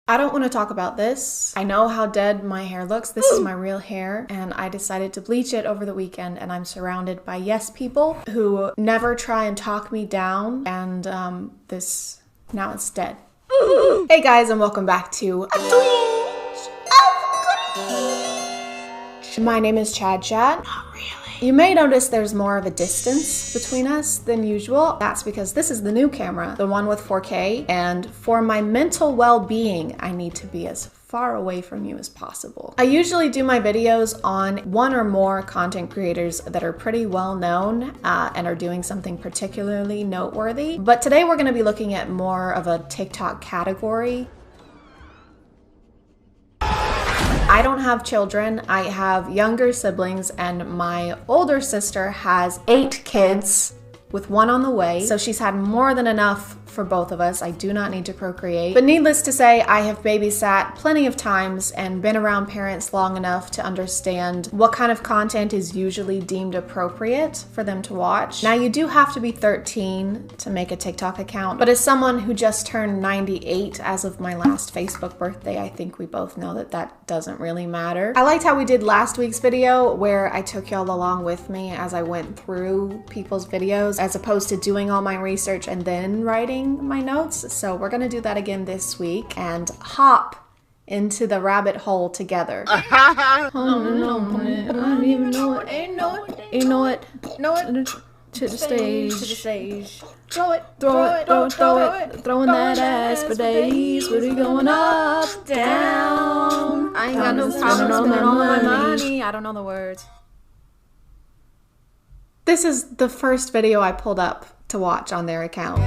I don't want to talk about this. I know how dead my hair looks. This is my real hair, and I decided to bleach it over the weekend, and I'm surrounded by yes people who never try and talk me down, and now it's dead. Hey guys, and welcome back to My name is ChadChad. Not really. You may notice there's more of a distance between us than usual. That's because this is the new camera, the one with 4K, and for my mental well-being, I need to be as far away from you as possible. I usually do my videos on one or more content creators that are pretty well known and are doing something particularly noteworthy. But today we're gonna be looking at more of a TikTok category. I don't have children, I have younger siblings, and my older sister has 8 kids with 1 on the way, so she's had more than enough for both of us. I do not need to procreate. But needless to say, I have babysat plenty of times and been around parents long enough to understand what kind of content is usually deemed appropriate for them to watch. Now, you do have to be 13 to make a TikTok account, but as someone who just turned 98 as of my last Facebook birthday, I think we both know that that doesn't really matter. I liked how we did last week's video where I took y'all along with me as I went through people's videos, as opposed to doing all my research and then writing my notes. So we're gonna do that again this week and hop into the rabbit hole together. I don't even know it. You know it. To the stage. Throw it. Throwing that ass for days. We're going up, down. I ain't got no problem spending all my money. I don't know the words. This is the first video I pulled up to watch on their account.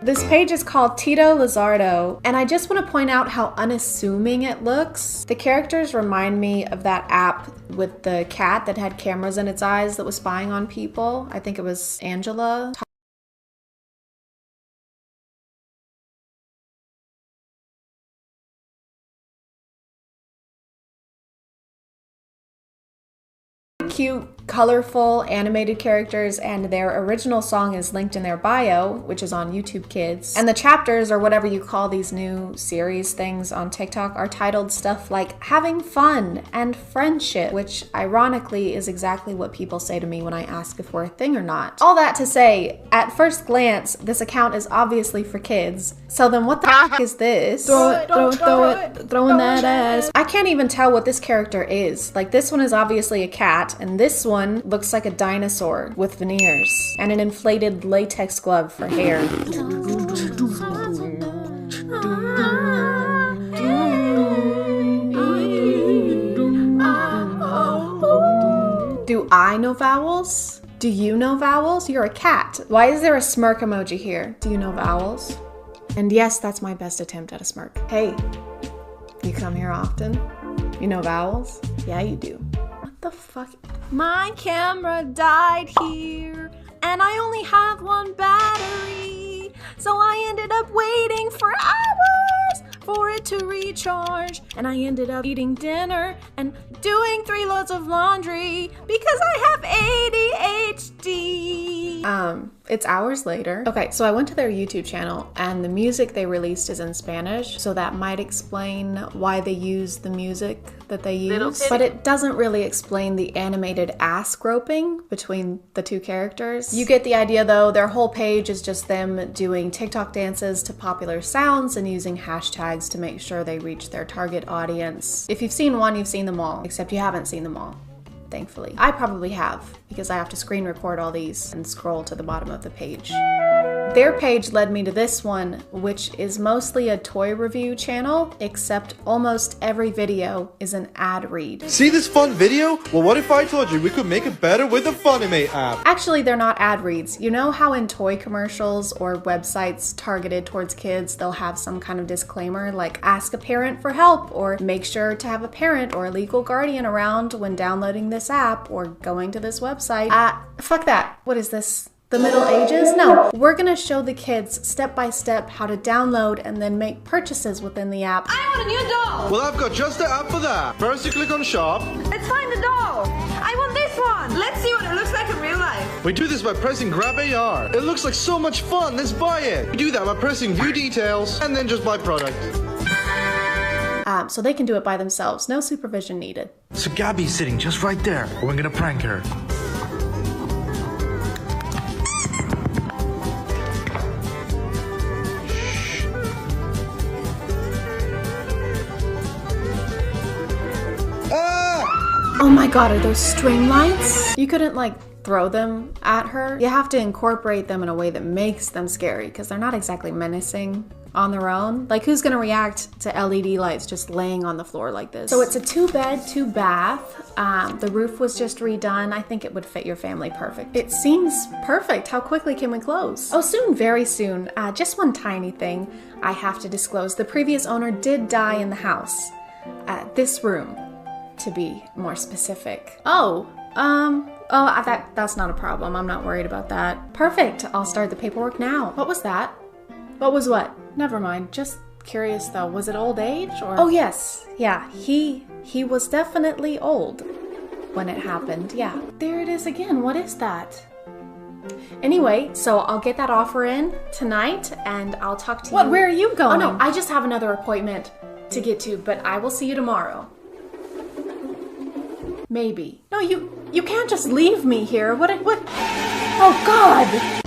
This page is called Tito Lizardo, and I just want to point out how unassuming it looks. The characters remind me of that app with the cat that had cameras in its eyes that was spying on people. I think it was Angela. Cute, colorful, animated characters, and their original song is linked in their bio, which is on YouTube Kids. And the chapters, or whatever you call these new series things on TikTok, are titled stuff like having fun and friendship, which ironically is exactly what people say to me when I ask if we're a thing or not. All that to say, at first glance, this account is obviously for kids. So then what the f is this? Throw it, throwing that ass. I can't even tell what this character is. Like, this one is obviously a cat, and this one looks like a dinosaur with veneers and an inflated latex glove for hair. Do I know vowels? Do you know vowels? You're a cat. Why is there a smirk emoji here? Do you know vowels? And yes, that's my best attempt at a smirk. Hey, you come here often? You know vowels? Yeah, you do. What the fuck? My camera died here, and I only have 1 battery, so I ended up waiting for hours for it to recharge, and I ended up eating dinner and doing 3 loads of laundry because I have ADHD. It's hours later. Okay, so I went to their YouTube channel, and the music they released is in Spanish, so that might explain why they use the music that they use. But it doesn't really explain the animated ass groping between the 2 characters. You get the idea though. Their whole page is just them doing TikTok dances to popular sounds and using hashtags to make sure they reach their target audience. If you've seen one, you've seen them all, except you haven't seen them all. Thankfully. I probably have, because I have to screen record all these and scroll to the bottom of the page. Their page led me to this one, which is mostly a toy review channel, except almost every video is an ad read. See this fun video? Well, what if I told you we could make it better with the Funimate app? Actually, they're not ad reads. You know how in toy commercials or websites targeted towards kids, they'll have some kind of disclaimer like ask a parent for help, or make sure to have a parent or a legal guardian around when downloading this app or going to this website. Fuck that. What is this? The Middle Ages? No, we're gonna show the kids step by step how to download and then make purchases within the app. I want a new doll! Well, I've got just the app for that. First you click on shop. Let's find the doll! I want this one! Let's see what it looks like in real life. We do this by pressing grab AR. It looks like so much fun. Let's buy it. We do that by pressing view details and then just buy product. So they can do it by themselves. No supervision needed. So Gabby's sitting just right there. We're gonna prank her. Oh my god, are those string lights? You couldn't like throw them at her. You have to incorporate them in a way that makes them scary because they're not exactly menacing on their own. Like who's gonna react to LED lights just laying on the floor like this? So it's a 2-bed, 2-bath. The roof was just redone. I think it would fit your family perfect. It seems perfect. How quickly can we close? Oh, soon, very soon. Just one tiny thing I have to disclose. The previous owner did die in the house. This room, to be more specific. That's not a problem. I'm not worried about that. Perfect. I'll start the paperwork now. What was that? What was what? Never mind. Just curious though. Was it old age or? Oh yes. Yeah. He was definitely old when it happened. Yeah. There it is again. What is that? Anyway, so I'll get that offer in tonight and I'll talk to you. What? Where are you going? Oh no, I just have another appointment to get to, but I will see you tomorrow. Maybe. No, you can't just leave me here. What? Oh God!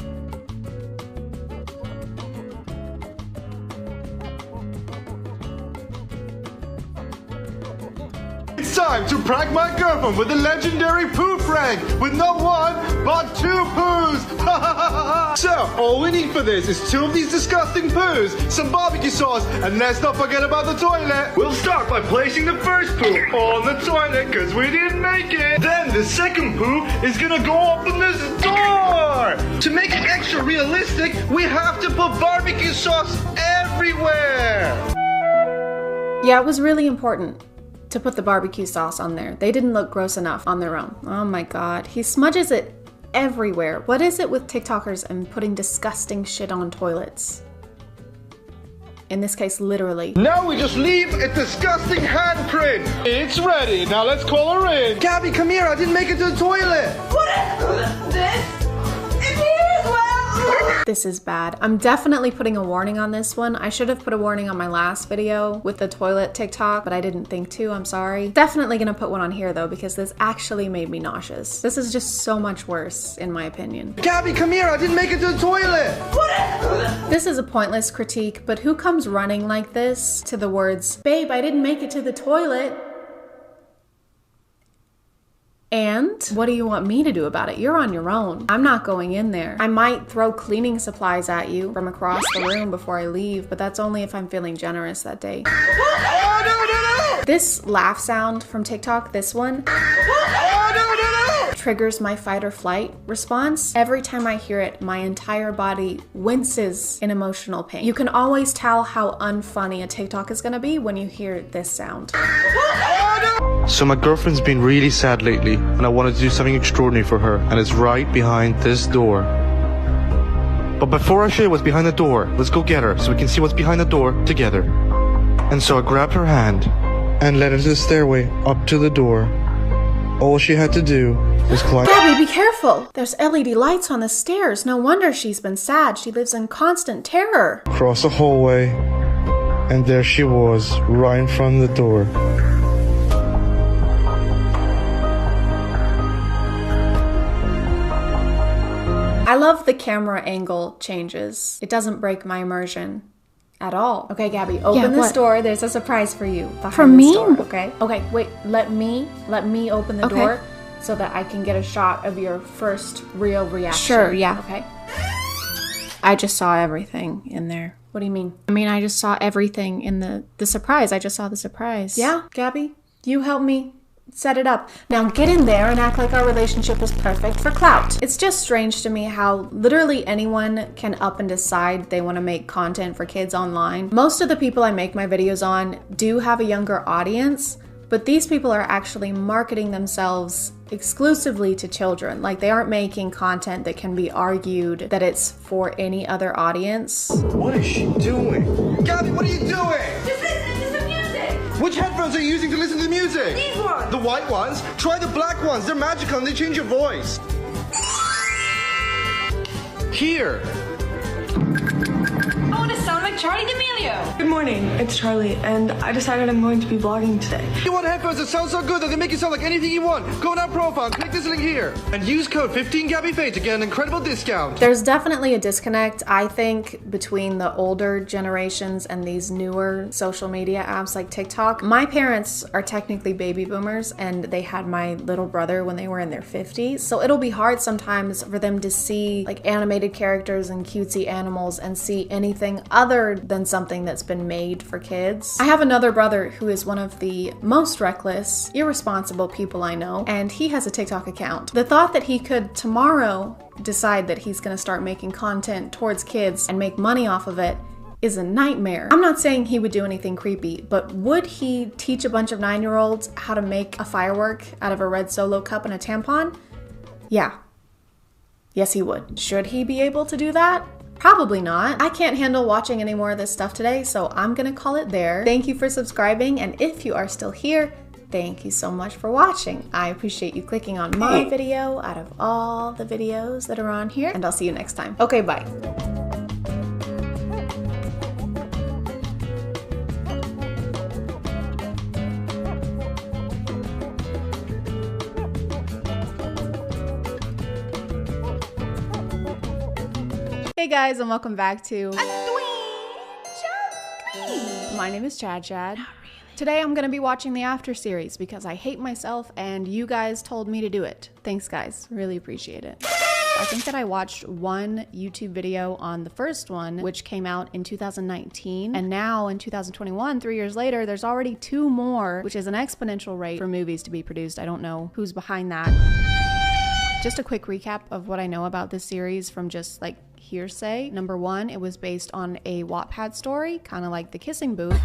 It's time to prank my girlfriend with a legendary poo prank with not one, but 2 poos. So, all we need for this is 2 of these disgusting poos, some barbecue sauce, and let's not forget about the toilet. We'll start by placing the first poo on the toilet because we didn't make it. Then the second poo is gonna go up in this door. To make it extra realistic, we have to put barbecue sauce everywhere. Yeah, it was really important to put the barbecue sauce on there. They didn't look gross enough on their own. Oh my God, he smudges it everywhere. What is it with TikTokers and putting disgusting shit on toilets? In this case, literally. Now we just leave a disgusting handprint. It's ready. Now let's call her in. Gabby, come here. I didn't make it to the toilet. What is this? It's here as well. This is bad. I'm definitely putting a warning on this one. I should have put a warning on my last video with the toilet TikTok, but I didn't think to. I'm sorry. Definitely gonna put one on here though, because this actually made me nauseous. This is just so much worse, in my opinion. Gabby, come here. I didn't make it to the toilet. What? This is a pointless critique, but who comes running like this to the words, "Babe, I didn't make it to the toilet"? And what do you want me to do about it? You're on your own. I'm not going in there. I might throw cleaning supplies at you from across the room before I leave, but that's only if I'm feeling generous that day. Oh, no. This laugh sound from TikTok, this one, Oh, no. triggers my fight or flight response. Every time I hear it, my entire body winces in emotional pain. You can always tell how unfunny a TikTok is gonna be when you hear this sound. So my girlfriend's been really sad lately, and I wanted to do something extraordinary for her, and it's right behind this door. But before I show you what's behind the door, let's go get her so we can see what's behind the door together. And so I grabbed her hand and led her to the stairway up to the door. All she had to do was climb. Gabby, be careful! There's LED lights on the stairs. No wonder she's been sad. She lives in constant terror. Across the hallway, and there she was, right in front of the door. I love the camera angle changes. It doesn't break my immersion at all. Okay, Gabby, open this door. There's a surprise for you behind this door, okay? Okay, wait, let me open the door so that I can get a shot of your first real reaction. Sure, yeah. Okay. I just saw everything in there. What do you mean? I mean, I just saw everything in the surprise. I just saw the surprise. Yeah, Gabby, you help me set it up. Now get in there and act like our relationship is perfect for clout. It's just strange to me how literally anyone can up and decide they want to make content for kids online. Most of the people I make my videos on do have a younger audience, but these people are actually marketing themselves exclusively to children. Like they aren't making content that can be argued that it's for any other audience. What is she doing? Gabby, what are you doing? Just listen to some music. Which headphones are you using to listen to the music? These ones. The white ones? Try the black ones. They're magical and they change your voice. Here. I want to sound like Charlie D'Amelio. Good morning, it's Charlie, and I decided I'm going to be vlogging today. You want headphones that sound so good that they make you sound like anything you want? Go on our profile, click this link here, and use code 15GabbyFaye to get an incredible discount. There's definitely a disconnect, I think, between the older generations and these newer social media apps like TikTok. My parents are technically baby boomers, and they had my little brother when they were in their 50s, so it'll be hard sometimes for them to see like animated characters and cutesy animals and see anything other than something that's been made for kids. I have another brother who is one of the most reckless, irresponsible people I know, and he has a TikTok account. The thought that he could tomorrow decide that he's gonna start making content towards kids and make money off of it is a nightmare. I'm not saying he would do anything creepy, but would he teach a bunch of 9-year-olds how to make a firework out of a red Solo cup and a tampon? Yeah. Yes, he would. Should he be able to do that? Probably not. I can't handle watching any more of this stuff today, so I'm gonna call it there. Thank you for subscribing, and if you are still here, thank you so much for watching. I appreciate you clicking on my video out of all the videos that are on here, and I'll see you next time. Okay, bye. Hey guys, and welcome back to My name is ChadChad. Today I'm gonna be watching the After series because I hate myself and you guys told me to do it. Thanks guys, really appreciate it. I think that I watched one YouTube video on the first one, which came out in 2019, and now in 2021, 3 years later, there's already 2 more, which is an exponential rate for movies to be produced. I don't know who's behind that. Just a quick recap of what I know about this series from just like hearsay. Number 1, it was based on a Wattpad story, kind of like The Kissing Booth,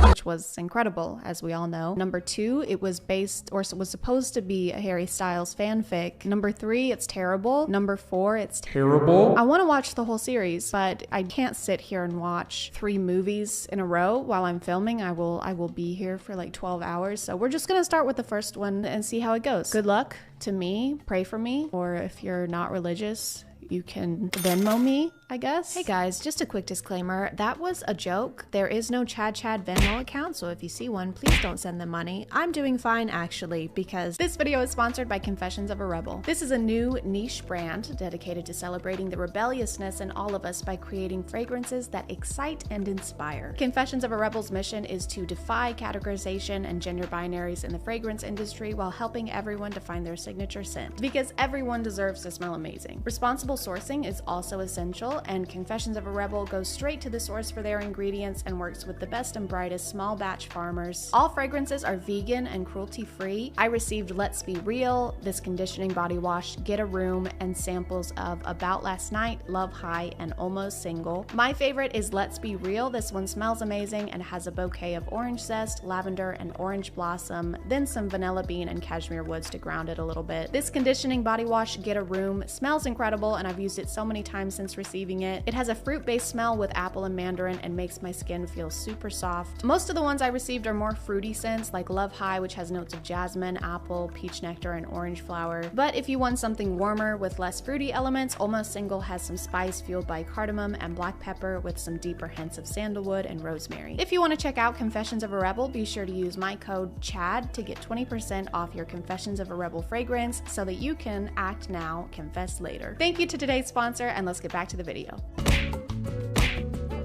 which was incredible, as we all know. Number 2, it was based, or was supposed to be, a Harry Styles fanfic. Number 3, it's terrible. Number 4, it's terrible. I want to watch the whole series, but I can't sit here and watch 3 movies in a row while I'm filming. I will be here for like 12 hours. So we're just gonna start with the first one and see how it goes. Good luck to me, pray for me, or if you're not religious, you can Venmo me, I guess. Hey guys, just a quick disclaimer. That was a joke. There is no ChadChad Venmo account, so if you see one, please don't send them money. I'm doing fine actually, because this video is sponsored by Confessions of a Rebel. This is a new niche brand dedicated to celebrating the rebelliousness in all of us by creating fragrances that excite and inspire. Confessions of a Rebel's mission is to defy categorization and gender binaries in the fragrance industry while helping everyone to find their signature scent, because everyone deserves to smell amazing. Responsible sourcing is also essential, and Confessions of a Rebel goes straight to the source for their ingredients and works with the best and brightest small batch farmers. All fragrances are vegan and cruelty-free. I received Let's Be Real, this conditioning body wash, Get a Room, and samples of About Last Night, Love High, and Almost Single. My favorite is Let's Be Real. This one smells amazing and has a bouquet of orange zest, lavender, and orange blossom, then some vanilla bean and cashmere woods to ground it a little bit. This conditioning body wash, Get a Room, smells incredible, and I've used it so many times since receiving it. It has a fruit-based smell with apple and mandarin and makes my skin feel super soft. Most of the ones I received are more fruity scents, like Love High, which has notes of jasmine, apple, peach nectar, and orange flower. But if you want something warmer with less fruity elements, Almost Single has some spice fueled by cardamom and black pepper with some deeper hints of sandalwood and rosemary. If you want to check out Confessions of a Rebel, be sure to use my code CHAD to get 20% off your Confessions of a Rebel fragrance so that you can act now, confess later. Thank you to today's sponsor, and let's get back to the video.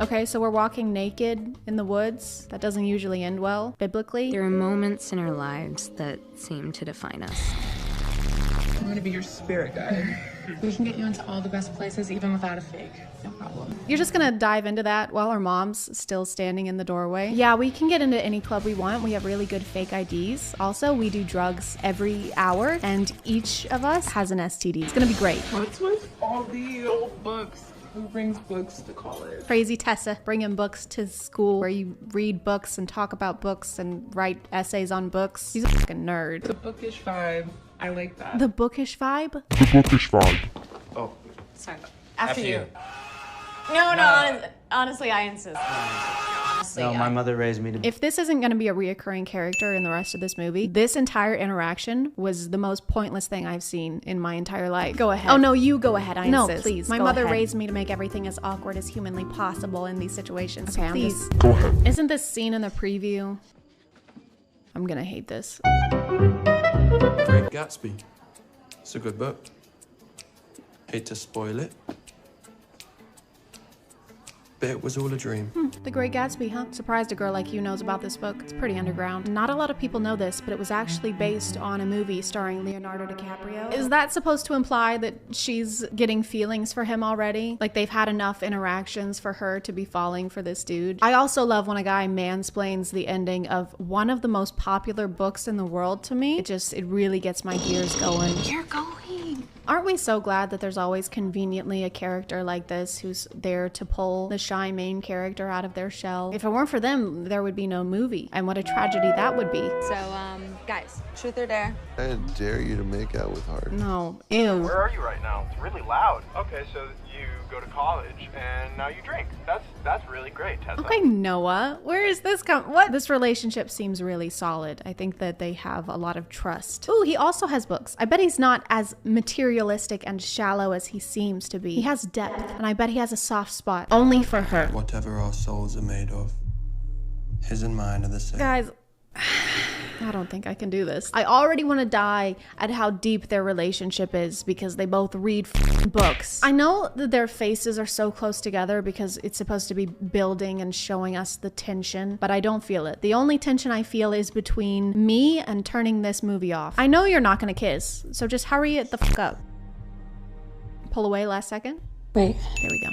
Okay, so we're walking naked in the woods. That doesn't usually end well, biblically. There are moments in our lives that seem to define us. I'm gonna be your spirit guide. We can get you into all the best places even without a fake. No problem. You're just gonna dive into that while our mom's still standing in the doorway. Yeah, we can get into any club we want. We have really good fake IDs. Also, we do drugs every hour, and each of us has an STD. It's gonna be great. What's with all the old books? Who brings books to college? Crazy Tessa bringing books to school where you read books and talk about books and write essays on books. He's a fucking nerd. The bookish vibe. I like that. The bookish vibe? The bookish vibe. Oh, Sorry. After you. No, honestly, I insist. No, my mother raised me to be. If this isn't going to be a reoccurring character in the rest of this movie, this entire interaction was the most pointless thing I've seen in my entire life. Go ahead. Oh no, you go ahead. I insist. No, please. My mother raised me to make everything as awkward as humanly possible in these situations. Okay, please. Go ahead. Isn't this scene in the preview? I'm gonna hate this. Great Gatsby. It's a good book. Hate to spoil it. But it was all a dream. The Great Gatsby, huh? Surprised a girl like you knows about this book. It's pretty underground. Not a lot of people know this, but it was actually based on a movie starring Leonardo DiCaprio. Is that supposed to imply that she's getting feelings for him already? Like they've had enough interactions for her to be falling for this dude? I also love when a guy mansplains the ending of one of the most popular books in the world to me. It really gets my gears going. You're going. Aren't we so glad that there's always conveniently a character like this who's there to pull the shy main character out of their shell? If it weren't for them, there would be no movie. And what a tragedy that would be. So, guys, truth or dare? I dare you to make out with Hart. No. Ew. Where are you right now? It's really loud. Okay, so you go to college and now you drink. That's really great, Tessa. Okay, Noah, where is this what? This relationship seems really solid. I think that they have a lot of trust. Ooh, he also has books. I bet he's not as materialistic and shallow as he seems to be. He has depth, and I bet he has a soft spot only for her. Whatever our souls are made of, his and mine are the same. Guys, I don't think I can do this. I already want to die at how deep their relationship is because they both read books. I know that their faces are so close together because it's supposed to be building and showing us the tension, but I don't feel it. The only tension I feel is between me and turning this movie off. I know you're not gonna kiss, so just hurry it the fuck up. Pull away last second. Wait. There we go.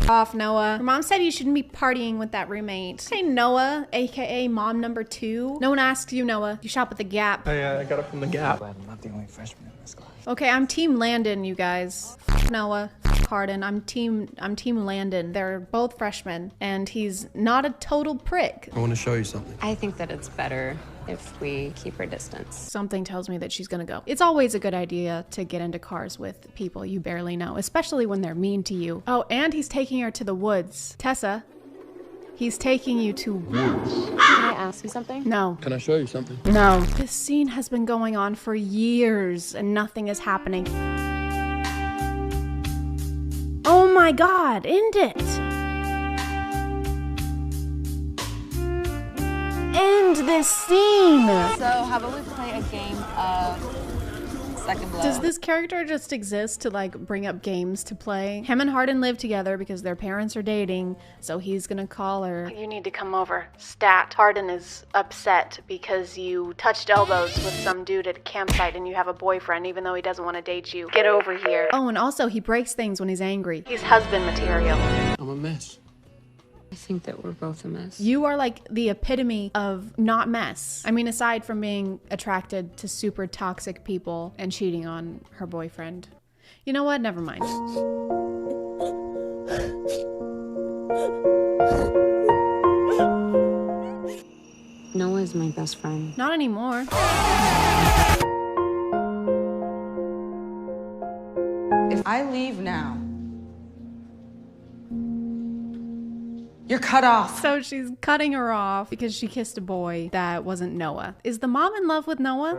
Off, Noah. Your mom said you shouldn't be partying with that roommate. Hey, Noah, aka mom number 2. No one asks you, Noah. You shop at the Gap. I got it from the Gap. I'm not the only freshman in this class. Okay, I'm team Landon, you guys. Noah, Hardin. I'm team Landon. They're both freshmen, and he's not a total prick. I want to show you something. I think that it's better if we keep our distance. Something tells me that she's gonna go. It's always a good idea to get into cars with people you barely know, especially when they're mean to you. Oh, and he's taking her to the woods. Tessa, he's taking you to woods. Can I ask you something? No. Can I show you something? No. This scene has been going on for years and nothing is happening. Oh my God, end it. End this scene. So, how about we play a game of Second Blow? Does this character just exist to like bring up games to play? Him and Hardin live together because their parents are dating, so he's gonna call her. You need to come over. Stat. Hardin is upset because you touched elbows with some dude at a campsite and you have a boyfriend even though he doesn't want to date you. Get over here. Oh, and also he breaks things when he's angry. He's husband material. I'm a mess. I think that we're both a mess. You are like the epitome of not mess. I mean, aside from being attracted to super toxic people and cheating on her boyfriend. You know what? Never mind. Noah is my best friend. Not anymore. If I leave now, you're cut off. So she's cutting her off because she kissed a boy that wasn't Noah. Is the mom in love with Noah?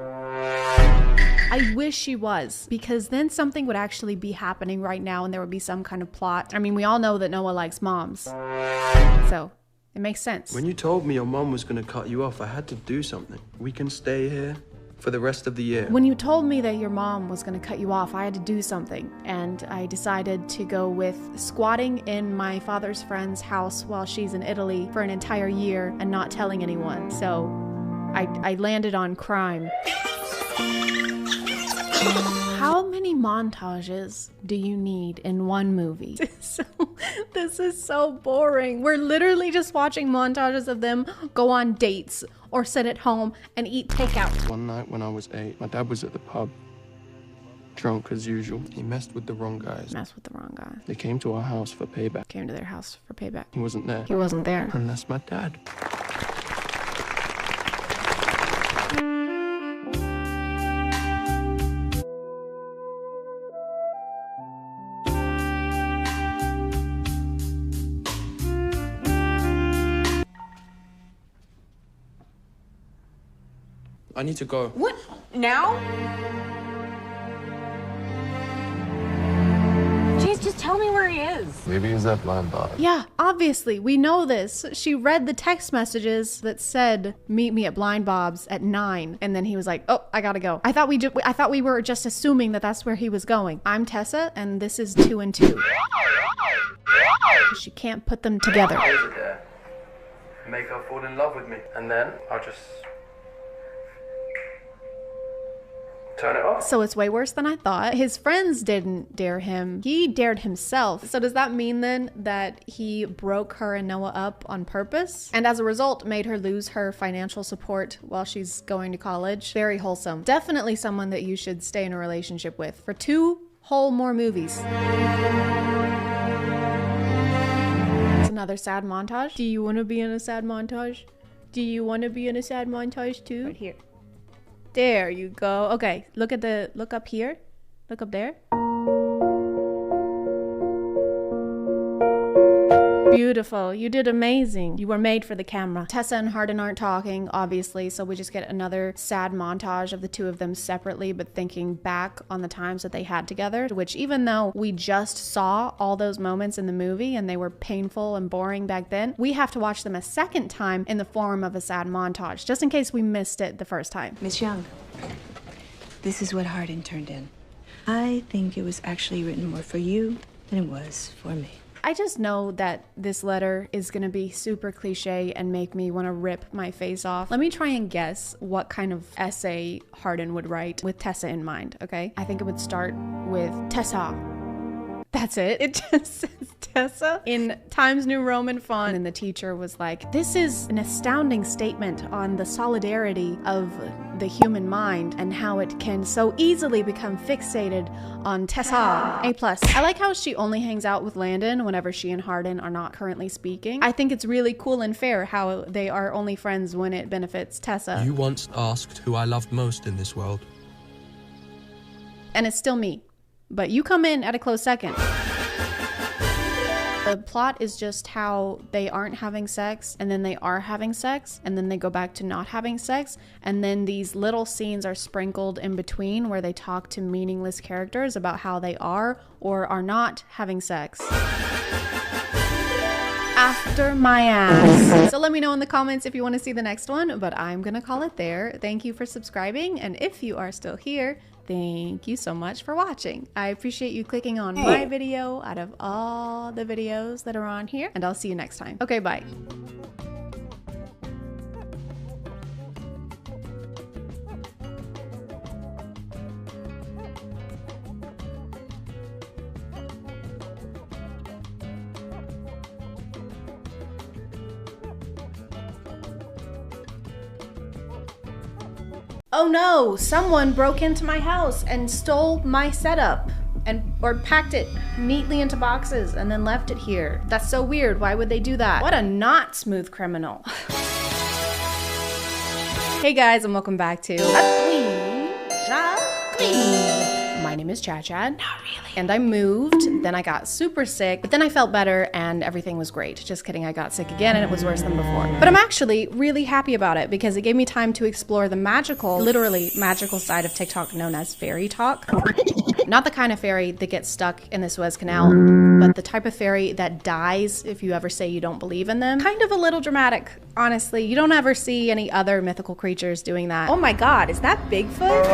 I wish she was, because then something would actually be happening right now and there would be some kind of plot. I mean, we all know that Noah likes moms. So it makes sense. When you told me your mom was going to cut you off, I had to do something. We can stay here for the rest of the year. When you told me that your mom was going to cut you off, I had to do something. And I decided to go with squatting in my father's friend's house while she's in Italy for an entire year and not telling anyone. So I landed on crime. How many montages do you need in one movie? This is so boring. We're literally just watching montages of them go on dates or sit at home and eat takeout. One night when I was 8, my dad was at the pub, drunk as usual. He messed with the wrong guys. Messed with the wrong guy. They came to our house for payback. Came to their house for payback. He wasn't there. He wasn't there. And that's my dad. I need to go. What? Now? Jeez, just tell me where he is. Maybe he's at Blind Bob. Yeah, obviously, we know this. She read the text messages that said, meet me at Blind Bob's at 9. And then he was like, oh, I gotta go. I thought we were just assuming that that's where he was going. I'm Tessa, and this is 2 and 2. She can't put them together. Make her fall in love with me. And then I'll just turn it off. So it's way worse than I thought. His friends didn't dare him. He dared himself. So does that mean then that he broke her and Noah up on purpose? And as a result, made her lose her financial support while she's going to college? Very wholesome. Definitely someone that you should stay in a relationship with for 2 whole more movies. It's another sad montage. Do you want to be in a sad montage? Do you want to be in a sad montage too? Right here. There you go. Okay, look up here. Look up there. Beautiful. You did amazing. You were made for the camera. Tessa and Hardin aren't talking, obviously, so we just get another sad montage of the 2 of them separately, but thinking back on the times that they had together, which even though we just saw all those moments in the movie and they were painful and boring back then, we have to watch them a second time in the form of a sad montage, just in case we missed it the first time. Miss Young, this is what Hardin turned in. I think it was actually written more for you than it was for me. I just know that this letter is gonna be super cliche and make me want to rip my face off. Let me try and guess what kind of essay Hardin would write with Tessa in mind, okay? I think it would start with Tessa. That's it. It just says Tessa in Times New Roman font. And the teacher was like, this is an astounding statement on the solidarity of the human mind and how it can so easily become fixated on Tessa. A+. I like how she only hangs out with Landon whenever she and Hardin are not currently speaking. I think it's really cool and fair how they are only friends when it benefits Tessa. You once asked who I loved most in this world. And it's still me. But you come in at a close second. The plot is just how they aren't having sex, and then they are having sex, and then they go back to not having sex, and then these little scenes are sprinkled in between where they talk to meaningless characters about how they are or are not having sex. After my ass. So let me know in the comments if you want to see the next one, but I'm gonna call it there. Thank you for subscribing, and if you are still here, thank you so much for watching. I appreciate you clicking on my video out of all the videos that are on here, and I'll see you next time. Okay, bye. Oh no, someone broke into my house and stole my setup or packed it neatly into boxes and then left it here. That's so weird. Why would they do that? What a not smooth criminal. Hey guys, and welcome back to My name is ChadChad. Not really. And I moved, then I got super sick, but then I felt better and everything was great. Just kidding, I got sick again and it was worse than before. But I'm actually really happy about it because it gave me time to explore the magical, literally magical side of TikTok known as fairy talk. Not the kind of fairy that gets stuck in the Suez Canal, but the type of fairy that dies if you ever say you don't believe in them. Kind of a little dramatic, honestly. You don't ever see any other mythical creatures doing that. Oh my god, is that Bigfoot?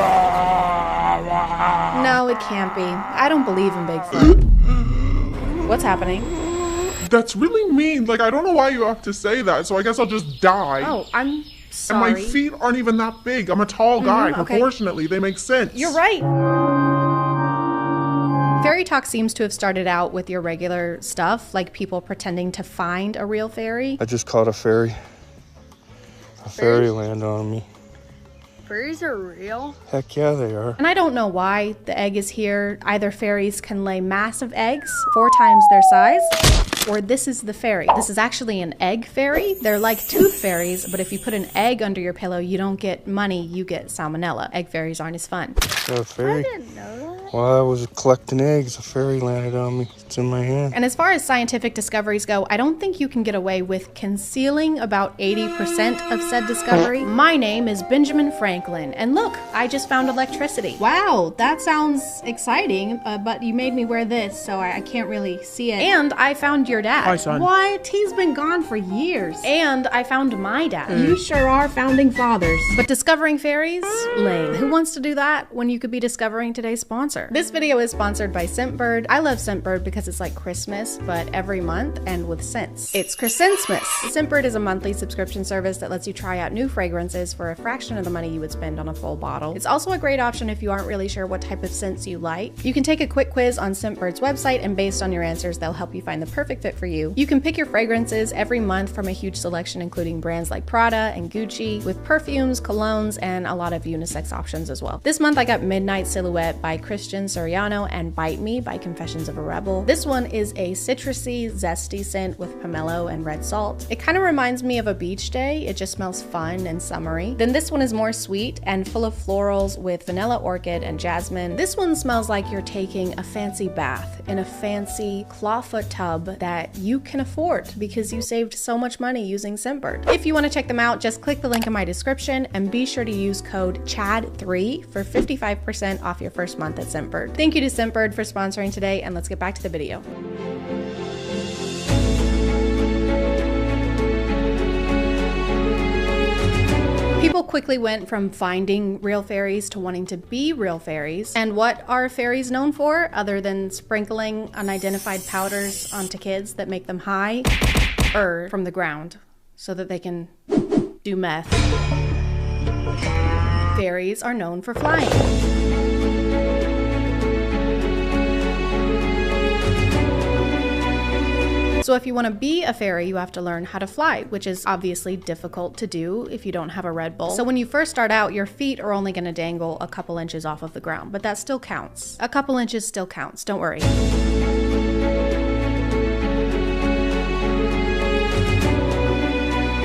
No, it can't be. I don't believe in Bigfoot. What's happening? That's really mean. Like, I don't know why you have to say that, so I guess I'll just die. Oh, I'm sorry. And my feet aren't even that big. I'm a tall guy. Okay. Proportionately, they make sense. You're right. Fairy talk seems to have started out with your regular stuff, like people pretending to find a real fairy. I just caught a fairy. A fairy landed on me. Fairies are real? Heck yeah, they are. And I don't know why the egg is here. Either fairies can lay massive eggs, 4 times their size, or this is the fairy. This is actually an egg fairy. They're like tooth fairies, but if you put an egg under your pillow, you don't get money, you get salmonella. Egg fairies aren't as fun. A fairy. I didn't know that. While I was collecting eggs, a fairy landed on me. It's in my hand. And as far as scientific discoveries go, I don't think you can get away with concealing about 80% of said discovery. My name is Benjamin Franklin, and look, I just found electricity. Wow, that sounds exciting, but you made me wear this, so I can't really see it. And I found your dad. Hi, son. What? He's been gone for years. And I found my dad. You sure are founding fathers. But discovering fairies? Lame. Who wants to do that when you could be discovering today's sponsor? This video is sponsored by Scentbird. I love Scentbird because it's like Christmas, but every month and with scents. It's Christmas. Scentbird is a monthly subscription service that lets you try out new fragrances for a fraction of the money you would spend on a full bottle. It's also a great option if you aren't really sure what type of scents you like. You can take a quick quiz on Scentbird's website, and based on your answers, they'll help you find the perfect fit for you. You can pick your fragrances every month from a huge selection, including brands like Prada and Gucci, with perfumes, colognes, and a lot of unisex options as well. This month I got Midnight Silhouette by Christian Soriano and Bite Me by Confessions of a Rebel. This one is a citrusy, zesty scent with pomelo and red salt. It kind of reminds me of a beach day. It just smells fun and summery. Then this one is more sweet and full of florals with vanilla orchid and jasmine. This one smells like you're taking a fancy bath in a fancy clawfoot tub that you can afford because you saved so much money using Scentbird. If you want to check them out, just click the link in my description and be sure to use code CHAD3 for 55% off your first month at Scentbird. Thank you to Scentbird for sponsoring today, and let's get back to the video. People quickly went from finding real fairies to wanting to be real fairies. And what are fairies known for other than sprinkling unidentified powders onto kids that make them high or from the ground so that they can do meth? Fairies are known for flying. So if you want to be a fairy, you have to learn how to fly, which is obviously difficult to do if you don't have a Red Bull. So when you first start out, your feet are only going to dangle a couple inches off of the ground, but that still counts. A couple inches still counts, don't worry.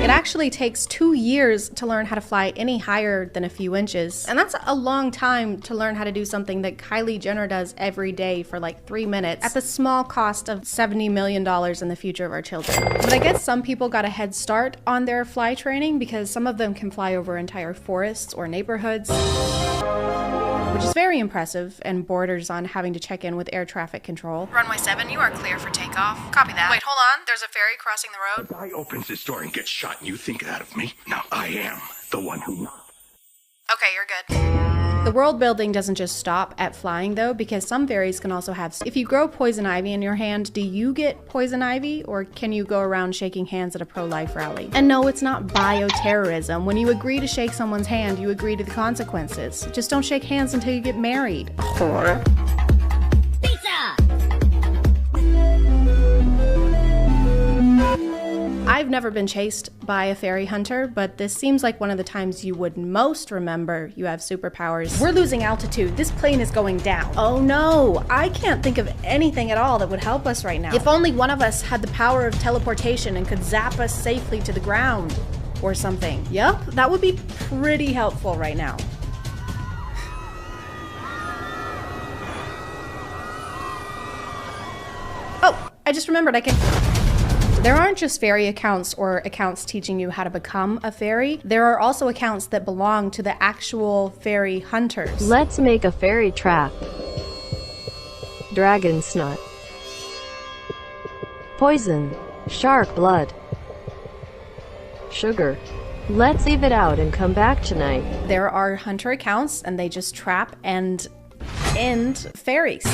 It actually takes 2 years to learn how to fly any higher than a few inches. And that's a long time to learn how to do something that Kylie Jenner does every day for like 3 minutes at the small cost of $70 million in the future of our children. But I guess some people got a head start on their fly training because some of them can fly over entire forests or neighborhoods, which is very impressive and borders on having to check in with air traffic control. Runway 7, you are clear for takeoff. Copy that. Wait, hold on. There's a ferry crossing the road. The guy opens his door and gets shot, and you think that of me? Now I am the one who... Okay, you're good. The world building doesn't just stop at flying though, because some fairies can also have... If you grow poison ivy in your hand, do you get poison ivy, or can you go around shaking hands at a pro-life rally? And no, it's not bioterrorism. When you agree to shake someone's hand, you agree to the consequences. Just don't shake hands until you get married. I've never been chased by a fairy hunter, but this seems like one of the times you would most remember you have superpowers. We're losing altitude. This plane is going down. Oh no, I can't think of anything at all that would help us right now. If only one of us had the power of teleportation and could zap us safely to the ground or something. Yup, that would be pretty helpful right now. Oh, I just remembered I can... There aren't just fairy accounts or accounts teaching you how to become a fairy. There are also accounts that belong to the actual fairy hunters. Let's make a fairy trap. Dragon snot. Poison. Shark blood. Sugar. Let's leave it out and come back tonight. There are hunter accounts and they just trap and end fairies.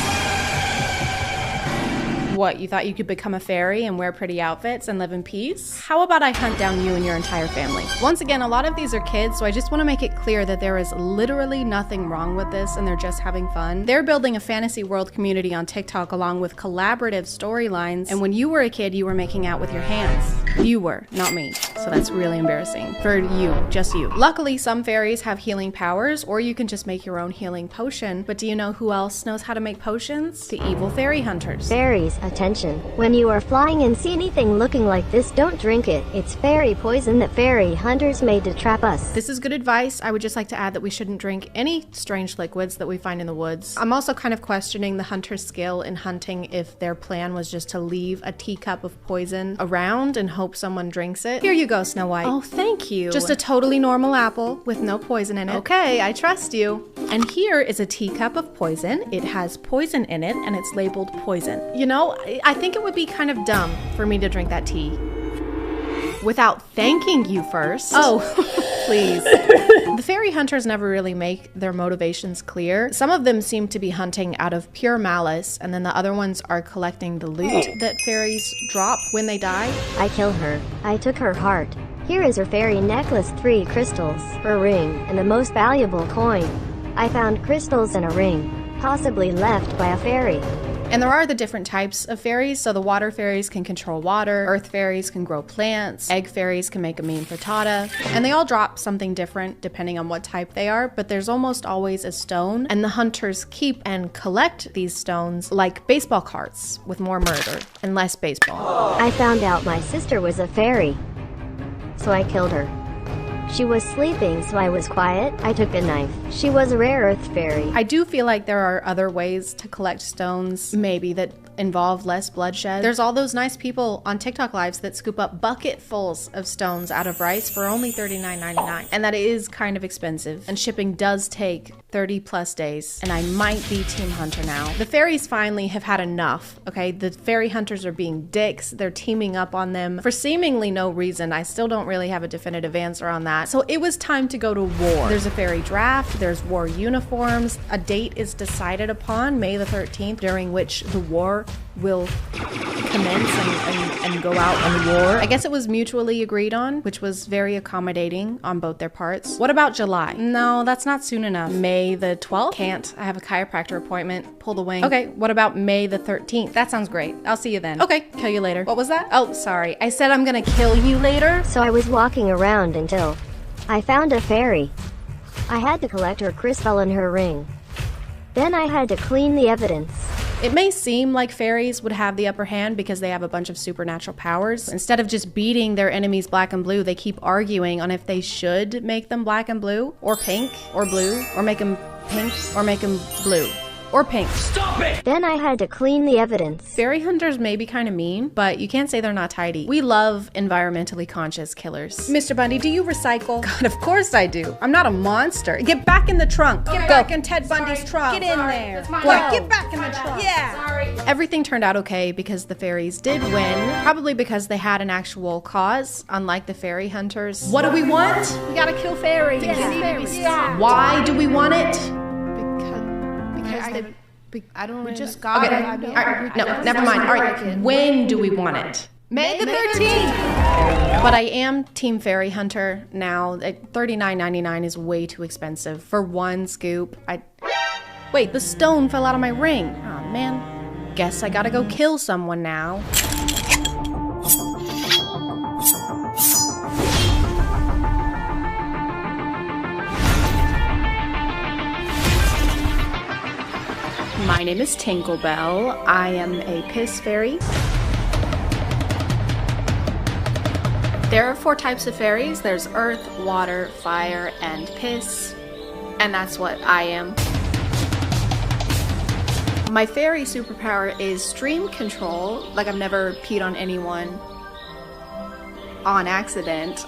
What, you thought you could become a fairy and wear pretty outfits and live in peace? How about I hunt down you and your entire family? Once again, a lot of these are kids, so I just want to make it clear that there is literally nothing wrong with this and they're just having fun. They're building a fantasy world community on TikTok along with collaborative storylines, and when you were a kid, you were making out with your hands. You were, not me. So that's really embarrassing. For you, just you. Luckily, some fairies have healing powers, or you can just make your own healing potion. But do you know who else knows how to make potions? The evil fairy hunters. Fairies, attention. When you are flying and see anything looking like this, don't drink it. It's fairy poison that fairy hunters made to trap us. This is good advice. I would just like to add that we shouldn't drink any strange liquids that we find in the woods. I'm also kind of questioning the hunter's skill in hunting if their plan was just to leave a teacup of poison around and hope someone drinks it. Here you go, Snow White. Oh, thank you. Just a totally normal apple with no poison in it. Okay, I trust you. And here is a teacup of poison. It has poison in it and it's labeled poison. You know, I think it would be kind of dumb for me to drink that tea without thanking you first. Oh, please. The fairy hunters never really make their motivations clear. Some of them seem to be hunting out of pure malice, and then the other ones are collecting the loot that fairies drop when they die. I killed her. I took her heart. Here is her fairy necklace, 3 crystals, her ring, and the most valuable coin. I found crystals in a ring, possibly left by a fairy. And there are the different types of fairies. So the water fairies can control water, earth fairies can grow plants, egg fairies can make a mean frittata, and they all drop something different depending on what type they are, but there's almost always a stone, and the hunters keep and collect these stones like baseball cards with more murder and less baseball. I found out my sister was a fairy, so I killed her. She was sleeping, so I was quiet. I took a knife. She was a rare earth fairy. I do feel like there are other ways to collect stones, maybe that involve less bloodshed. There's all those nice people on TikTok lives that scoop up bucketfuls of stones out of rice for only $39.99. And that is kind of expensive. And shipping does take 30 plus days. And I might be Team Hunter now. The fairies finally have had enough, okay? The fairy hunters are being dicks. They're teaming up on them for seemingly no reason. I still don't really have a definitive answer on that. So it was time to go to war. There's a fairy draft, there's war uniforms. A date is decided upon, May the 13th, during which the war will commence and go out on war. I guess it was mutually agreed on, which was very accommodating on both their parts. What about July? No, that's not soon enough. May the 12th? Can't. I have a chiropractor appointment. Pull the wing. Okay, what about May the 13th? That sounds great. I'll see you then. Okay, kill you later. What was that? Oh, sorry. I said I'm gonna kill you later. So I was walking around until I found a fairy. I had to collect her crystal and her ring. Then I had to clean the evidence. It may seem like fairies would have the upper hand because they have a bunch of supernatural powers. Instead of just beating their enemies black and blue, they keep arguing on if they should make them black and blue, or pink, or blue, or make them pink, or make them blue. Or pink. Stop it! Then I had to clean the evidence. Fairy hunters may be kind of mean, but you can't say they're not tidy. We love environmentally conscious killers. Mr. Bundy, do you recycle? God, of course I do. I'm not a monster. Get back in the trunk. Get back in Ted Bundy's trunk. Get in there. What? Get back in the trunk. Yeah. Sorry. Everything turned out okay because the fairies did win, probably because they had an actual cause, unlike the fairy hunters. What do we want? We gotta kill fairies. Stop. Why do we want it? I don't. We just got it. All right. No, never mind. All right. When do we want it? May the 13th. But I am Team Fairy Hunter now. $39.99 is way too expensive for one scoop. Wait, the stone fell out of my ring. Oh man. Guess I gotta go kill someone now. My name is Tinklebell. I am a piss fairy. There are 4 types of fairies. There's earth, water, fire, and piss. And that's what I am. My fairy superpower is stream control. Like I've never peed on anyone on accident.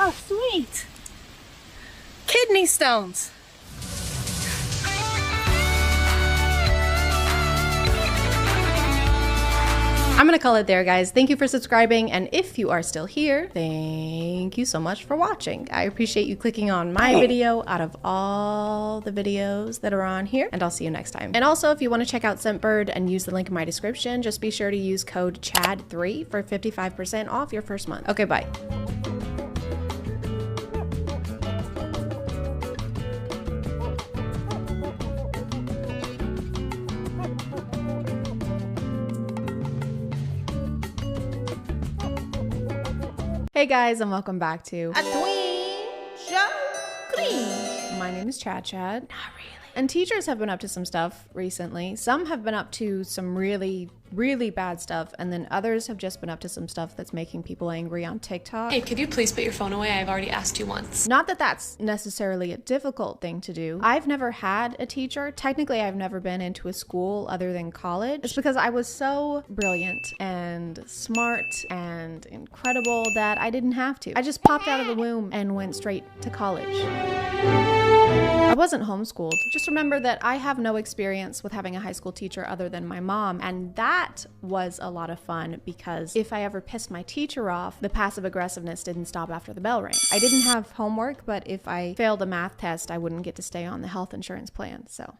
Oh, sweet. Kidney stones. I'm gonna call it there, guys. Thank you for subscribing, and if you are still here, thank you so much for watching. I appreciate you clicking on my video out of all the videos that are on here, and I'll see you next time. And also, if you want to check out Scentbird and use the link in my description, just be sure to use code CHAD3 for 55% off your first month. Okay, bye. Hey guys, and welcome back to A Queen Show Queen. My name is ChadChad. Not really. And teachers have been up to some stuff recently. Some have been up to some really bad stuff, and then others have just been up to some stuff that's making people angry on TikTok. Hey, could you please put your phone away? I've already asked you once. Not that that's necessarily a difficult thing to do. I've never had a teacher. Technically, I've never been into a school other than college. It's because I was so brilliant and smart and incredible that I didn't have to. I just popped out of the womb and went straight to college. I wasn't homeschooled. Just remember that I have no experience with having a high school teacher other than my mom, and that was a lot of fun because if I ever pissed my teacher off, the passive aggressiveness didn't stop after the bell rang. I didn't have homework, but if I failed a math test, I wouldn't get to stay on the health insurance plan, so.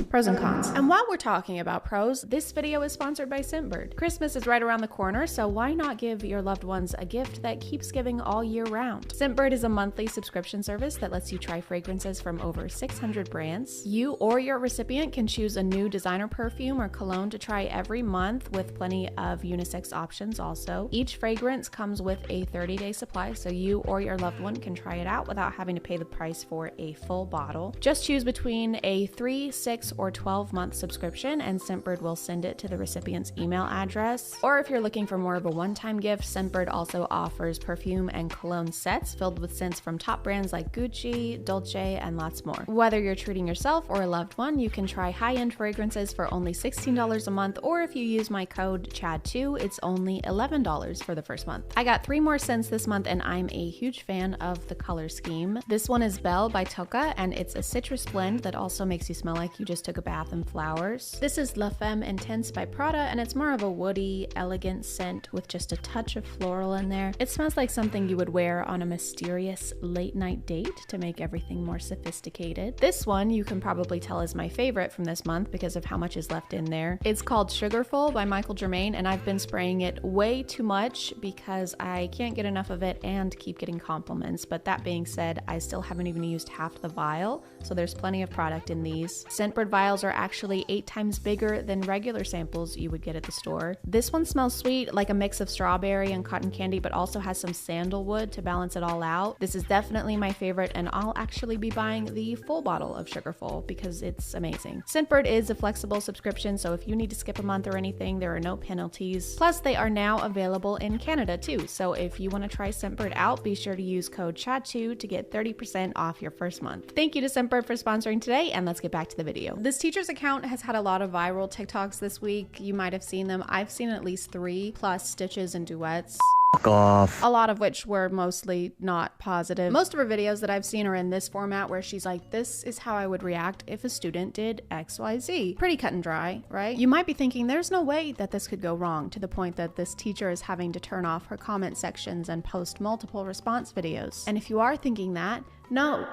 Pros and cons. And while we're talking about pros, this video is sponsored by Scentbird. Christmas is right around the corner, so why not give your loved ones a gift that keeps giving all year round? Scentbird is a monthly subscription service that lets you try fragrances from over 600 brands. You or your recipient can choose a new designer perfume or cologne to try every month with plenty of unisex options also. Each fragrance comes with a 30-day supply, so you or your loved one can try it out without having to pay the price for a full bottle. Just choose between a 3, 6, or 12-month subscription, and Scentbird will send it to the recipient's email address. Or if you're looking for more of a one-time gift, Scentbird also offers perfume and cologne sets filled with scents from top brands like Gucci, Dolce, and lots more. Whether you're treating yourself or a loved one, you can try high-end fragrances for only $16 a month, or if you use my code CHAD2, it's only $11 for the first month. I got 3 more scents this month, and I'm a huge fan of the color scheme. This one is Belle by Tocca, and it's a citrus blend that also makes you smell like you just took a bath in flowers. This is La Femme Intense by Prada, and it's more of a woody, elegant scent with just a touch of floral in there. It smells like something you would wear on a mysterious late night date to make everything more sophisticated. This one you can probably tell is my favorite from this month because of how much is left in there. It's called Sugarful by Michael Germain, and I've been spraying it way too much because I can't get enough of it and keep getting compliments. But that being said, I still haven't even used half the vial, so there's plenty of product in these. Scentbird vials are actually 8 times bigger than regular samples you would get at the store. This one smells sweet, like a mix of strawberry and cotton candy, but also has some sandalwood to balance it all out. This is definitely my favorite, and I'll actually be buying the full bottle of Sugarful because it's amazing. Scentbird is a flexible subscription, so if you need to skip a month or anything, there are no penalties. Plus, they are now available in Canada too, so if you want to try Scentbird out, be sure to use code CHAD2 to get 30% off your first month. Thank you to Scentbird for sponsoring today, and let's get back to the video. This teacher's account has had a lot of viral TikToks this week. You might have seen them. I've seen at least 3, plus stitches and duets. Fuck off. A lot of which were mostly not positive. Most of her videos that I've seen are in this format where she's like, this is how I would react if a student did XYZ. Pretty cut and dry, right? You might be thinking there's no way that this could go wrong, to the point that this teacher is having to turn off her comment sections and post multiple response videos. And if you are thinking that, no,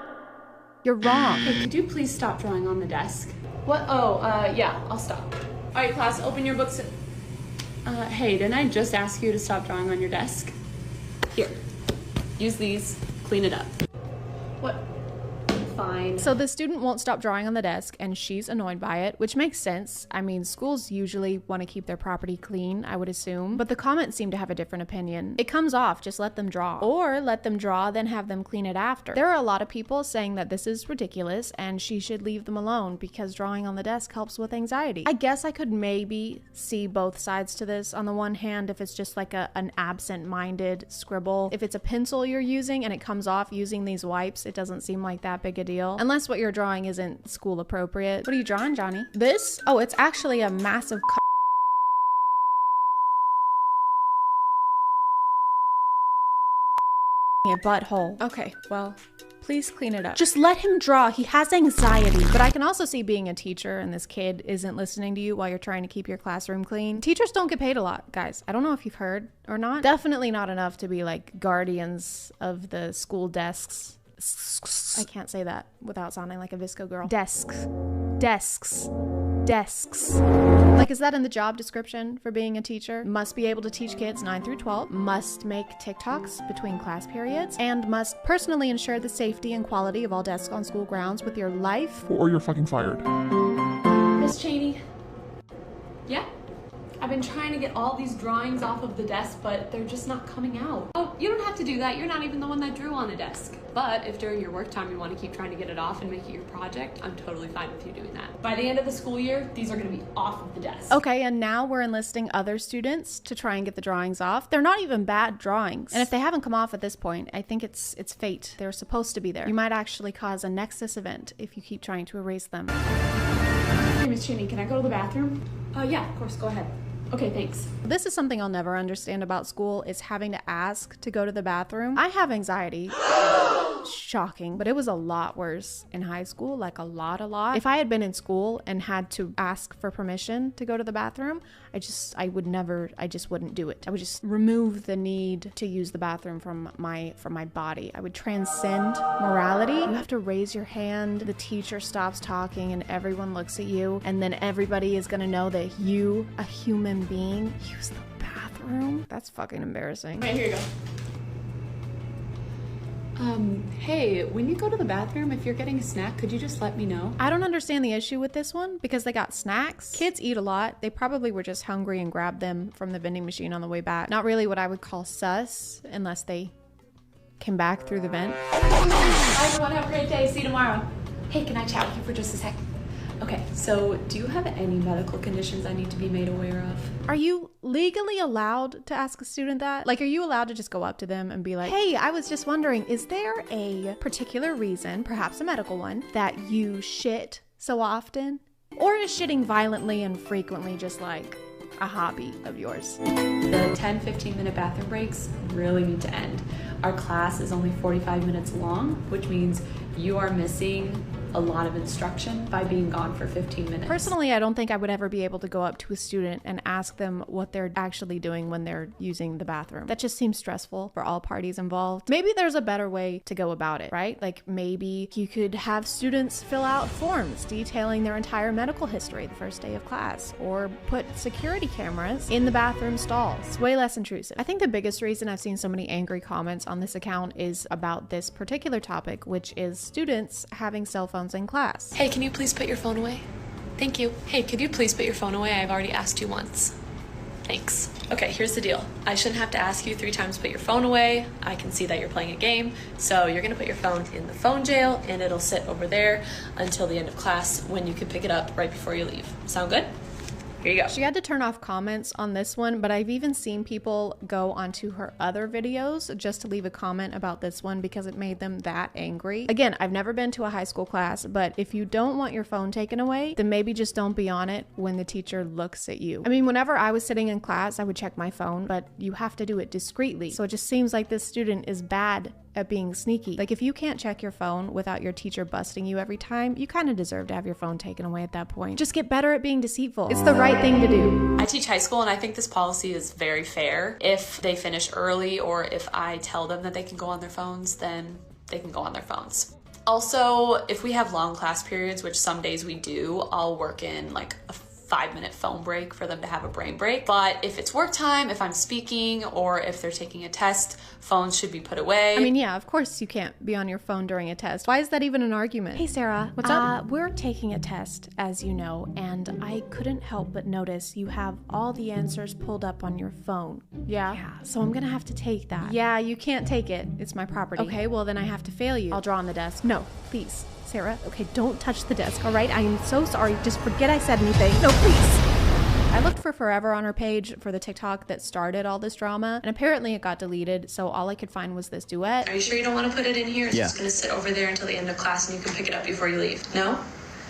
you're wrong. Hey, could you please stop drawing on the desk? What? Oh, yeah, I'll stop. All right, class, open your books. Hey, didn't I just ask you to stop drawing on your desk? Here, use these, clean it up. What? Fine. So the student won't stop drawing on the desk, and she's annoyed by it, which makes sense. I mean, schools usually want to keep their property clean, I would assume, but the comments seem to have a different opinion. It comes off, just let them draw. Or let them draw, then have them clean it after. There are a lot of people saying that this is ridiculous and she should leave them alone because drawing on the desk helps with anxiety. I guess I could maybe see both sides to this. On the one hand, if it's just like an absent-minded scribble, if it's a pencil you're using and it comes off using these wipes, it doesn't seem like that big a deal. Unless what you're drawing isn't school appropriate. What are you drawing, Johnny? This? Oh, it's actually a massive a butthole. Okay, well, Please clean it up. Just let him draw. He has anxiety. But I can also see being a teacher and this kid isn't listening to you while you're trying to keep your classroom clean. Teachers don't get paid a lot, guys. I don't know if you've heard or not. Definitely not enough to be like guardians of the school desks. I can't say that without sounding like a Visco girl. Desks. Like, is that in the job description for being a teacher? Must be able to teach kids 9 through 12, must make TikToks between class periods, and must personally ensure the safety and quality of all desks on school grounds with your life. Or you're fucking fired. Miss Cheney. Yeah? I've been trying to get all these drawings off of the desk, but they're just not coming out. Oh, you don't have to do that. You're not even the one that drew on a desk. But if during your work time you want to keep trying to get it off and make it your project, I'm totally fine with you doing that. By the end of the school year, these are going to be off of the desk. Okay, and now we're enlisting other students to try and get the drawings off. They're not even bad drawings. And if they haven't come off at this point, I think it's fate. They're supposed to be there. You might actually cause a Nexus event if you keep trying to erase them. Hey, Miss Cheney, can I go to the bathroom? Yeah, of course, go ahead. Okay, thanks. This is something I'll never understand about school, is having to ask to go to the bathroom. I have anxiety. Shocking, but it was a lot worse in high school, like a lot. If I had been in school and had to ask for permission to go to the bathroom, I just wouldn't do it. I would just remove the need to use the bathroom from my body. I would transcend morality. You have to raise your hand, the teacher stops talking and everyone looks at you, and then everybody is gonna know that you, a human being, use the bathroom. That's fucking embarrassing. Right, here you go. Hey, when you go to the bathroom, if you're getting a snack, could you just let me know? I don't understand the issue with this one because they got snacks. Kids eat a lot. They probably were just hungry and grabbed them from the vending machine on the way back. Not really what I would call sus unless they came back through the vent. Bye everyone, have a great day. See you tomorrow. Hey, can I chat with you for just a sec? Okay, so do you have any medical conditions I need to be made aware of? Are you legally allowed to ask a student that? Like, are you allowed to just go up to them and be like, hey, I was just wondering, is there a particular reason, perhaps a medical one, that you shit so often? Or is shitting violently and frequently just like a hobby of yours? The 10-15 minute bathroom breaks really need to end. Our class is only 45 minutes long, which means you are missing a lot of instruction by being gone for 15 minutes. Personally, I don't think I would ever be able to go up to a student and ask them what they're actually doing when they're using the bathroom. That just seems stressful for all parties involved. Maybe there's a better way to go about it, right? Like maybe you could have students fill out forms detailing their entire medical history the first day of class, or put security cameras in the bathroom stalls. It's way less intrusive. I think the biggest reason I've seen so many angry comments on this account is about this particular topic, which is students having cell phones in class. Hey, can you please put your phone away? Thank you. Hey, could you please put your phone away? I've already asked you once. Thanks. Okay, here's the deal. I shouldn't have to ask you 3 times to put your phone away. I can see that you're playing a game. So you're gonna put your phone in the phone jail and it'll sit over there until the end of class when you can pick it up right before you leave. Sound good? Here you go. She had to turn off comments on this one, but I've even seen people go onto her other videos just to leave a comment about this one because it made them that angry. Again, I've never been to a high school class, but if you don't want your phone taken away, then maybe just don't be on it when the teacher looks at you. I mean, whenever I was sitting in class, I would check my phone, but you have to do it discreetly. So it just seems like this student is bad at being sneaky. Like, if you can't check your phone without your teacher busting you every time, you kind of deserve to have your phone taken away at that point. Just get better at being deceitful. It's the right thing to do. I teach high school and I think this policy is very fair. If they finish early or if I tell them that they can go on their phones, then they can go on their phones. Also, if we have long class periods, which some days we do, I'll work in like a 5-minute phone break for them to have a brain break. But if it's work time, if I'm speaking, or if they're taking a test, phones should be put away. I mean, yeah, of course you can't be on your phone during a test. Why is that even an argument? Hey, Sarah. What's up? We're taking a test, as you know, and I couldn't help but notice you have all the answers pulled up on your phone. Yeah? Yeah, so I'm gonna have to take that. Yeah, you can't take it. It's my property. Okay, well then I have to fail you. I'll draw on the desk. No, please. Sarah, okay, don't touch the desk, all right? I am so sorry. Just forget I said anything. No, please. I looked for forever on her page for the TikTok that started all this drama, and apparently it got deleted, so all I could find was this duet. Are you sure you don't want to put it in here? It's Yeah. just going to sit over there until the end of class and you can pick it up before you leave. No?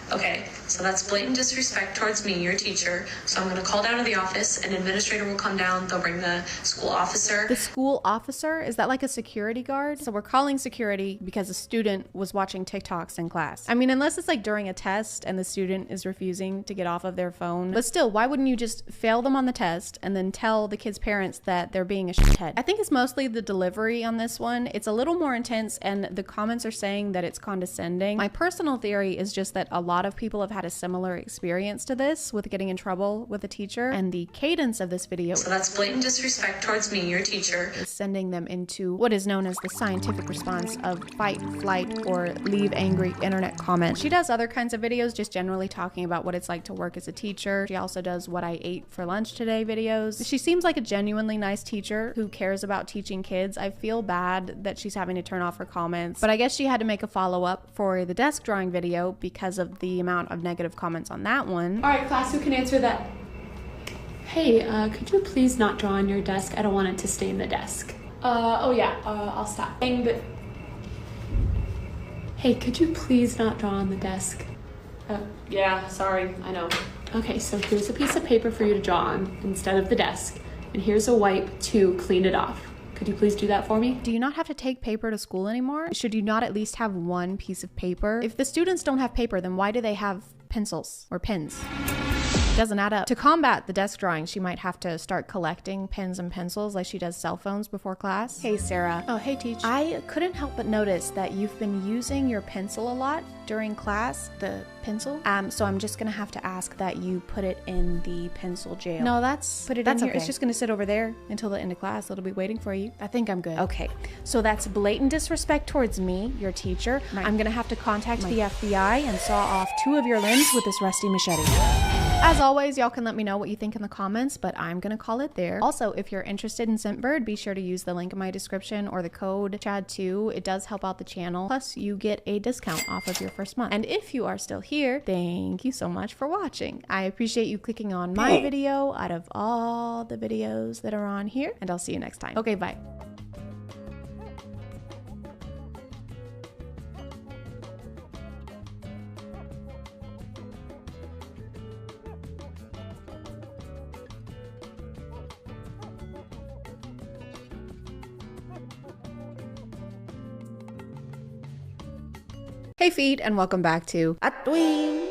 Okay, so that's blatant disrespect towards me, your teacher. So I'm gonna call down to the office, an administrator will come down, they'll bring the school officer. The school officer? Is that like a security guard? So we're calling security because a student was watching TikToks in class. I mean, unless it's like during a test and the student is refusing to get off of their phone. But still, why wouldn't you just fail them on the test and then tell the kids' parents that they're being a shithead? I think it's mostly the delivery on this one. It's a little more intense and the comments are saying that it's condescending. My personal theory is just that a lot of people have had a similar experience to this with getting in trouble with a teacher, and the cadence of this video, so that's blatant disrespect towards me, your teacher, is sending them into what is known as the scientific response of fight, flight, or leave angry internet comments. She does other kinds of videos just generally talking about what it's like to work as a teacher. She also does what I ate for lunch today videos. She seems like a genuinely nice teacher who cares about teaching kids. I feel bad that she's having to turn off her comments, but I guess she had to make a follow-up for the desk drawing video because of the amount of negative comments on that one. All right, class, who can answer that? Hey, could you please not draw on your desk? I don't want it to stain the desk. Oh yeah, I'll stop. Dang, but... Hey, could you please not draw on the desk? Yeah, sorry, I know. Okay, so here's a piece of paper for you to draw on instead of the desk, and here's a wipe to clean it off. Could you please do that for me? Do you not have to take paper to school anymore? Should you not at least have one piece of paper? If the students don't have paper, then why do they have pencils or pens? Doesn't add up. To combat the desk drawing, she might have to start collecting pens and pencils like she does cell phones before class. Hey, Sarah. Oh, hey, Teach. I couldn't help but notice that you've been using your pencil a lot during class, the pencil. So I'm just gonna have to ask that you put it in the pencil jail. No, put it in here. Okay. It's just gonna sit over there until the end of class. It'll be waiting for you. I think I'm good. Okay, so that's blatant disrespect towards me, your teacher. I'm gonna have to contact the FBI and saw off 2 of your limbs with this rusty machete. As always, y'all can let me know what you think in the comments, but I'm gonna call it there. Also, if you're interested in Scentbird, be sure to use the link in my description or the code CHAD2. It does help out the channel. Plus, you get a discount off of your first month. And if you are still here, thank you so much for watching. I appreciate you clicking on my video out of all the videos that are on here, and I'll see you next time. Okay, bye. Hey feet, and welcome back to Atween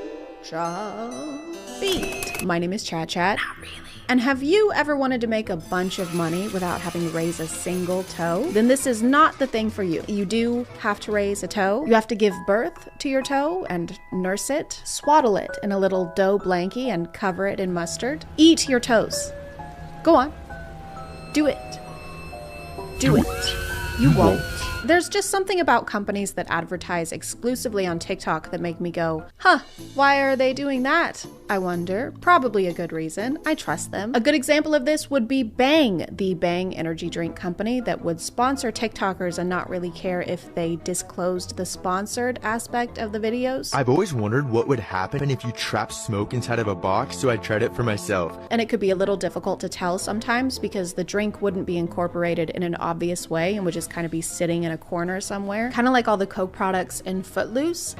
Feet. My name is ChadChad. Not really. And have you ever wanted to make a bunch of money without having to raise a single toe? Then this is not the thing for you. You do have to raise a toe. You have to give birth to your toe and nurse it, swaddle it in a little dough blankie and cover it in mustard. Eat your toes. Go on. Do it. Do it. You won't. There's just something about companies that advertise exclusively on TikTok that make me go, huh, why are they doing that? I wonder. Probably a good reason. I trust them. A good example of this would be Bang, the Bang energy drink company that would sponsor TikTokers and not really care if they disclosed the sponsored aspect of the videos. I've always wondered what would happen if you trapped smoke inside of a box, so I tried it for myself. And it could be a little difficult to tell sometimes because the drink wouldn't be incorporated in an obvious way and would just kind of be sitting in a corner somewhere. Kind of like all the Coke products in Footloose.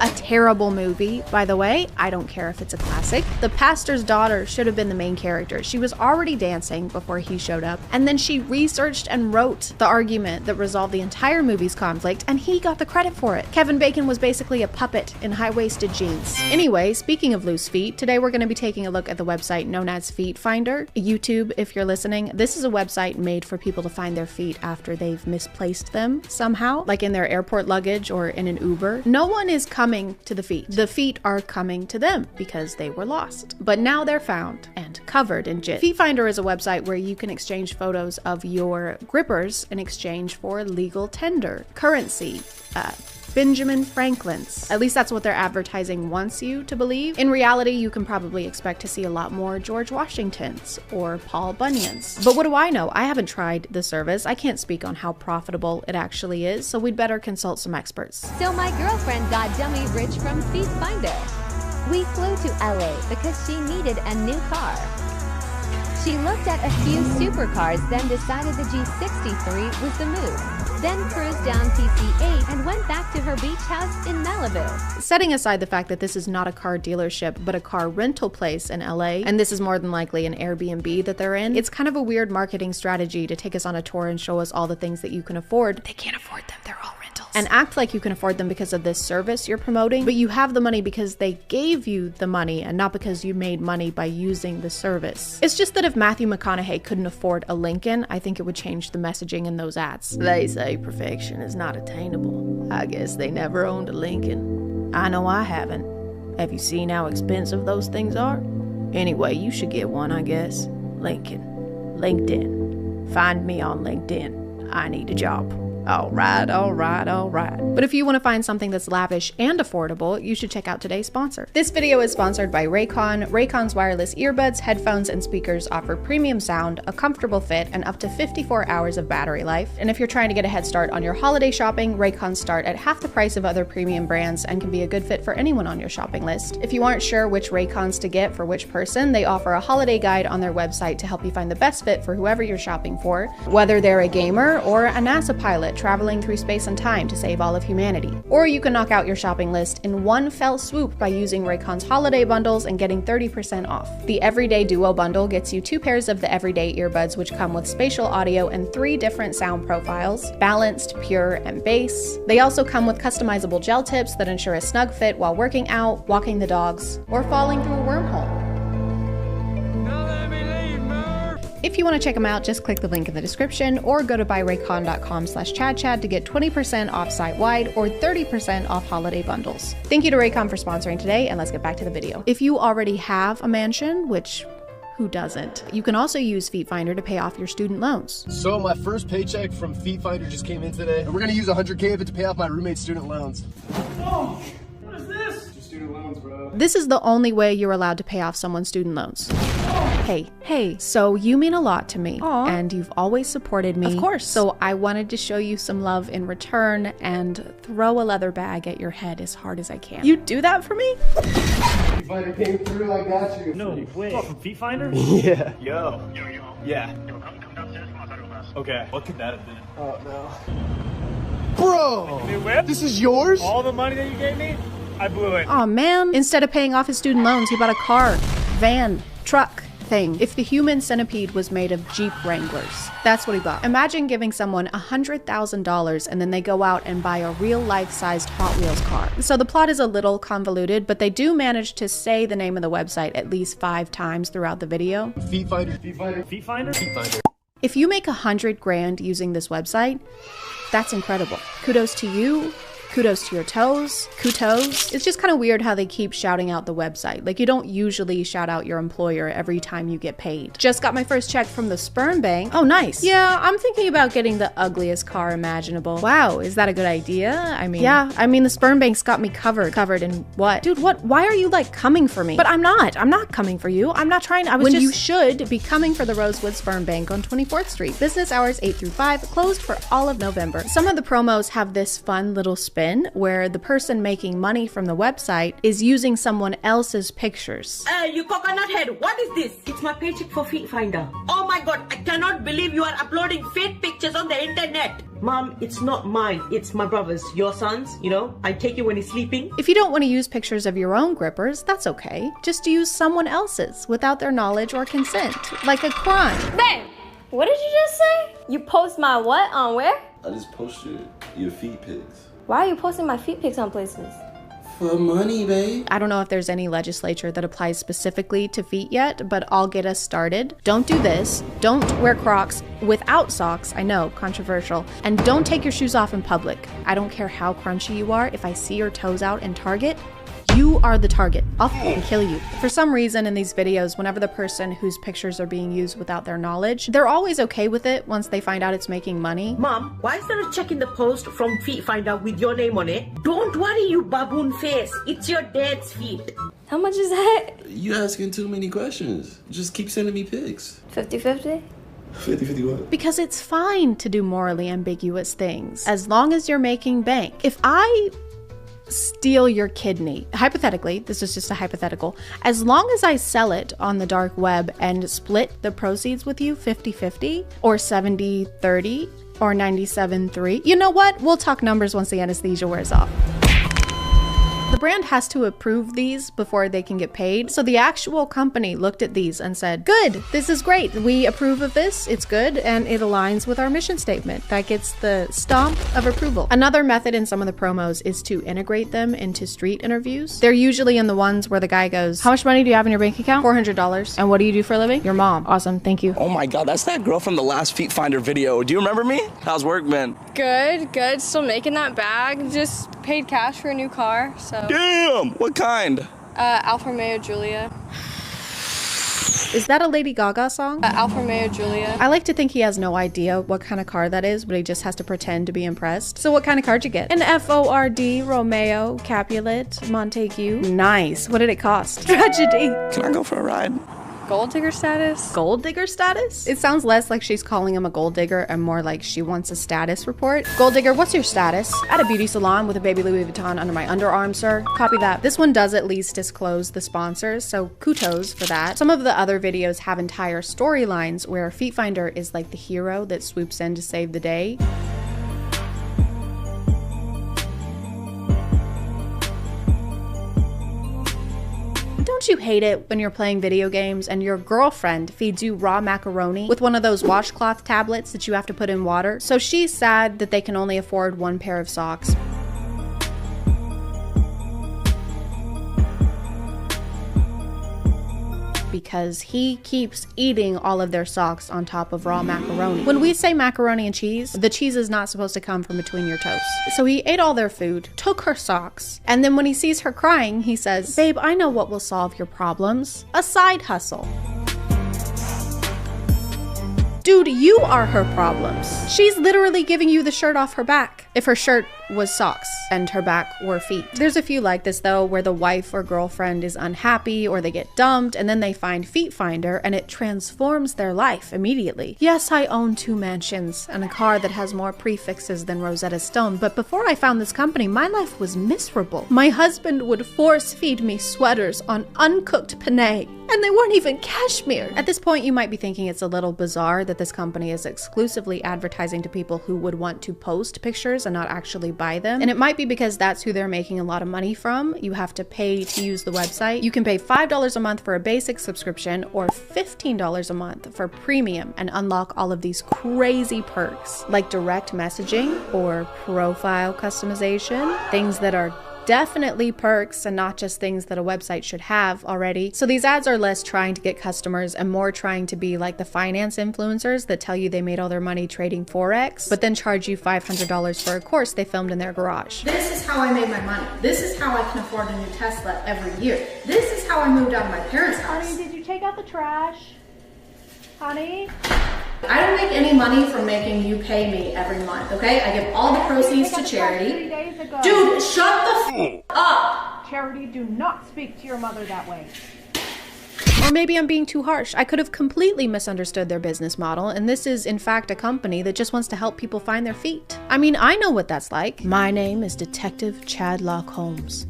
A terrible movie, by the way. I don't care if it's a classic. The pastor's daughter should have been the main character. She was already dancing before he showed up, and then she researched and wrote the argument that resolved the entire movie's conflict, and he got the credit for it. Kevin Bacon was basically a puppet in high-waisted jeans. Anyway, speaking of loose feet, today we're going to be taking a look at the website known as Feet Finder. YouTube, if you're listening, this is a website made for people to find their feet after they've misplaced them somehow, like in their airport luggage or in an Uber. No one is coming to the feet. The feet are coming to them because they were lost. But now they're found and covered in jizz. Feet Finder is a website where you can exchange photos of your grippers in exchange for legal tender, currency, Benjamin Franklin's. At least that's what their advertising wants you to believe. In reality, you can probably expect to see a lot more George Washingtons or Paul Bunyans. But what do I know? I haven't tried the service. I can't speak on how profitable it actually is, so we'd better consult some experts. So my girlfriend got dummy rich from Feet Finder. We flew to LA because she needed a new car. She looked at a few supercars, then decided the G63 was the move. Then cruised down PC8 and went back to her beach house in Malibu. Setting aside the fact that this is not a car dealership, but a car rental place in LA, and this is more than likely an Airbnb that they're in, it's kind of a weird marketing strategy to take us on a tour and show us all the things that you can afford. They can't afford them, they're all rentals. And act like you can afford them because of this service you're promoting, but you have the money because they gave you the money and not because you made money by using the service. It's just that if Matthew McConaughey couldn't afford a Lincoln, I think it would change the messaging in those ads. They say perfection is not attainable. I guess they never owned a Lincoln. I know I haven't. Have you seen how expensive those things are? Anyway, you should get one, I guess. Lincoln. LinkedIn. Find me on LinkedIn. I need a job. Alright. But if you want to find something that's lavish and affordable, you should check out today's sponsor. This video is sponsored by Raycon. Raycon's wireless earbuds, headphones, and speakers offer premium sound, a comfortable fit, and up to 54 hours of battery life. And if you're trying to get a head start on your holiday shopping, Raycons start at half the price of other premium brands and can be a good fit for anyone on your shopping list. If you aren't sure which Raycons to get for which person, they offer a holiday guide on their website to help you find the best fit for whoever you're shopping for, whether they're a gamer or a NASA pilot traveling through space and time to save all of humanity. Or you can knock out your shopping list in one fell swoop by using Raycon's holiday bundles and getting 30% off. The Everyday Duo bundle gets you 2 pairs of the Everyday earbuds, which come with spatial audio and 3 different sound profiles: balanced, pure, and bass. They also come with customizable gel tips that ensure a snug fit while working out, walking the dogs, or falling through a wormhole. If you want to check them out, just click the link in the description or go to buyraycon.com/ChadChad to get 20% off site-wide or 30% off holiday bundles. Thank you to Raycon for sponsoring today, and let's get back to the video. If you already have a mansion, which who doesn't, you can also use FeetFinder to pay off your student loans. So my first paycheck from FeetFinder just came in today, and we're gonna use $100K of it to pay off my roommate's student loans. Oh, what is this? Just student loans, bro. This is the only way you're allowed to pay off someone's student loans. Hey, so you mean a lot to me. Aww. And you've always supported me. Of course. So I wanted to show you some love in return and throw a leather bag at your head as hard as I can. You do that for me? FeetFinder came through, I got you. No way. What, from FeetFinder? Yeah. Yo. Yeah. Come downstairs. Come on, talk about it. Okay. What could that have been? Oh, no. Bro! Like a new whip? This is yours? All the money that you gave me? I blew it. Aw, man. Instead of paying off his student loans, he bought a car, van, truck thing. If the human centipede was made of Jeep Wranglers, that's what he bought. Imagine giving someone $100,000 and then they go out and buy a real life-sized Hot Wheels car. So the plot is a little convoluted, but they do manage to say the name of the website at least 5 times throughout the video. FeetFinder. If you make $100 grand using this website, that's incredible. Kudos to you. Kudos to your toes. Kudos. It's just kind of weird how they keep shouting out the website. Like, you don't usually shout out your employer every time you get paid. Just got my first check from the sperm bank. Oh, nice. Yeah, I'm thinking about getting the ugliest car imaginable. Wow, is that a good idea? I mean, yeah, the sperm bank's got me covered. Covered in what? Dude, what? Why are you like coming for me? But I'm not coming for you. I'm not trying to. You should be coming for the Rosewood Sperm Bank on 24th Street. Business hours 8 through 5, closed for all of November. Some of the promos have this fun little spin where the person making money from the website is using someone else's pictures. You coconut head, what is this? It's my paycheck for FeetFinder. Oh my god, I cannot believe you are uploading fake pictures on the internet. Mom, it's not mine, it's my brother's, your son's, you know? I take it when he's sleeping. If you don't want to use pictures of your own grippers, that's okay. Just use someone else's without their knowledge or consent, like a crime. Babe, what did you just say? You post my what on where? I just posted your feet pics. Why are you posting my feet pics on places? For money, babe. I don't know if there's any legislature that applies specifically to feet yet, but I'll get us started. Don't do this. Don't wear Crocs without socks. I know, controversial. And don't take your shoes off in public. I don't care how crunchy you are. If I see your toes out in Target, you are the target. I'll fucking kill you. For some reason in these videos, whenever the person whose pictures are being used without their knowledge, they're always okay with it once they find out it's making money. Mom, why is there a check in the post from FeetFinder with your name on it? Don't worry, you baboon face. It's your dad's feet. How much is that? You asking too many questions. Just keep sending me pics. 50-50? 50-50 what? Because it's fine to do morally ambiguous things, as long as you're making bank. If I steal your kidney. Hypothetically, this is just a hypothetical. As long as I sell it on the dark web and split the proceeds with you 50-50 or 70-30 or 97-3, you know what? We'll talk numbers once the anesthesia wears off. The brand has to approve these before they can get paid. So the actual company looked at these and said, good, this is great. We approve of this. It's good. And it aligns with our mission statement. That gets the stamp of approval. Another method in some of the promos is to integrate them into street interviews. They're usually in the ones where the guy goes, how much money do you have in your bank account? $400. And what do you do for a living? Your mom. Awesome. Thank you. Oh my God, that's that girl from the last Feet Finder video. Do you remember me? How's work been? Good. Still making that bag. Just paid cash for a new car, so. Damn! What kind? Alfa Romeo Giulia. Is that a Lady Gaga song? Alfa Romeo Giulia. I like to think he has no idea what kind of car that is, but he just has to pretend to be impressed. So what kind of car'd you get? An Ford Romeo Capulet Montague. Nice. What did it cost? Tragedy. Can I go for a ride? Gold digger status? Gold digger status? It sounds less like she's calling him a gold digger and more like she wants a status report. Gold digger, what's your status? At a beauty salon with a baby Louis Vuitton under my underarm, sir. Copy that. This one does at least disclose the sponsors, so kudos for that. Some of the other videos have entire storylines where Feet Finder is like the hero that swoops in to save the day. Don't you hate it when you're playing video games and your girlfriend feeds you raw macaroni with one of those washcloth tablets that you have to put in water? So she's sad that they can only afford one pair of socks. Because he keeps eating all of their socks on top of raw macaroni. When we say macaroni and cheese, the cheese is not supposed to come from between your toes. So he ate all their food, took her socks, and then when he sees her crying, he says, babe, I know what will solve your problems. A side hustle. Dude, you are her problems. She's literally giving you the shirt off her back. If her shirt was socks and her back were feet. There's a few like this though, where the wife or girlfriend is unhappy or they get dumped and then they find Feet Finder and it transforms their life immediately. Yes, I own 2 mansions and a car that has more prefixes than Rosetta Stone, but before I found this company, my life was miserable. My husband would force feed me sweaters on uncooked penne, and they weren't even cashmere. At this point, you might be thinking it's a little bizarre that this company is exclusively advertising to people who would want to post pictures and not actually buy them. And it might be because that's who they're making a lot of money from. You have to pay to use the website. You can pay $5 a month for a basic subscription or $15 a month for premium and unlock all of these crazy perks like direct messaging or profile customization, things that are definitely perks and not just things that a website should have already. So these ads are less trying to get customers and more trying to be like the finance influencers that tell you they made all their money trading Forex, but then charge you $500 for a course they filmed in their garage. This is how I made my money. This is how I can afford a new Tesla every year. This is how I moved out of my parents' house. Honey, did you take out the trash? Honey? I don't make any money from making you pay me every month, okay? I give all the proceeds to charity. Dude, shut the f up! Charity, do not speak to your mother that way. Or maybe I'm being too harsh. I could have completely misunderstood their business model, and this is in fact a company that just wants to help people find their feet. I mean, I know what that's like. My name is Detective Chadlock Holmes,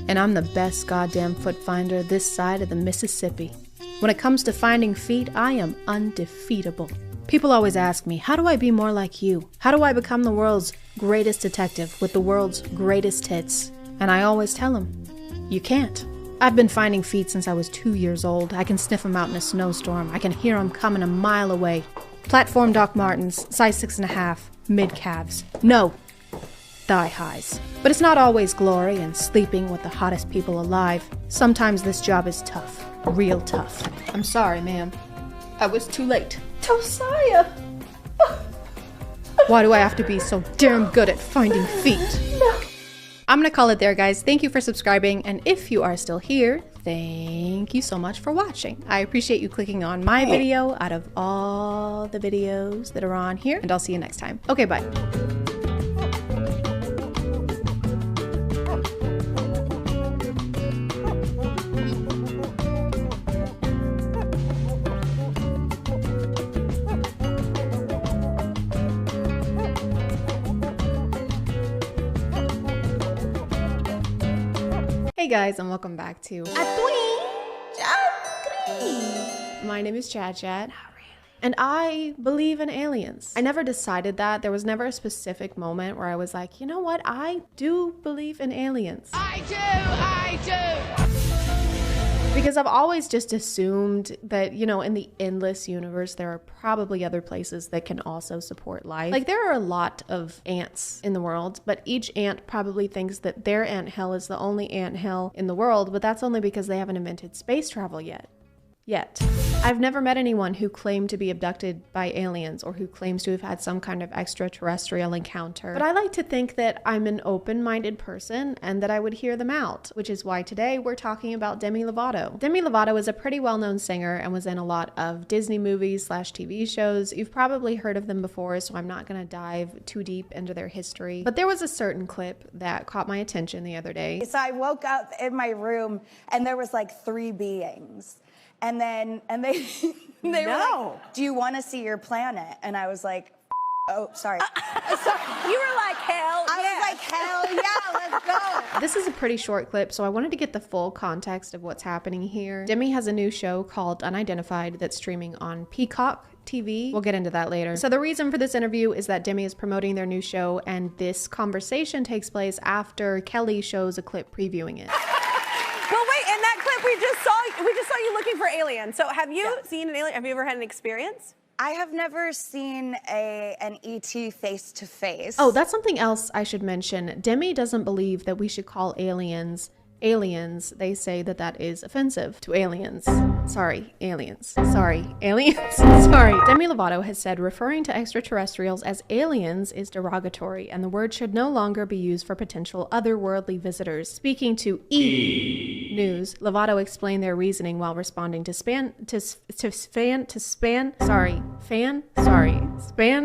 and I'm the best goddamn foot finder this side of the Mississippi. When it comes to finding feet, I am undefeatable. People always ask me, how do I be more like you? How do I become the world's greatest detective with the world's greatest hits? And I always tell them, you can't. I've been finding feet since I was 2 years old. I can sniff them out in a snowstorm. I can hear them coming a mile away. Platform Doc Martens, size 6.5, mid-calves. No, thigh highs. But it's not always glory and sleeping with the hottest people alive. Sometimes this job is tough, real tough. I'm sorry, ma'am. I was too late. Josiah! Why do I have to be so damn good at finding feet? No. I'm gonna call it there, guys. Thank you for subscribing, and if you are still here, thank you so much for watching. I appreciate you clicking on my video out of all the videos that are on here, and I'll see you next time. Okay, bye. Hey guys, and welcome back to My name is ChadChad. And I believe in aliens. I never decided that. There was never a specific moment where I was like, you know what? I do believe in aliens. I do! Because I've always just assumed that, you know, in the endless universe, there are probably other places that can also support life. Like, there are a lot of ants in the world, but each ant probably thinks that their anthill is the only anthill in the world, but that's only because they haven't invented space travel yet. I've never met anyone who claimed to be abducted by aliens or who claims to have had some kind of extraterrestrial encounter. But I like to think that I'm an open-minded person and that I would hear them out, which is why today we're talking about Demi Lovato. Demi Lovato is a pretty well-known singer and was in a lot of Disney movies / TV shows. You've probably heard of them before, so I'm not gonna dive too deep into their history. But there was a certain clip that caught my attention the other day. So I woke up in my room and there was like 3 beings. And they were like, do you want to see your planet? And I was like, oh, sorry. You were like, hell yeah. I was like, hell yeah, let's go. This is a pretty short clip, so I wanted to get the full context of what's happening here. Demi has a new show called Unidentified that's streaming on Peacock TV. We'll get into that later. So the reason for this interview is that Demi is promoting their new show, and this conversation takes place after Kelly shows a clip previewing it. Well, wait, in that clip we just saw you looking for aliens. So have you seen an alien? Have you ever had an experience? I have never seen an ET face to face. Oh, that's something else I should mention. Demi doesn't believe that we should call aliens. They say that that is offensive to aliens. Sorry, aliens. Sorry, aliens. Sorry. Demi Lovato has said referring to extraterrestrials as aliens is derogatory, and the word should no longer be used for potential otherworldly visitors. Speaking to News, Lovato explained their reasoning while responding to Span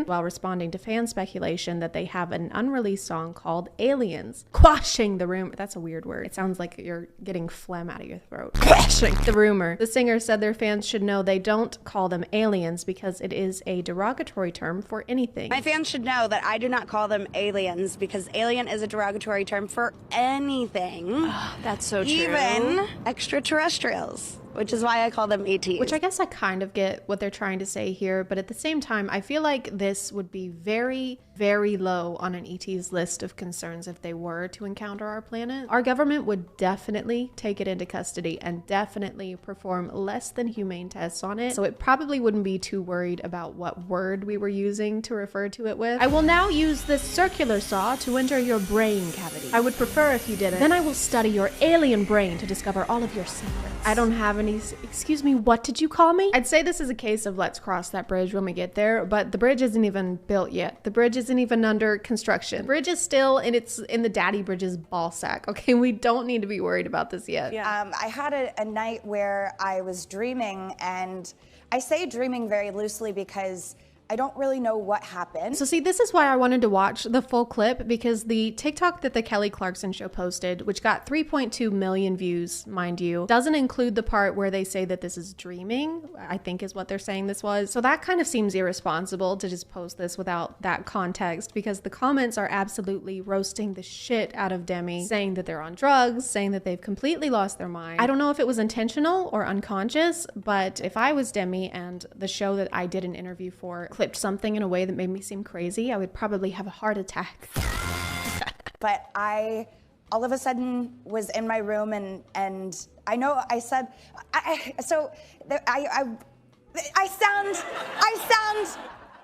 while responding to fan speculation that they have an unreleased song called Aliens, quashing the rumor. That's a weird word. It sounds like you're getting phlegm out of your throat. Quashing the rumor. The singer said their fans should know they don't call them aliens because it is a derogatory term for anything. My fans should know that I do not call them aliens because alien is a derogatory term for anything. Oh, that's so true. Even extraterrestrials, which is why I call them ETs. Which I guess I kind of get what they're trying to say here, but at the same time, I feel like this would be very, very low on an ET's list of concerns if they were to encounter our planet. Our government would definitely take it into custody and definitely perform less than humane tests on it, so it probably wouldn't be too worried about what word we were using to refer to it with. I will now use this circular saw to enter your brain cavity. I would prefer if you didn't. Then I will study your alien brain to discover all of your secrets. I don't have any... Excuse me, what did you call me? I'd say this is a case of let's cross that bridge when we get there, but the bridge isn't even built yet. The bridge isn't even under construction. The bridge is still in the Daddy Bridge's ball sack, okay? We don't need to be worried about this yet. Yeah. I had a night where I was dreaming, and I say dreaming very loosely because I don't really know what happened. So see, this is why I wanted to watch the full clip, because the TikTok that the Kelly Clarkson show posted, which got 3.2 million views, mind you, doesn't include the part where they say that this is dreaming, I think is what they're saying this was. So that kind of seems irresponsible to just post this without that context, because the comments are absolutely roasting the shit out of Demi, saying that they're on drugs, saying that they've completely lost their mind. I don't know if it was intentional or unconscious, but if I was Demi and the show that I did an interview for clipped something in a way that made me seem crazy, I would probably have a heart attack. But I all of a sudden was in my room, and I know I said, I sound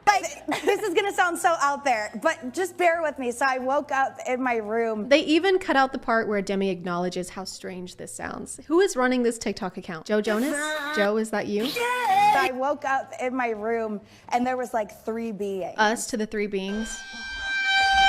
like this is gonna sound so out there, but just bear with me. So I woke up in my room. They even cut out the part where Demi acknowledges how strange this sounds. Who is running this TikTok account? Joe Jonas? Joe, is that you? So I woke up in my room and there was like 3 beings. Us to the 3 beings?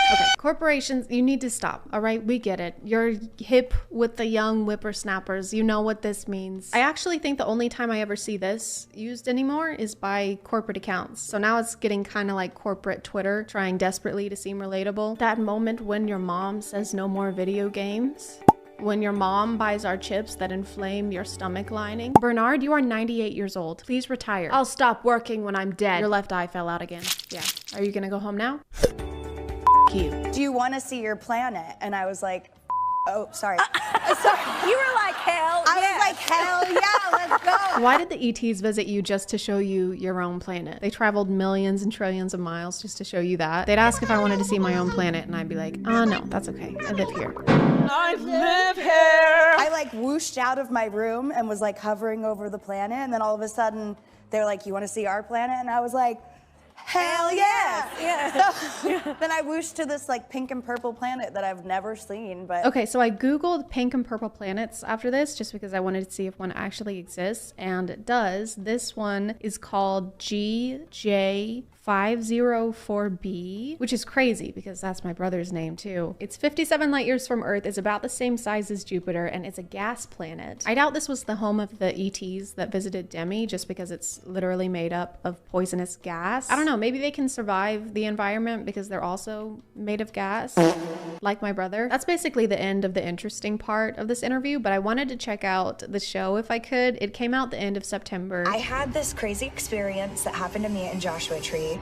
Okay, corporations, you need to stop, all right? We get it. You're hip with the young whippersnappers. You know what this means. I actually think the only time I ever see this used anymore is by corporate accounts. So now it's getting kind of like corporate Twitter, trying desperately to seem relatable. That moment when your mom says no more video games. When your mom buys our chips that inflame your stomach lining. Bernard, you are 98 years old. Please retire. I'll stop working when I'm dead. Your left eye fell out again. Yeah. Are you gonna go home now? You. Do you want to see your planet? And I was like, Oh, sorry. You were like, hell yeah. I was like, hell yeah, let's go. Why did the ETs visit you just to show you your own planet? They traveled millions and trillions of miles just to show you that. They'd ask if I wanted to see my own planet, and I'd be like, no, that's okay. I live here. I live here. I like whooshed out of my room and was like hovering over the planet, and then all of a sudden they're like, you want to see our planet? And I was like, hell yeah. Yeah. So then I whooshed to this like pink and purple planet that I've never seen. But Okay, so I Googled pink and purple planets after this just because I wanted to see if one actually exists, and it does. This one is called GJ504b, which is crazy because that's my brother's name too. It's 57 light years from Earth, is about the same size as Jupiter, and it's a gas planet. I doubt this was the home of the ETs that visited Demi just because it's literally made up of poisonous gas. I don't know, maybe they can survive the environment because they're also made of gas, like my brother. That's basically the end of the interesting part of this interview, but I wanted to check out the show if I could. It came out the end of September. I had this crazy experience that happened to me in Joshua Tree.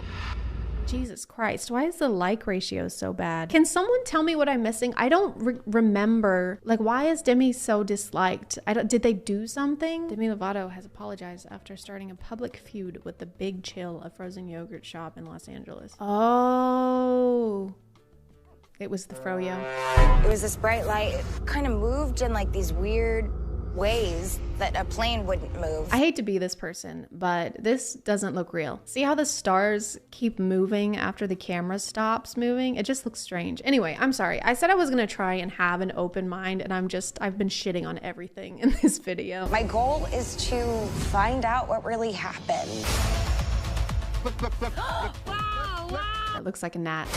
Jesus Christ, why is the like ratio so bad? Can someone tell me what I'm missing? I don't remember. Like, why is Demi so disliked? Did they do something? Demi Lovato has apologized after starting a public feud with the Big Chill, a frozen yogurt shop in Los Angeles. Oh, it was the froyo. It was this bright light. It kind of moved in like these weird ways that a plane wouldn't move. I hate to be this person, but this doesn't look real. See how the stars keep moving after the camera stops moving? It just looks strange. Anyway, I'm sorry. I said I was gonna try and have an open mind, and I've been shitting on everything in this video. My goal is to find out what really happened. That looks like a gnat.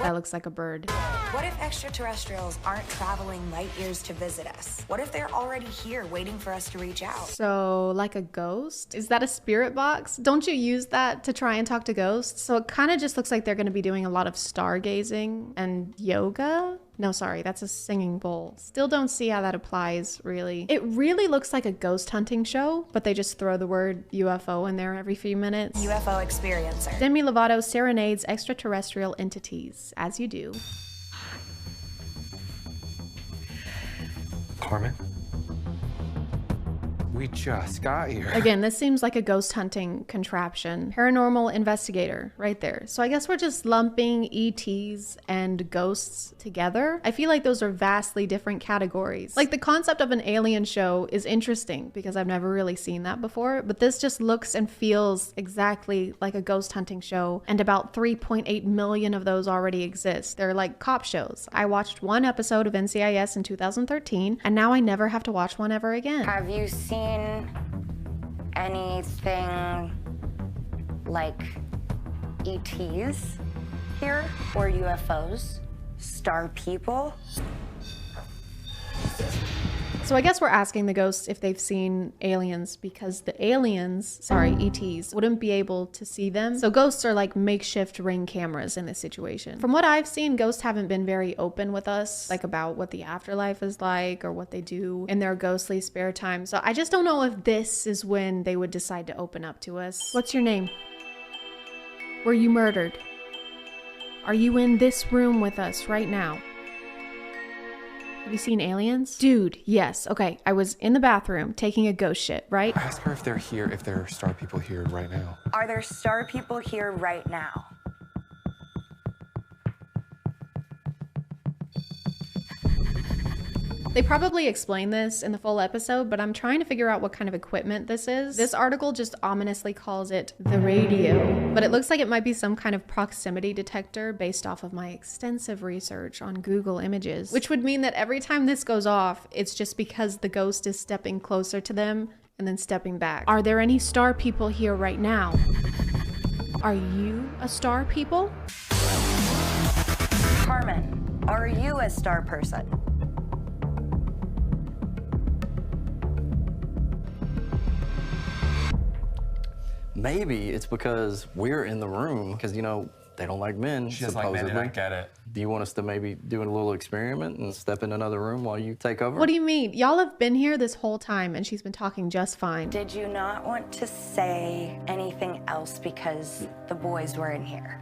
That looks like a bird. What if extraterrestrials aren't traveling light years to visit us? What if they're already here waiting for us to reach out? So, like a ghost? Is that a spirit box? Don't you use that to try and talk to ghosts? So it kind of just looks like they're going to be doing a lot of stargazing and yoga? No, sorry, that's a singing bowl. Still don't see how that applies, really. It really looks like a ghost hunting show, but they just throw the word UFO in there every few minutes. UFO experiencer. Demi Lovato serenades extraterrestrial entities, as you do. Carmen? We just got here. Again, this seems like a ghost hunting contraption. Paranormal investigator, right there. So I guess we're just lumping ETs and ghosts together. I feel like those are vastly different categories. Like the concept of an alien show is interesting because I've never really seen that before, but this just looks and feels exactly like a ghost hunting show, and about 3.8 million of those already exist. They're like cop shows. I watched one episode of NCIS in 2013, and now I never have to watch one ever again. Have you seen anything like ETs here, or UFOs? Star people? So I guess we're asking the ghosts if they've seen aliens because the aliens, sorry, ETs, wouldn't be able to see them. So ghosts are like makeshift Ring cameras in this situation. From what I've seen, ghosts haven't been very open with us, like about what the afterlife is like or what they do in their ghostly spare time. So I just don't know if this is when they would decide to open up to us. What's your name? Were you murdered? Are you in this room with us right now? Have you seen aliens? Dude, yes. Okay, I was in the bathroom taking a ghost shit, right? Ask her if they're here, if there are star people here right now. Are there star people here right now? They probably explain this in the full episode, but I'm trying to figure out what kind of equipment this is. This article just ominously calls it the radio, but it looks like it might be some kind of proximity detector based off of my extensive research on Google Images, which would mean that every time this goes off, it's just because the ghost is stepping closer to them and then stepping back. Are there any star people here right now? Are you a star people? Carmen, are you a star person? Maybe it's because we're in the room, because, you know, they don't like men, She doesn't supposedly. like men, and I get it. Do you want us to maybe do a little experiment and step in another room while you take over? What do you mean? Y'all have been here this whole time and she's been talking just fine. Did you not want to say anything else because the boys were in here?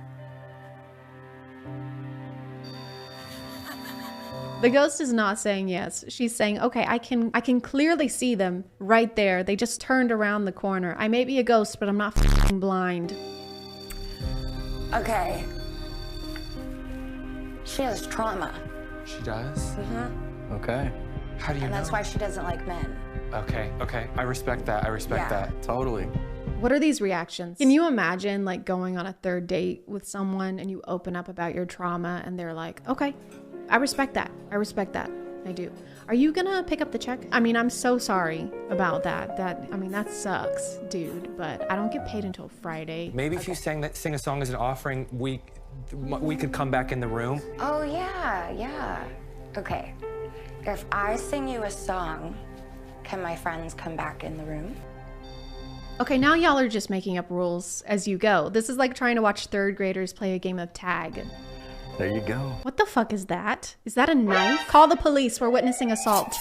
The ghost is not saying yes. She's saying, okay, I can clearly see them right there. They just turned around the corner. I may be a ghost, but I'm not f***ing blind. Okay. She has trauma. She does? Mm-hmm. Okay. How do you know? And that's why she doesn't like men. Okay. I respect that. I respect that. Totally. What are these reactions? Can you imagine like going on a third date with someone and you open up about your trauma and they're like, okay, I respect that. I respect that. I do. Are you gonna pick up the check? I mean, I'm so sorry about that. That sucks, dude, but I don't get paid until Friday. Maybe if you sing a song as an offering, we could come back in the room. Oh, yeah. Okay. If I sing you a song, can my friends come back in the room? Okay, now y'all are just making up rules as you go. This is like trying to watch third graders play a game of tag. There you go. What the fuck is that? Is that a knife? Call the police, we're witnessing assault.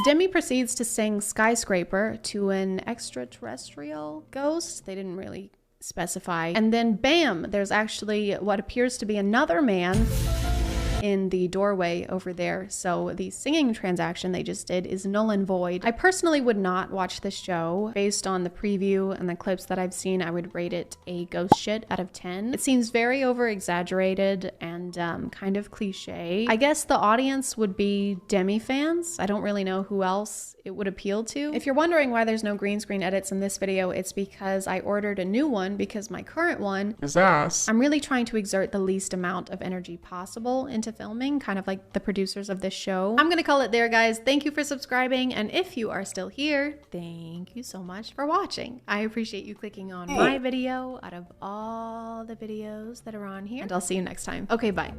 Demi proceeds to sing Skyscraper to an extraterrestrial ghost. They didn't really specify. And then bam, there's actually what appears to be another man in the doorway over there. So the singing transaction they just did is null and void. I personally would not watch this show. Based on the preview and the clips that I've seen, I would rate it a ghost shit out of 10. It seems very over exaggerated and kind of cliche. I guess the audience would be Demi fans. I don't really know who else it would appeal to. If you're wondering why there's no green screen edits in this video, it's because I ordered a new one because my current one is ass. I'm really trying to exert the least amount of energy possible into filming, kind of like the producers of this show. I'm gonna call it there, guys. Thank you for subscribing, and if you are still here, thank you so much for watching. I appreciate you clicking on my video out of all the videos that are on here, and I'll see you next time. Okay, bye.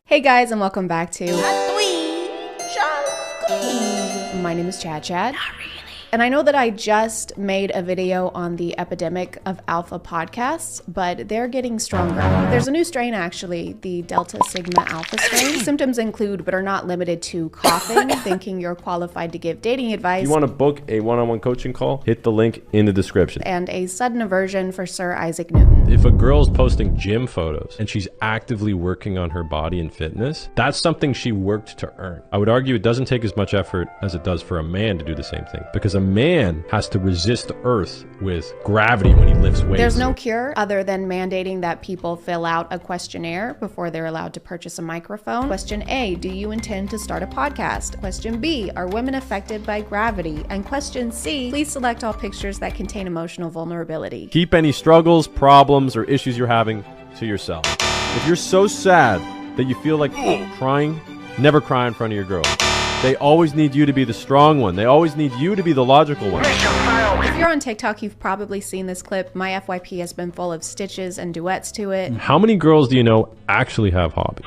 Hey guys, and welcome back to My name is ChadChad. And I know that I just made a video on the epidemic of alpha podcasts, but they're getting stronger. There's a new strain actually, the Delta Sigma Alpha strain. Symptoms include, but are not limited to, coughing, thinking you're qualified to give dating advice. If you want to book a one-on-one coaching call, hit the link in the description. And a sudden aversion for Sir Isaac Newton. If a girl's posting gym photos and she's actively working on her body and fitness, that's something she worked to earn. I would argue it doesn't take as much effort as it does for a man to do the same thing, because a man has to resist the earth with gravity when he lifts weights. There's no cure other than mandating that people fill out a questionnaire before they're allowed to purchase a microphone. Question A, do you intend to start a podcast? Question B, are women affected by gravity? And question C, please select all pictures that contain emotional vulnerability. Keep any struggles, problems, or issues you're having to yourself. If you're so sad that you feel like crying, never cry in front of your girl. They always need you to be the strong one. They always need you to be the logical one. If you're on TikTok, you've probably seen this clip. My FYP has been full of stitches and duets to it. How many girls do you know actually have hobbies?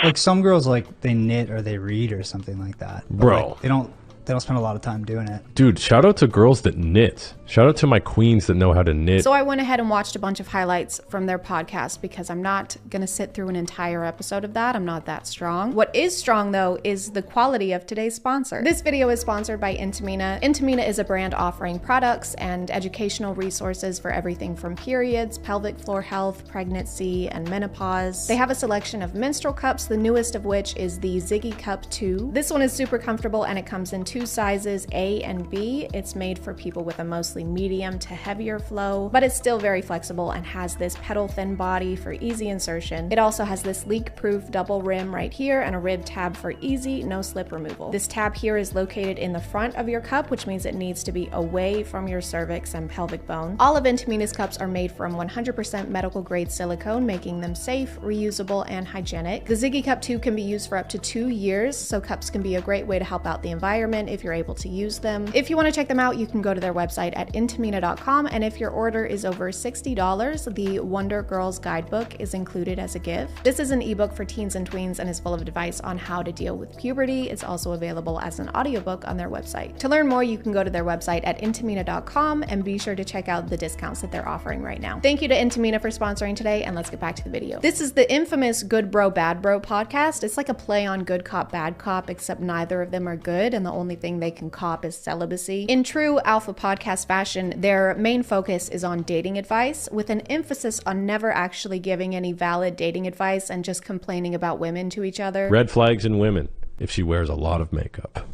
Like some girls, like they knit or they read or something like that. But Bro. like, they don't spend a lot of time doing it. Dude, shout out to girls that knit. Shout out to my queens that know how to knit. So I went ahead and watched a bunch of highlights from their podcast because I'm not going to sit through an entire episode of that. I'm not that strong. What is strong, though, is the quality of today's sponsor. This video is sponsored by Intimina. Intimina is a brand offering products and educational resources for everything from periods, pelvic floor health, pregnancy, and menopause. They have a selection of menstrual cups, the newest of which is the Ziggy Cup 2. This one is super comfortable and it comes in 2 sizes, A and B. It's made for people with a mostly medium to heavier flow, but it's still very flexible and has this pedal thin body for easy insertion. It also has this leak-proof double rim right here and a rib tab for easy, no slip removal. This tab here is located in the front of your cup, which means it needs to be away from your cervix and pelvic bone. All of Intimina's cups are made from 100% medical grade silicone, making them safe, reusable, and hygienic. The Ziggy Cup 2 can be used for up to 2 years, so cups can be a great way to help out the environment comment if you're able to use them. If you want to check them out, you can go to their website at intamina.com, and if your order is over $60, the Wonder Girls Guidebook is included as a gift. This is an ebook for teens and tweens and is full of advice on how to deal with puberty. It's also available as an audiobook on their website. To learn more, you can go to their website at intamina.com and be sure to check out the discounts that they're offering right now. Thank you to Intamina for sponsoring today, and let's get back to the video. This is the infamous Good Bro Bad Bro podcast. It's like a play on Good Cop Bad Cop, except neither of them are good and the only thing they can cop is celibacy. In true alpha podcast fashion, their main focus is on dating advice, with an emphasis on never actually giving any valid dating advice and just complaining about women to each other. Red flags in women if she wears a lot of makeup.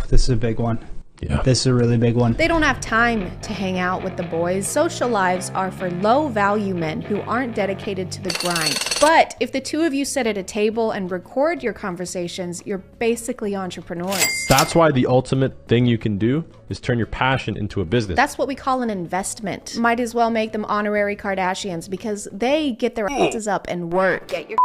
This is a big one. Yeah. This is a really big one. They don't have time to hang out with the boys. Social lives are for low-value men who aren't dedicated to the grind. But if the two of you sit at a table and record your conversations, you're basically entrepreneurs. That's why the ultimate thing you can do is turn your passion into a business. That's what we call an investment. Might as well make them honorary Kardashians because they get their asses up and work. Get your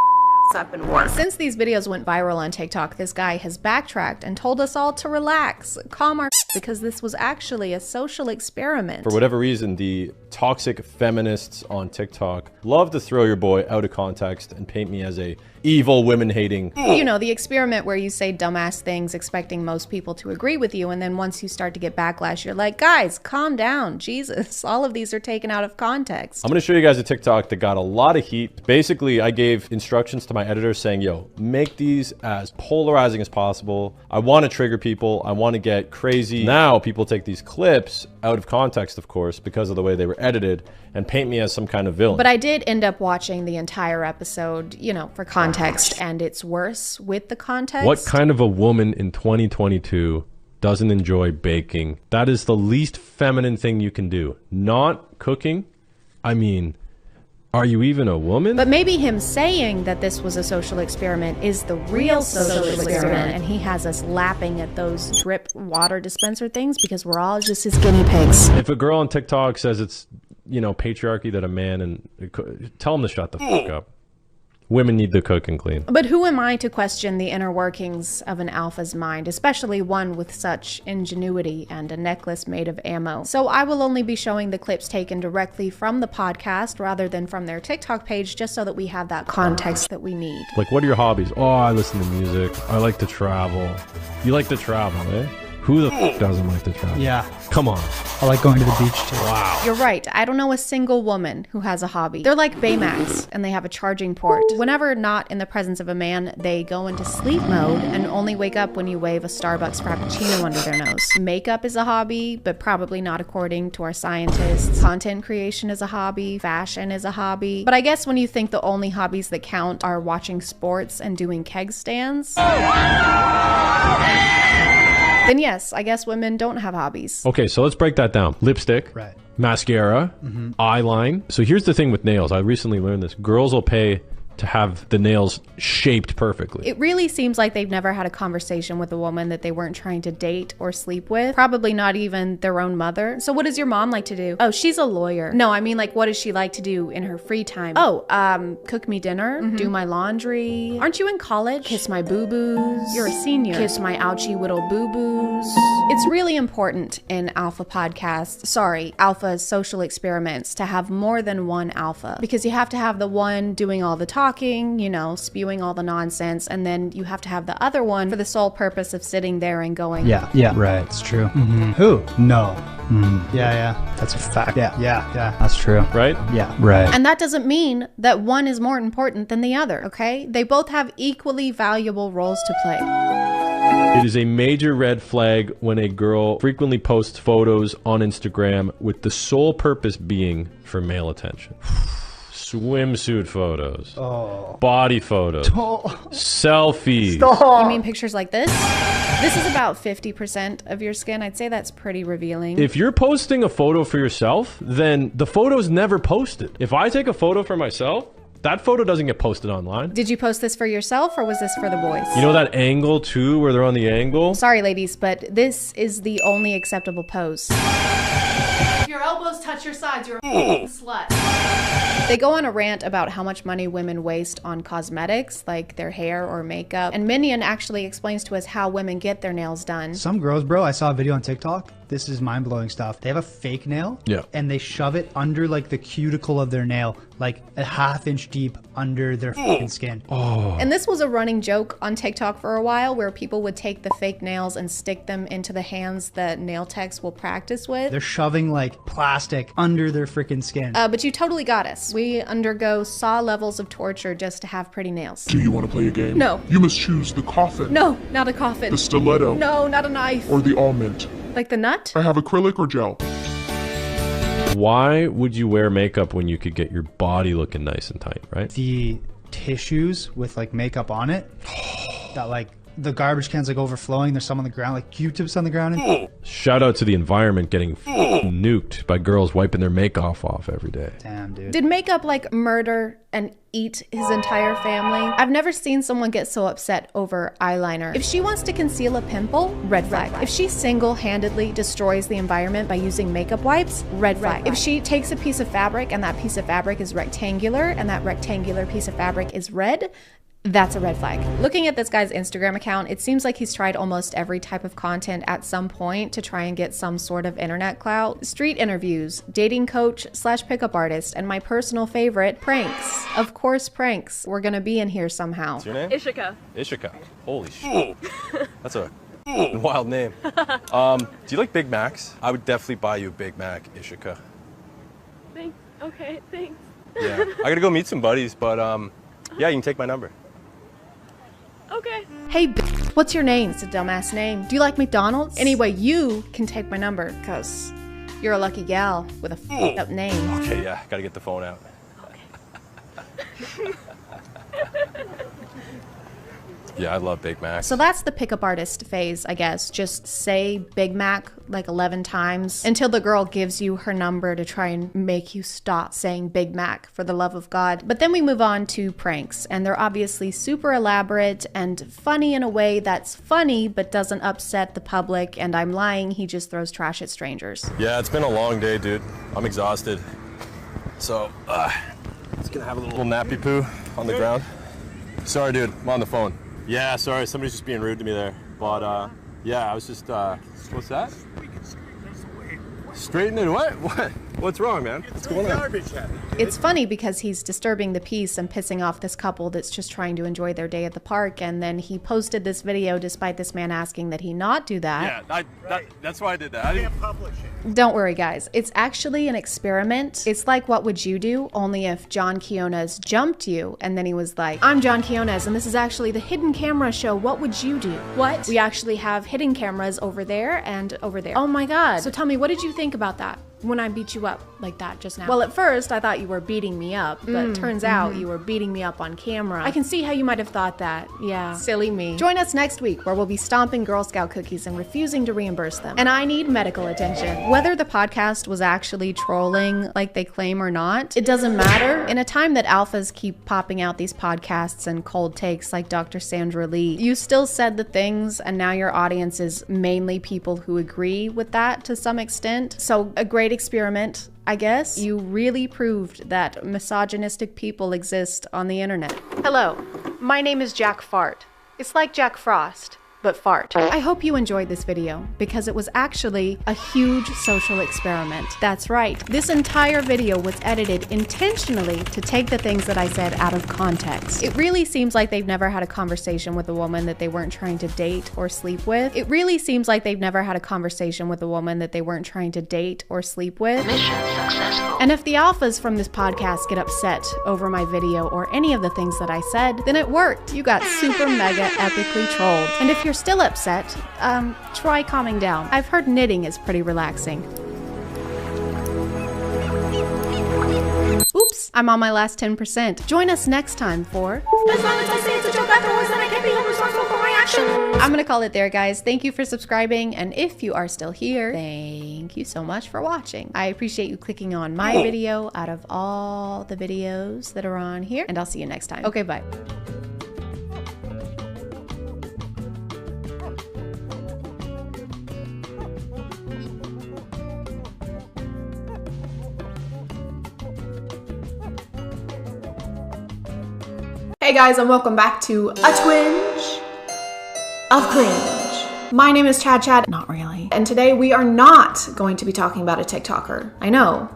up and work. Since these videos went viral on TikTok, this guy has backtracked and told us all to relax, calm our because this was actually a social experiment. For whatever reason, the toxic feminists on TikTok love to throw your boy out of context and paint me as a evil, women-hating. You know, the experiment where you say dumbass things expecting most people to agree with you, and then once you start to get backlash, you're like, guys, calm down, Jesus. All of these are taken out of context. I'm gonna show you guys a TikTok that got a lot of heat. Basically, I gave instructions to my editor saying, yo, make these as polarizing as possible. I wanna trigger people, I wanna get crazy. Now, people take these clips out of context, of course, because of the way they were edited, and paint me as some kind of villain. But I did end up watching the entire episode, you know, for context, and it's worse with the context. What kind of a woman in 2022 doesn't enjoy baking? That is the least feminine thing you can do. Not cooking. I mean, are you even a woman? But maybe him saying that this was a social experiment is the real social experiment, and he has us lapping at those drip water dispenser things because we're all just his guinea pigs. If a girl on TikTok says it's, you know, patriarchy that a man and tell him to shut the fuck up. Women need to cook and clean. But who am I to question the inner workings of an alpha's mind, especially one with such ingenuity and a necklace made of ammo? So I will only be showing the clips taken directly from the podcast rather than from their TikTok page, just so that we have that context that we need. Like, what are your hobbies? Oh, I listen to music. I like to travel. You like to travel, eh? Who the f doesn't like to travel? Yeah. Come on. I like going to the beach too. Wow. You're right. I don't know a single woman who has a hobby. They're like Baymax, and they have a charging port. Whenever not in the presence of a man, they go into sleep mode and only wake up when you wave a Starbucks Frappuccino under their nose. Makeup is a hobby, but probably not according to our scientists. Content creation is a hobby. Fashion is a hobby. But I guess when you think the only hobbies that count are watching sports and doing keg stands, then yes, I guess women don't have hobbies. Okay, so let's break that down. Lipstick, right. Mascara, eyeline. So here's the thing with nails. I recently learned this. Girls will pay to have the nails shaped perfectly. It really seems like they've never had a conversation with a woman that they weren't trying to date or sleep with. Probably not even their own mother. So what does your mom like to do? Oh, she's a lawyer. No, I mean, like, what does she like to do in her free time? Oh, cook me dinner, do my laundry. Aren't you in college? Kiss my boo-boos. You're a senior. Kiss my ouchie whittle boo-boos. It's really important in alpha podcasts, alpha social experiments, to have more than one alpha, because you have to have the one doing all the talking, you know, spewing all the nonsense, and then you have to have the other one for the sole purpose of sitting there and going, yeah, right, it's true. Who? No. Yeah, that's a fact. Yeah, that's true. Right? Yeah, right. And that doesn't mean that one is more important than the other, okay? They both have equally valuable roles to play. It is a major red flag when a girl frequently posts photos on Instagram with the sole purpose being for male attention. Swimsuit photos, body photos, selfies. You mean pictures like this? This is about 50% of your skin. I'd say that's pretty revealing. If you're posting a photo for yourself, then the photo's never posted. If I take a photo for myself, that photo doesn't get posted online. Did you post this for yourself, or was this for the boys? You know that angle too, where they're on the angle? Sorry, ladies, but this is the only acceptable pose. Your elbows touch your sides. You're a slut. They go on a rant about how much money women waste on cosmetics, like their hair or makeup. And Minion actually explains to us how women get their nails done. Some girls, bro, I saw a video on TikTok. This is mind-blowing stuff. They have a fake nail, and they shove it under like the cuticle of their nail, like a ½ inch deep under their fucking skin. And this was a running joke on TikTok for a while, where people would take the fake nails and stick them into the hands that nail techs will practice with. They're shoving like plastic under their freaking skin. But you totally got us. We undergo saw levels of torture just to have pretty nails. Do you want to play a game? No. You must choose the coffin. No, not a coffin. The stiletto. No, not a knife. Or the almond. Like the nut? I have acrylic or gel. Why would you wear makeup when you could get your body looking nice and tight, right? The tissues with like makeup on it, that like the garbage can's like overflowing, there's some on the ground, like Q-tips on the ground. Shout out to the environment getting nuked by girls wiping their makeup off every day. Damn, dude. Did makeup like murder and eat his entire family? I've never seen someone get so upset over eyeliner. If she wants to conceal a pimple, red flag. If she single-handedly destroys the environment by using makeup wipes, red flag. If she takes a piece of fabric and that piece of fabric is rectangular and that rectangular piece of fabric is red, that's a red flag. Looking at this guy's Instagram account, it seems like he's tried almost every type of content at some point to try and get some sort of internet clout. Street interviews, dating coach / pickup artist, and my personal favorite, pranks. Of course, pranks. We're gonna be in here somehow. What's your name? Ishika. Ishika. Holy shit. That's a wild name. Do you like Big Macs? I would definitely buy you a Big Mac, Ishika. Thanks. Okay, thanks. Yeah. I gotta go meet some buddies, but yeah, you can take my number. Okay. Hey, what's your name? It's a dumbass name. Do you like McDonald's? Anyway, you can take my number, because you're a lucky gal with a f***ed up name. Okay, yeah, gotta get the phone out. Okay. Yeah, I love Big Mac. So that's the pickup artist phase, I guess. Just say Big Mac like 11 times until the girl gives you her number to try and make you stop saying Big Mac, for the love of God. But then we move on to pranks, and they're obviously super elaborate and funny in a way that's funny but doesn't upset the public, and I'm lying, he just throws trash at strangers. Yeah, it's been a long day, dude. I'm exhausted. So, just gonna have a little nappy poo on the ground. Sorry, dude, I'm on the phone. Yeah, sorry, somebody's just being rude to me there. But, yeah, I was just, what's that? Straighten it? What? What's wrong, man? What's going on? It's funny because he's disturbing the peace and pissing off this couple that's just trying to enjoy their day at the park, and then he posted this video despite this man asking that he not do that. Yeah, that's why I did that. I didn't publish it. Don't worry, guys. It's actually an experiment. It's like What Would You Do? Only if John Quiones jumped you, and then he was like, I'm John Quiones, and this is actually the hidden camera show. What would you do? What? We actually have hidden cameras over there and over there. Oh my God. So tell me, what did you think about that when I beat you up like that just now? Well, at first I thought you were beating me up, but turns out you were beating me up on camera. I can see how you might have thought that. Yeah, silly me. Join us next week where we'll be stomping Girl Scout cookies and refusing to reimburse them. And I need medical attention. Whether the podcast was actually trolling like they claim or not, it doesn't matter. In a time that alphas keep popping out these podcasts and cold takes like Dr. Sandra Lee, you still said the things, and now your audience is mainly people who agree with that to some extent. So a great experiment, I guess. You really proved that misogynistic people exist on the internet. Hello, my name is Jack Fart. It's like Jack Frost, but fart. I hope you enjoyed this video because it was actually a huge social experiment. That's right. This entire video was edited intentionally to take the things that I said out of context. It really seems like they've never had a conversation with a woman that they weren't trying to date or sleep with. It really seems like they've never had a conversation with a woman that they weren't trying to date or sleep with. Mission successful. And if the alphas from this podcast get upset over my video or any of the things that I said, then it worked. You got super mega epically trolled. And if you're still upset, try calming down. I've heard knitting is pretty relaxing. Oops, I'm on my last 10%. Join us next time for... As long as I say it's a joke afterwards, then I can't be held responsible for my actions. I'm gonna call it there, guys. Thank you for subscribing, and if you are still here, thank you so much for watching. I appreciate you clicking on my video out of all the videos that are on here, and I'll see you next time. Okay, bye. Hey guys, and welcome back to A Twinge of Cringe. My name is ChadChad, not really. And today we are not going to be talking about a TikToker. I know.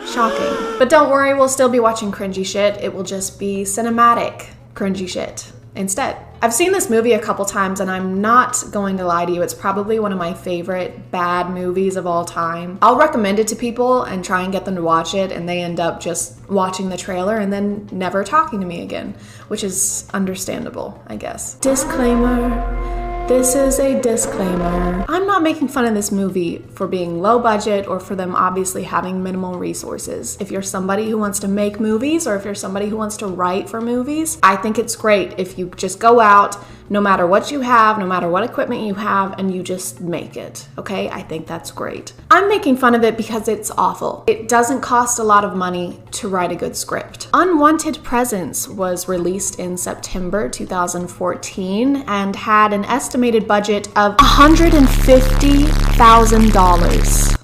Shocking. But don't worry, we'll still be watching cringy shit. It will just be cinematic cringy shit instead. I've seen this movie a couple times and I'm not going to lie to you, it's probably one of my favorite bad movies of all time. I'll recommend it to people and try and get them to watch it and they end up just watching the trailer and then never talking to me again, which is understandable, I guess. Disclaimer. This is a disclaimer. I'm not making fun of this movie for being low budget or for them obviously having minimal resources. If you're somebody who wants to make movies or if you're somebody who wants to write for movies, I think it's great if you just go out, no matter what you have, no matter what equipment you have, and you just make it, okay? I think that's great. I'm making fun of it because it's awful. It doesn't cost a lot of money to write a good script. Unwanted Presence was released in September 2014 and had an estimated budget of $150,000.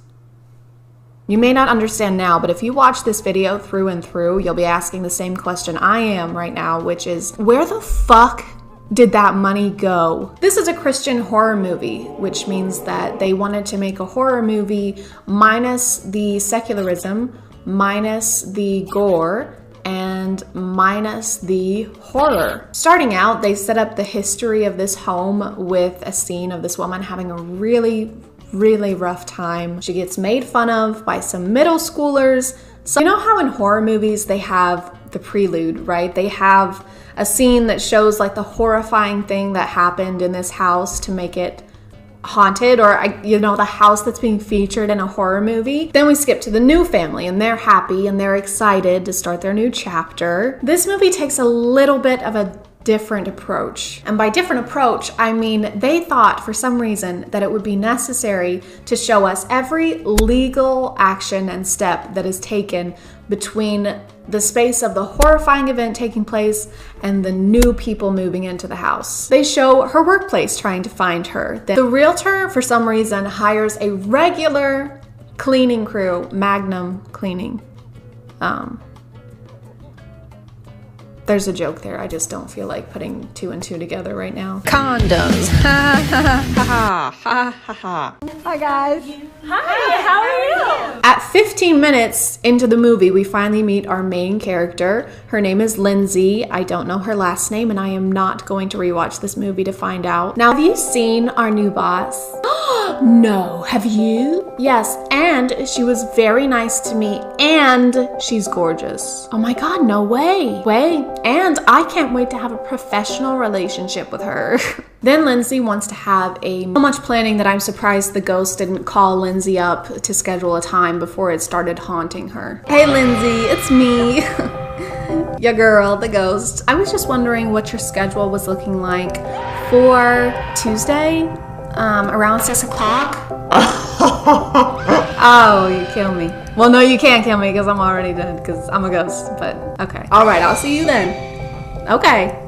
You may not understand now, but if you watch this video through and through, you'll be asking the same question I am right now, which is, where the fuck did that money go? This is a Christian horror movie, which means that they wanted to make a horror movie minus the secularism, minus the gore, and minus the horror. Starting out, they set up the history of this home with a scene of this woman having a really rough time. She gets made fun of by some middle schoolers. So you know how in horror movies they have the prelude, right? They have a scene that shows like the horrifying thing that happened in this house to make it haunted, or you know, the house that's being featured in a horror movie. Then we skip to the new family and they're happy and they're excited to start their new chapter. This movie takes a little bit of a different approach. And by different approach, I mean they thought for some reason that it would be necessary to show us every legal action and step that is taken between the space of the horrifying event taking place and the new people moving into the house. They show her workplace trying to find her. The realtor, for some reason, hires a regular cleaning crew, Magnum Cleaning. There's a joke there. I just don't feel like putting two and two together right now. Condoms. Ha ha ha ha ha ha. Hi guys. Hi, how are you? At 15 minutes into the movie, we finally meet our main character. Her name is Lindsay. I don't know her last name and I am not going to rewatch this movie to find out. Now, have you seen our new boss? No, have you? Yes, and she was very nice to me and she's gorgeous. Oh my God, no way. And I can't wait to have a professional relationship with her. Then Lindsay wants to have so much planning that I'm surprised the ghost didn't call Lindsay up to schedule a time before it started haunting her. Hey Lindsay, it's me. Your girl, the ghost. I was just wondering what your schedule was looking like for Tuesday, around 6 o'clock. Oh, you kill me. Well, no, you can't kill me because I'm already dead because I'm a ghost, but okay. All right, I'll see you then. Okay.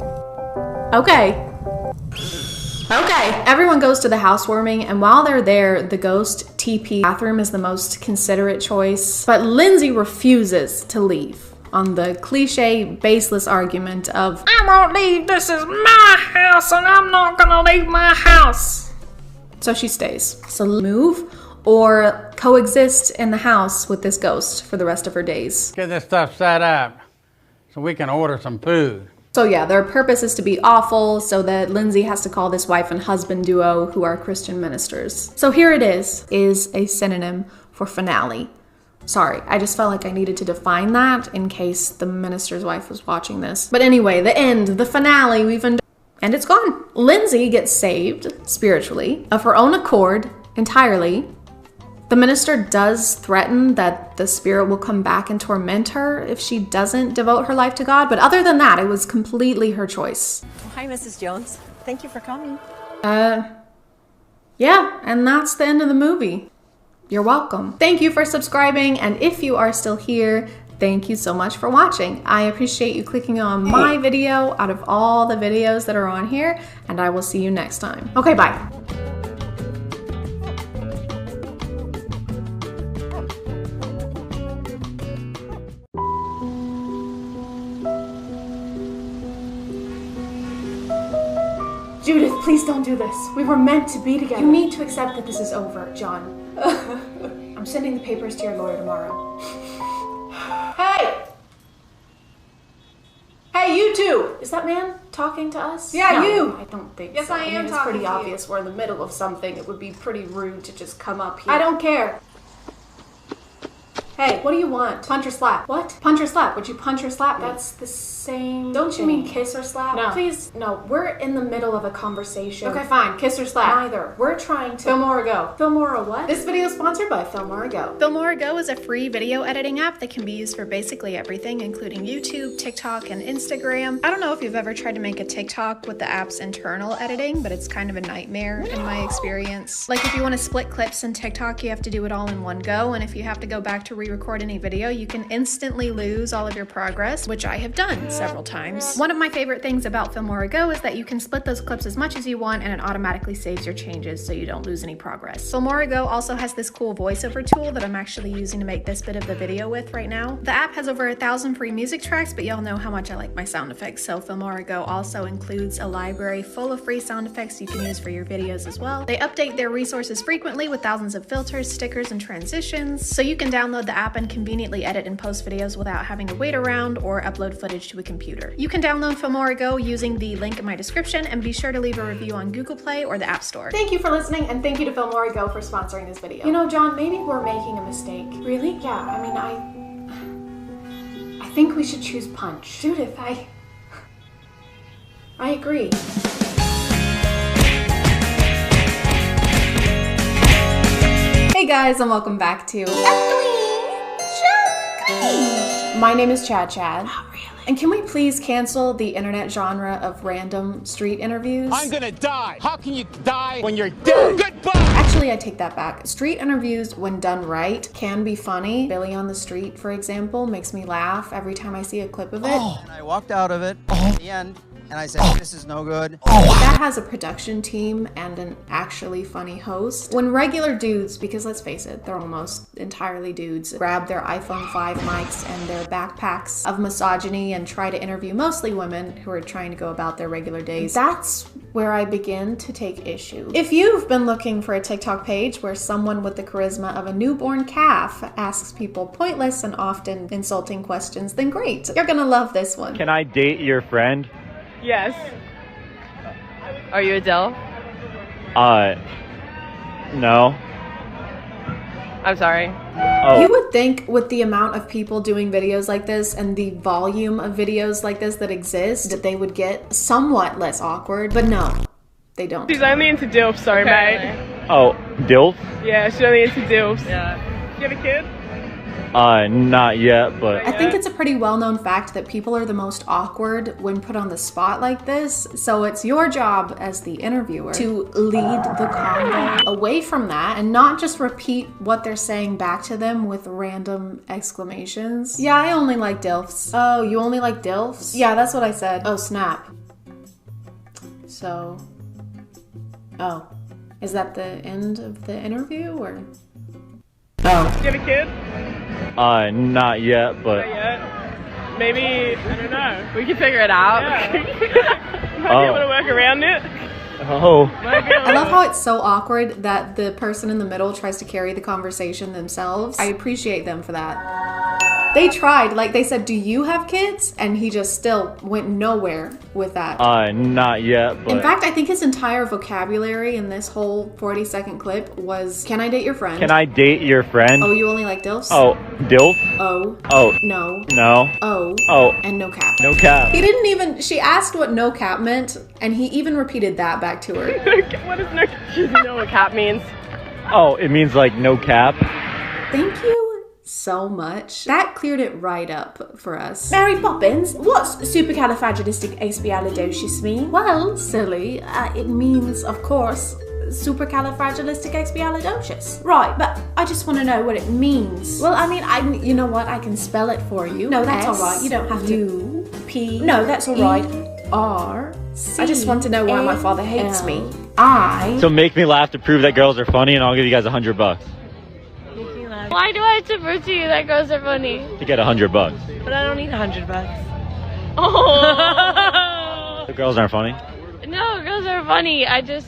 Everyone goes to the housewarming, and while they're there, the ghost TP bathroom is the most considerate choice, but Lindsay refuses to leave on the cliche, baseless argument of, I won't leave, this is my house, and I'm not gonna leave my house. So she stays. So move or coexist in the house with this ghost for the rest of her days. Get this stuff set up so we can order some food. So yeah, their purpose is to be awful so that Lindsay has to call this wife and husband duo who are Christian ministers. So here it is a synonym for finale. Sorry, I just felt like I needed to define that in case the minister's wife was watching this. But anyway, the end, the finale, and it's gone. Lindsay gets saved spiritually of her own accord entirely. The minister does threaten that the spirit will come back and torment her if she doesn't devote her life to God, but other than that, it was completely her choice. Hi, Mrs. Jones. Thank you for coming. Yeah, and that's the end of the movie. You're welcome. Thank you for subscribing, and if you are still here, thank you so much for watching. I appreciate you clicking on my video out of all the videos that are on here, and I will see you next time. Okay, bye. please don't do this. We were meant to be together. You need to accept that this is over, John. I'm sending the papers to your lawyer tomorrow. Hey! Hey, you two! Is that man talking to us? Yeah, no, you! I don't think Yes, so. I am It's talking pretty to you. obvious we're in the middle of something. It would be pretty rude to just come up here. I don't care. Hey, what do you want? Punch or slap? What? Punch or slap? Would you punch or slap me? That's the same. Don't you mean kiss or slap? No. Please, no. We're in the middle of a conversation. Okay, fine. Kiss or slap? Neither. We're trying to. Film or go. Film or what? This video is sponsored by Film or Go. Film or Go is a free video editing app that can be used for basically everything, including YouTube, TikTok, and Instagram. I don't know if you've ever tried to make a TikTok with the app's internal editing, but it's kind of a nightmare in my experience. Like if you want to split clips in TikTok, you have to do it all in one go, and if you have to go back to re-record any video, you can instantly lose all of your progress, which I have done several times. One of my favorite things about Film or Go is that you can split those clips as much as you want, and it automatically saves your changes so you don't lose any progress. Film or Go also has this cool voiceover tool that I'm actually using to make this bit of the video with right now. The app has over 1,000 free music tracks, but y'all know how much I like my sound effects, so Film or Go also includes a library full of free sound effects you can use for your videos as well. They update their resources frequently with thousands of filters, stickers, and transitions, so you can download the app and conveniently edit and post videos without having to wait around or upload footage to a computer. You can download Film or Go using the link in my description, and be sure to leave a review on Google Play or the App Store. Thank you for listening, and thank you to Film or Go for sponsoring this video. You know, John, maybe we're making a mistake. Really? Yeah, I mean, I think we should choose punch. Judith, I agree. Hey guys, and welcome back to My name is ChadChad. Not really. And can we please cancel the internet genre of random street interviews? I'm gonna die. How can you die when you're dead? Goodbye. Actually, I take that back. Street interviews, when done right, can be funny. Billy on the Street, for example, makes me laugh every time I see a clip of it. And I walked out of it at the end, and I said, this is no good. That has a production team and an actually funny host. When regular dudes, because let's face it, they're almost entirely dudes, grab their iPhone 5 mics and their backpacks of misogyny and try to interview mostly women who are trying to go about their regular days, that's where I begin to take issue. If you've been looking for a TikTok page where someone with the charisma of a newborn calf asks people pointless and often insulting questions, then great. You're gonna love this one. Can I date your friend? Yes. Are you Adele? No. I'm sorry. Oh. You would think with the amount of people doing videos like this and the volume of videos like this that exist, that they would get somewhat less awkward, but no, they don't. She's only into DILF, sorry mate. Oh, DILF? Yeah, she's only into DILFs. Yeah. Do you have a kid? Not yet, but... I think it's a pretty well-known fact that people are the most awkward when put on the spot like this, so it's your job as the interviewer to lead the convo away from that and not just repeat what they're saying back to them with random exclamations. Yeah, I only like DILFs. Oh, you only like DILFs? Yeah, that's what I said. Oh, snap. So... Oh. Is that the end of the interview, or...? Oh. Do you have a kid? Not yet, but... Not yet. Maybe, I don't know. We can figure it out. Yeah. Might be able to work around it. Oh. I love how it's so awkward that the person in the middle tries to carry the conversation themselves. I appreciate them for that. They tried, like they said, do you have kids? And he just still went nowhere with that. Not yet, but... In fact, I think his entire vocabulary in this whole 40-second clip was, can I date your friend? Can I date your friend? Oh, you only like DILFs? Oh, DILF? Oh. Oh. No. No. Oh. Oh. And no cap. No cap. He didn't even, she asked what no cap meant, and he even repeated that back to her. What is no cap? She doesn't know what cap means. Oh, it means like no cap? Thank you so much. That cleared it right up for us. Mary Poppins, what's supercalifragilisticexpialidocious mean? Well, silly, it means, of course, supercalifragilisticexpialidocious. Right, but I just want to know what it means. Well, I mean, you know what? I can spell it for you. No, that's all right. You don't have to. U-P. No, that's all right. R-C. I just want to know why my father hates me. So make me laugh to prove that girls are funny, and I'll give you guys $100. Why do I have to prove to you that girls are funny? To get $100. But I don't need $100. Oh. The girls aren't funny? No, girls are funny. I feel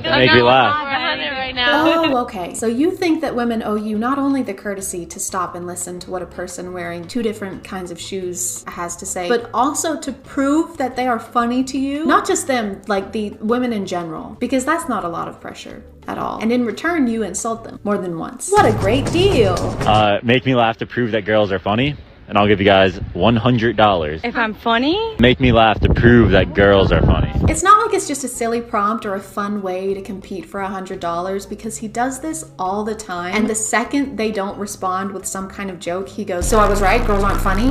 Make me laugh. on it right now. Oh, okay. So you think that women owe you not only the courtesy to stop and listen to what a person wearing 2 different kinds of shoes has to say, but also to prove that they are funny to you? Not just them, like the women in general, because that's not a lot of pressure at all. And in return, you insult them more than once. What a great deal. Make me laugh to prove that girls are funny, and I'll give you guys $100. If I'm funny? Make me laugh to prove that girls are funny. It's not like it's just a silly prompt or a fun way to compete for $100, because he does this all the time. And the second they don't respond with some kind of joke, he goes, so I was right, girls aren't funny?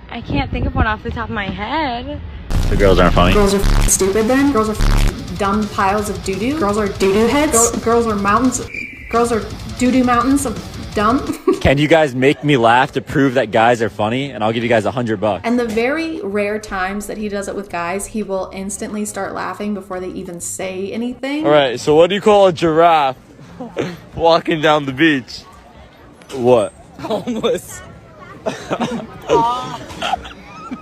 I can't think of one off the top of my head. So girls aren't funny? Girls are stupid then? Girls are dumb piles of doo-doo? Girls are doo-doo heads? Girls are mountains? Girls are doo-doo mountains of dumb? Can you guys make me laugh to prove that guys are funny? And I'll give you guys $100. And the very rare times that he does it with guys, he will instantly start laughing before they even say anything. All right, so what do you call a giraffe walking down the beach? What? Homeless.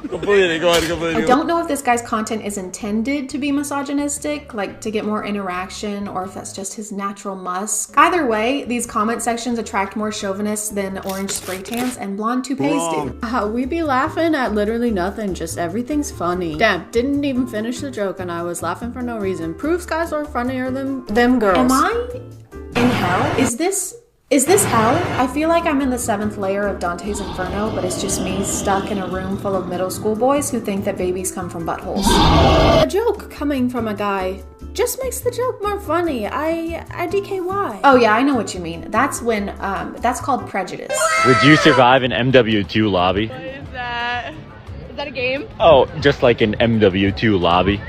Completely, go ahead. I don't know if this guy's content is intended to be misogynistic, like to get more interaction, or if that's just his natural musk. Either way, these comment sections attract more chauvinists than orange spray tans and blonde toupees do. We be laughing at literally nothing, just everything's funny. Damn, didn't even finish the joke and I was laughing for no reason. Proves guys are funnier than them girls. Am I in hell? Is this hell? I feel like I'm in the 7th layer of Dante's Inferno, but it's just me stuck in a room full of middle school boys who think that babies come from buttholes. A joke coming from a guy just makes the joke more funny. I DKY. Oh yeah, I know what you mean. That's when, that's called prejudice. Would you survive an MW2 lobby? What is that? Is that a game? Oh, just like an MW2 lobby.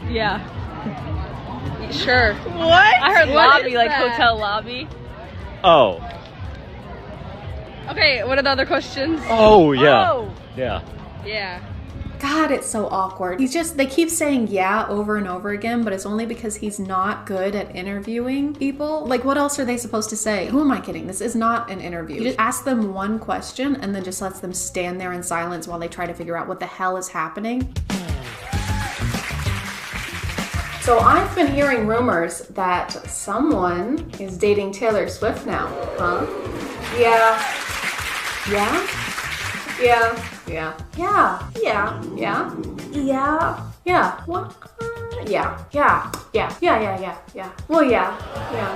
Yeah. Sure. What? I heard What lobby, is like that? hotel lobby. Oh. Okay, what are the other questions? Oh, yeah. Oh. Yeah. Yeah. God, it's so awkward. They keep saying yeah over and over again, but it's only because he's not good at interviewing people. Like, what else are they supposed to say? Who am I kidding? This is not an interview. You just ask them one question and then just lets them stand there in silence while they try to figure out what the hell is happening. So I've been hearing rumors that someone is dating Taylor Swift now, huh? Yeah. Yeah? Yeah. Yeah. Yeah. Yeah. Yeah. Yeah. Yeah. What? Yeah. Yeah. Yeah. Yeah. Yeah. Yeah. Yeah. Well, yeah. Yeah.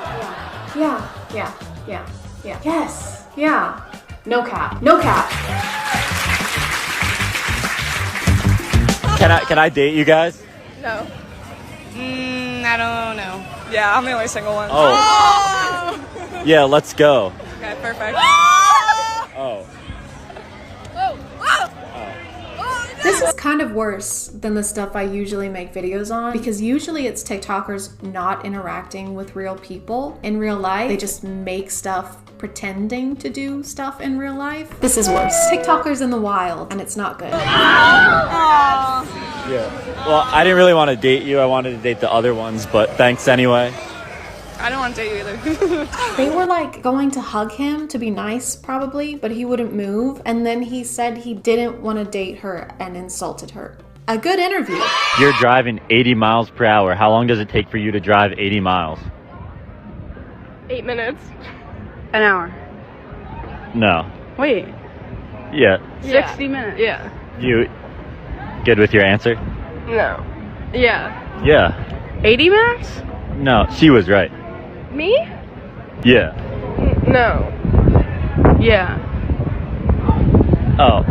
Yeah. Yeah. Yeah. Yeah. Yeah. Yes. Yeah. No cap. No cap. Can I date you guys? No. I don't know. Yeah, I'm the only single one. Oh. Yeah, let's go. Okay, perfect. Oh. This is kind of worse than the stuff I usually make videos on, because usually it's TikTokers not interacting with real people in real life. They just make stuff pretending to do stuff in real life. This is worse. TikTokers in the wild, and it's not good. Yeah. Well, I didn't really want to date you. I wanted to date the other ones, but thanks anyway. I don't want to date you either. They were like going to hug him to be nice probably, but he wouldn't move. And then he said he didn't want to date her and insulted her. A good interview. You're driving 80 miles per hour. How long does it take for you to drive 80 miles? 8 minutes. An hour. No. Wait. Yeah. 60 minutes. Yeah. You good with your answer? No. Yeah. Yeah. 80 minutes? No, she was right. Me? Yeah. No. Yeah. Oh.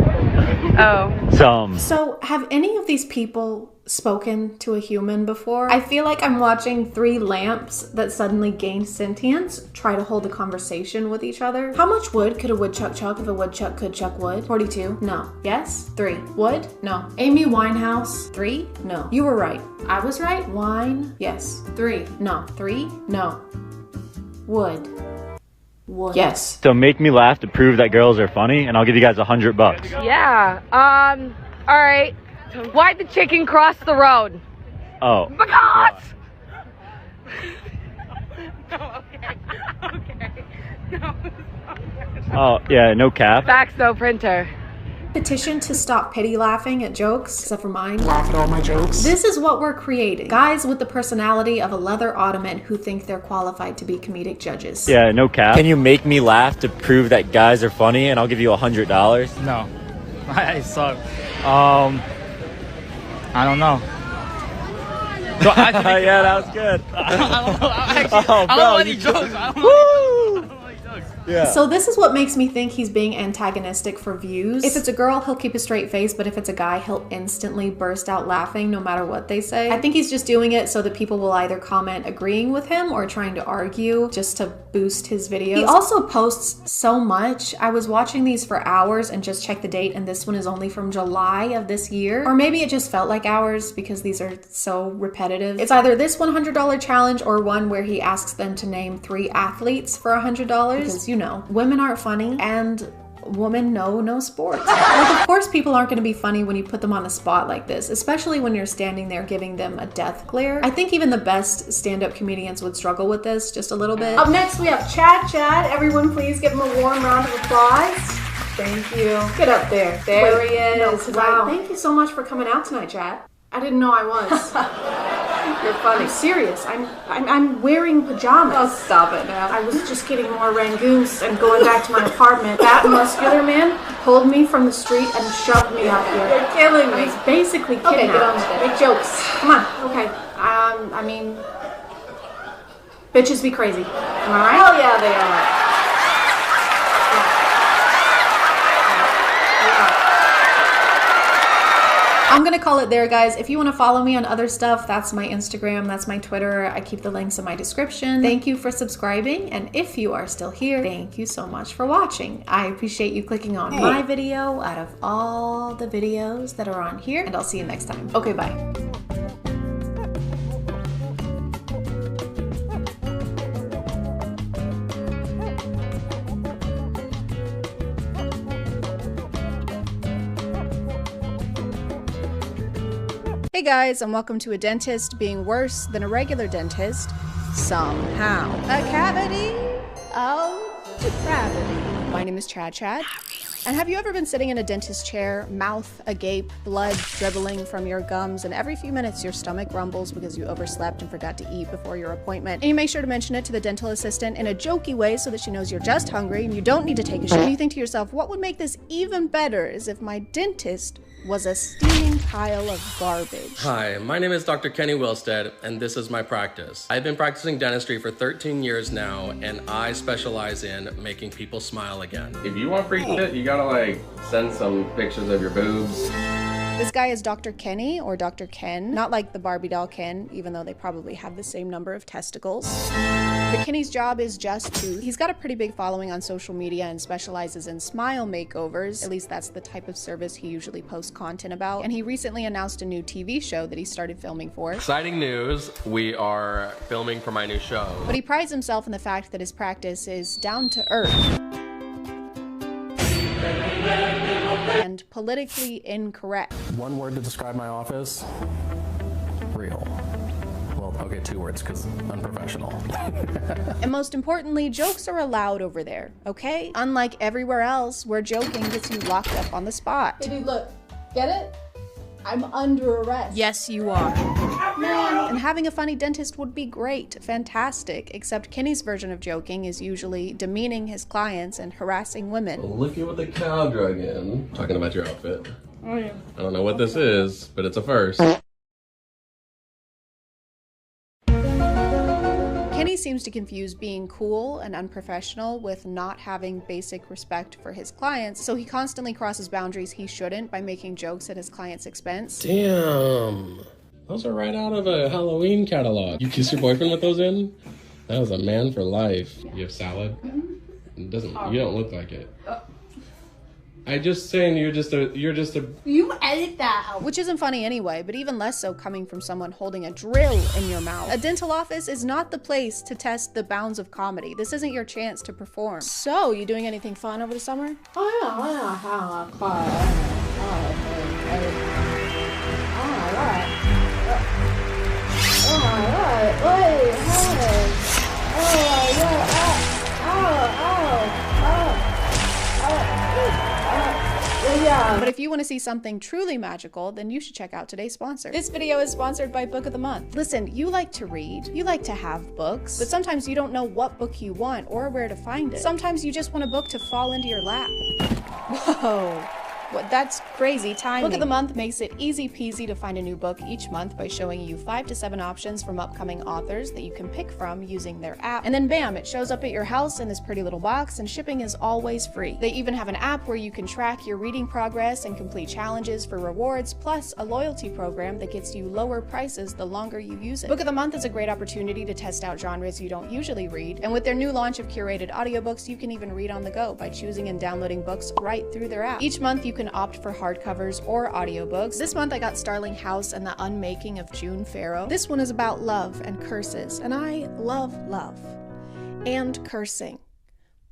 Oh. So have any of these people spoken to a human before? I feel like I'm watching 3 lamps that suddenly gain sentience try to hold a conversation with each other. How much wood could a woodchuck chuck if a woodchuck could chuck wood? 42? No. Yes? 3. Wood? No. Amy Winehouse? 3? No. You were right. I was right. Wine? Yes. 3? No. 3? No. Wood? Wood? Yes. So make me laugh to prove that girls are funny, and I'll give you guys $100. Yeah. All right. Why'd the chicken cross the road? Oh. Because. No, okay. Okay. No. Oh, yeah, no cap. Fax though, printer. Petition to stop pity laughing at jokes, except for mine. Laughed at all my jokes. This is what we're creating. Guys with the personality of a leather ottoman who think they're qualified to be comedic judges. Yeah, no cap. Can you make me laugh to prove that guys are funny and I'll give you $100? No. I suck. I don't know. So yeah, that was good. I don't know. I don't know any jokes. I don't know. Yeah. So this is what makes me think he's being antagonistic for views. If it's a girl, he'll keep a straight face, but if it's a guy, he'll instantly burst out laughing no matter what they say. I think he's just doing it so that people will either comment agreeing with him or trying to argue just to boost his videos. He also posts so much. I was watching these for hours and just checked the date, and this one is only from July of this year. Or maybe it just felt like hours because these are so repetitive. It's either this $100 challenge or one where he asks them to name 3 athletes for $100 because, you know, women aren't funny and women know no sports. Like, of course people aren't going to be funny when you put them on the spot like this, especially when you're standing there giving them a death glare. I think even the best stand-up comedians would struggle with this just a little bit. Up next we have ChadChad. Everyone please give him a warm round of applause. Thank you. Get up there. There he is. No, wow. Thank you so much for coming out tonight, Chad. I didn't know I was. You're funny. I'm serious. I'm wearing pajamas. Oh, stop it now. I was just getting more rangoons and going back to my apartment. That muscular man pulled me from the street and shoved me up here. You're killing me. He's basically kidnapped. Okay, get on with it. Make jokes. Come on. Okay. I mean, bitches be crazy. Am I right? Hell yeah, they are. I'm gonna call it there, guys. If you want to follow me on other stuff, that's my Instagram, that's my Twitter. I keep the links in my description. Thank you for subscribing, and if you are still here, thank you so much for watching. I appreciate you clicking on my video out of all the videos that are on here, and I'll see you next time. Okay, bye. Hey guys, and welcome to a dentist being worse than a regular dentist somehow. A cavity of depravity. My name is ChadChad. And have you ever been sitting in a dentist chair, mouth agape, blood dribbling from your gums, and every few minutes your stomach rumbles because you overslept and forgot to eat before your appointment? And you make sure to mention it to the dental assistant in a jokey way so that she knows you're just hungry and you don't need to take a shit. And you think to yourself, what would make this even better is if my dentist was a steaming pile of garbage. Hi, my name is Dr. Kenny Wilstead, and this is my practice. I've been practicing dentistry for 13 years now, and I specialize in making people smile again. If you want free shit, you gotta like send some pictures of your boobs. This guy is Dr. Kenny, or Dr. Ken, not like the Barbie doll Ken, even though they probably have the same number of testicles. But Kenny's job is just to, he's got a pretty big following on social media and specializes in smile makeovers. At least that's the type of service he usually posts content about. And he recently announced a new TV show that he started filming for. Exciting news, we are filming for my new show. But he prides himself in the fact that his practice is down to earth and politically incorrect. One word to describe my office: real. Well, okay, 2 words, because unprofessional. And most importantly, jokes are allowed over there, okay? Unlike everywhere else where joking gets you locked up on the spot. Hey dude, look. Get it? I'm under arrest. Yes, you are. Man, and having a funny dentist would be great, fantastic, except Kenny's version of joking is usually demeaning his clients and harassing women. Well, look at what the cow drug in. Talking about your outfit. Oh yeah. I don't know what this is, but it's a first. Kenny seems to confuse being cool and unprofessional with not having basic respect for his clients, so he constantly crosses boundaries he shouldn't by making jokes at his client's expense. Damn. Those are right out of a Halloween catalog. You kiss your boyfriend with those in? That was a man for life. You have salad? It doesn't, you don't look like it. I just saying you're just a... You edit that out. Which isn't funny anyway, but even less so coming from someone holding a drill in your mouth. A dental office is not the place to test the bounds of comedy. This isn't your chance to perform. So, you doing anything fun over the summer? Yeah. But if you want to see something truly magical, then you should check out today's sponsor. This video is sponsored by Book of the Month. Listen, you like to read, you like to have books, but sometimes you don't know what book you want or where to find it. Sometimes you just want a book to fall into your lap. Whoa. What, that's crazy timing. Book of the Month makes it easy peasy to find a new book each month by showing you 5 to 7 options from upcoming authors that you can pick from using their app. And then bam, it shows up at your house in this pretty little box, and shipping is always free. They even have an app where you can track your reading progress and complete challenges for rewards, plus a loyalty program that gets you lower prices the longer you use it. Book of the Month is a great opportunity to test out genres you don't usually read, and with their new launch of curated audiobooks, you can even read on the go by choosing and downloading books right through their app. Each month you can opt for hardcovers or audiobooks. This month I got Starling House and the Unmaking of June Farrow. This one is about love and curses, and I love love and cursing.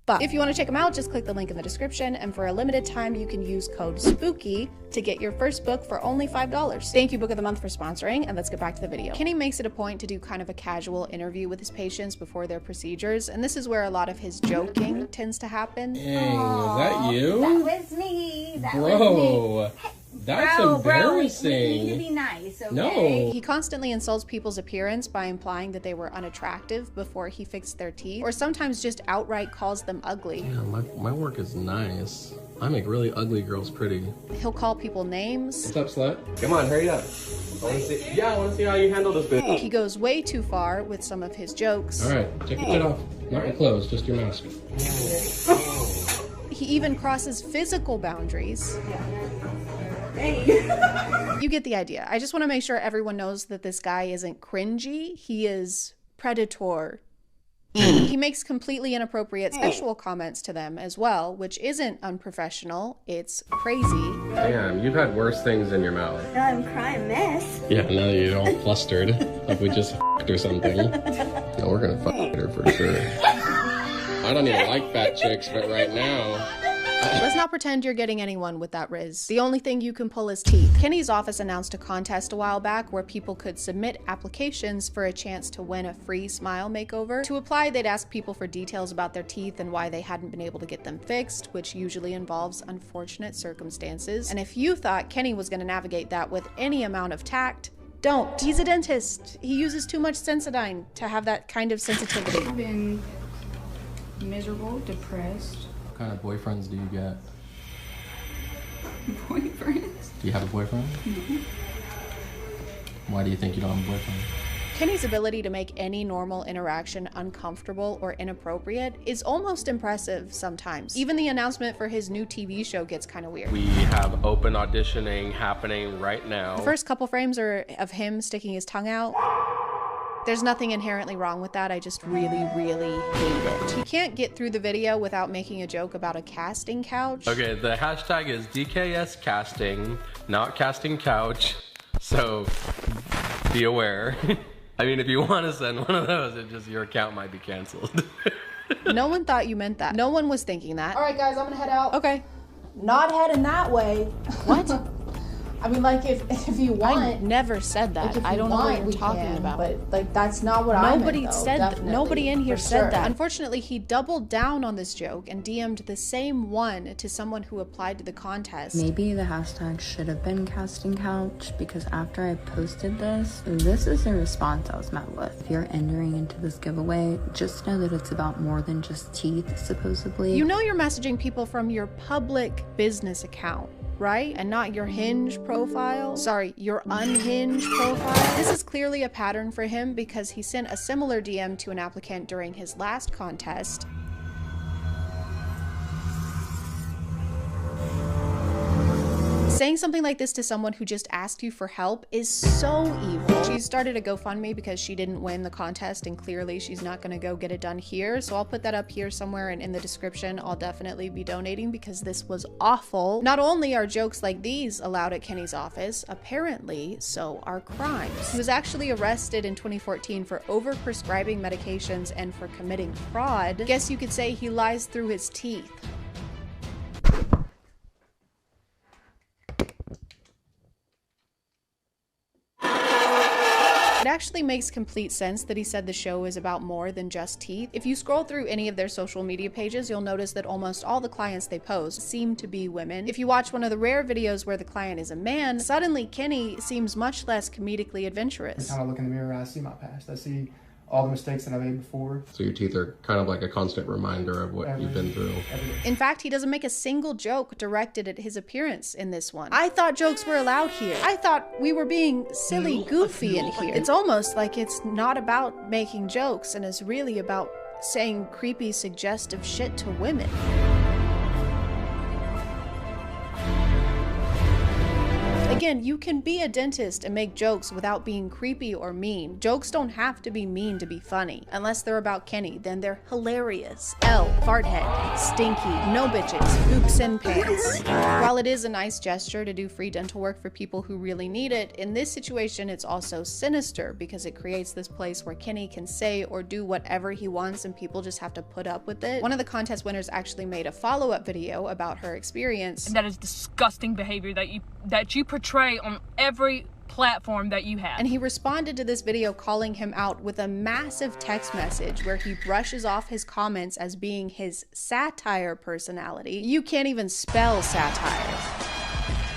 But if you want to check them out, just click the link in the description, and for a limited time you can use code SPOOKY to get your first book for only $5. Thank you, Book of the Month, for sponsoring, and let's get back to the video. Kenny makes it a point to do kind of a casual interview with his patients before their procedures, and this is where a lot of his joking tends to happen. Dang, was that you? That was me. That Bro, was me. that's embarrassing. We need to be nice, okay? No. He constantly insults people's appearance by implying that they were unattractive before he fixed their teeth, or sometimes just outright calls them ugly. Yeah, my work is nice. I make really ugly girls pretty. He'll call people names. What's up, slut? Come on, hurry up. I want to see how you handle this bitch. He goes way too far with some of his jokes. All right, take your shit off. Not your clothes, just your mask. He even crosses physical boundaries. You get the idea. I just want to make sure everyone knows that this guy isn't cringy. He is predator. He makes completely inappropriate sexual comments to them as well, which isn't unprofessional. It's crazy. Damn, you've had worse things in your mouth. Now I'm crying mess. Yeah, now that you're all flustered, like we just f***ed or something. No, we're gonna fuck her for sure. I don't even like fat chicks, but right now... Let's not pretend you're getting anyone with that riz. The only thing you can pull is teeth. Kenny's office announced a contest a while back where people could submit applications for a chance to win a free smile makeover. To apply, they'd ask people for details about their teeth and why they hadn't been able to get them fixed, which usually involves unfortunate circumstances. And if you thought Kenny was going to navigate that with any amount of tact, don't. He's a dentist. He uses too much Sensodyne to have that kind of sensitivity. I've been miserable, depressed. What kind of boyfriends do you get? Boyfriends? Do you have a boyfriend? No. Why do you think you don't have a boyfriend? Kenny's ability to make any normal interaction uncomfortable or inappropriate is almost impressive sometimes. Even the announcement for his new TV show gets kind of weird. We have open auditioning happening right now. The first couple frames are of him sticking his tongue out. There's nothing inherently wrong with that. I just really, really hate it. He can't get through the video without making a joke about a casting couch. Okay, the hashtag is DKS casting, not casting couch. So be aware. I mean, if you want to send one of those, it just your account might be canceled. No one thought you meant that. No one was thinking that. All right, guys, I'm gonna head out. Okay. Not heading that way. What? I mean, like, if you want. I never said that. Like, I don't know what you're talking about. But, like, that's not what I meant, though, said definitely, Nobody in here for said sure. that. Unfortunately, he doubled down on this joke and DM'd the same one to someone who applied to the contest. Maybe the hashtag should have been casting couch, because after I posted this is the response I was met with. If you're entering into this giveaway, just know that it's about more than just teeth, supposedly. You know you're messaging people from your public business account, right? And not your Hinge profile. Sorry, your unhinged profile. This is clearly a pattern for him because he sent a similar DM to an applicant during his last contest. Saying something like this to someone who just asked you for help is so evil. She started a GoFundMe because she didn't win the contest, and clearly she's not gonna go get it done here. So I'll put that up here somewhere, and in the description, I'll definitely be donating because this was awful. Not only are jokes like these allowed at Kenny's office, apparently so are crimes. He was actually arrested in 2014 for overprescribing medications and for committing fraud. Guess you could say he lies through his teeth. It actually makes complete sense that he said the show is about more than just teeth. If you scroll through any of their social media pages, you'll notice that almost all the clients they post seem to be women. If you watch one of the rare videos where the client is a man, suddenly Kenny seems much less comedically adventurous. Every time I look in the mirror, I see my past. I see all the mistakes that I made before. So your teeth are kind of like a constant reminder of what you've been through. In fact, he doesn't make a single joke directed at his appearance in this one. I thought jokes were allowed here. I thought we were being silly, goofy in here. It's almost like it's not about making jokes and is really about saying creepy, suggestive shit to women. Again, you can be a dentist and make jokes without being creepy or mean. Jokes don't have to be mean to be funny. Unless they're about Kenny, then they're hilarious. L, farthead, stinky, no bitches, hoops and pants. While it is a nice gesture to do free dental work for people who really need it, in this situation it's also sinister because it creates this place where Kenny can say or do whatever he wants and people just have to put up with it. One of the contest winners actually made a follow-up video about her experience. And that is disgusting behavior that you portray on every platform that you have. And he responded to this video calling him out with a massive text message where he brushes off his comments as being his satire personality. You can't even spell satire.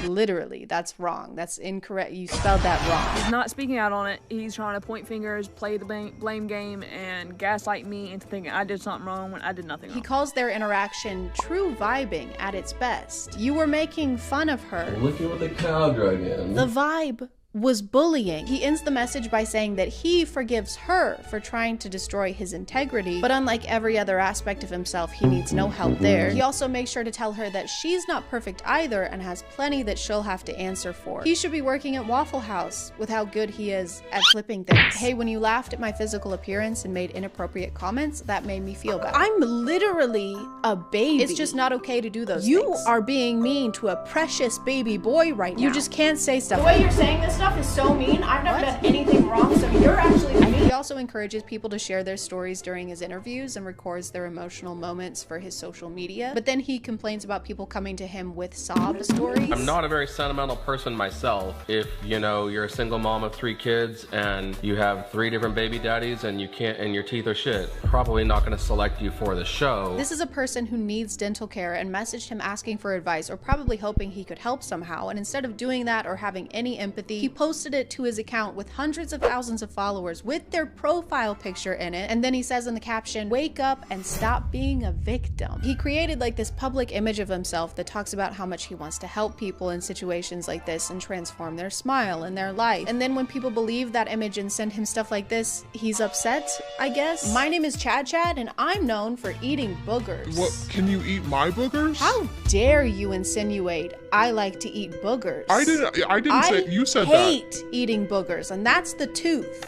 Literally, that's wrong. That's incorrect. You spelled that wrong. He's not speaking out on it. He's trying to point fingers, play the blame game, and gaslight me into thinking I did something wrong when I did nothing wrong. He calls their interaction true vibing at its best. You were making fun of her. Look at what the cow drug in. The vibe was bullying. He ends the message by saying that he forgives her for trying to destroy his integrity, but unlike every other aspect of himself, he needs no help there. He also makes sure to tell her that she's not perfect either and has plenty that she'll have to answer for. He should be working at Waffle House with how good he is at flipping things. Hey, when you laughed at my physical appearance and made inappropriate comments, that made me feel bad. I'm literally a baby. It's just not okay to do those things. You are being mean to a precious baby boy right now. You just can't say stuff. The way you're saying this stuff is so mean. I've never done anything wrong, so you're actually mean. He also encourages people to share their stories during his interviews and records their emotional moments for his social media. But then he complains about people coming to him with sob stories. I'm not a very sentimental person myself. If, you know, you're a single mom of 3 kids and you have 3 different baby daddies and you can't, and your teeth are shit, probably not going to select you for the show. This is a person who needs dental care and messaged him asking for advice or probably hoping he could help somehow. And instead of doing that or having any empathy, he posted it to his account with hundreds of thousands of followers with their profile picture in it, and then he says in the caption, "Wake up and stop being a victim." He created like this public image of himself that talks about how much he wants to help people in situations like this and transform their smile and their life. And then when people believe that image and send him stuff like this, he's upset, I guess. My name is ChadChad and I'm known for eating boogers. What, can you eat my boogers? How dare you insinuate I like to eat boogers? I didn't say, you said that. I hate eating boogers, and that's the tooth.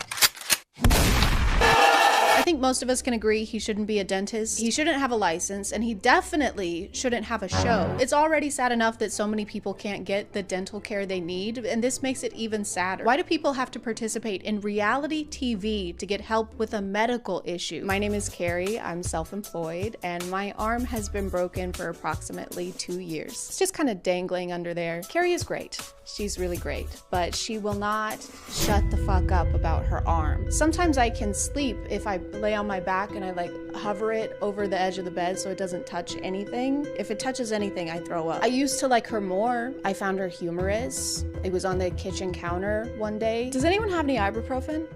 I think most of us can agree he shouldn't be a dentist, he shouldn't have a license, and he definitely shouldn't have a show. It's already sad enough that so many people can't get the dental care they need, and this makes it even sadder. Why do people have to participate in reality TV to get help with a medical issue? My name is Carrie, I'm self-employed, and my arm has been broken for approximately 2 years. It's just kind of dangling under there. Carrie is great. She's really great, but she will not shut the fuck up about her arm. Sometimes I can sleep if I lay on my back and I like hover it over the edge of the bed so it doesn't touch anything. If it touches anything, I throw up. I used to like her more. I found her humorous. It was on the kitchen counter one day. Does anyone have any ibuprofen?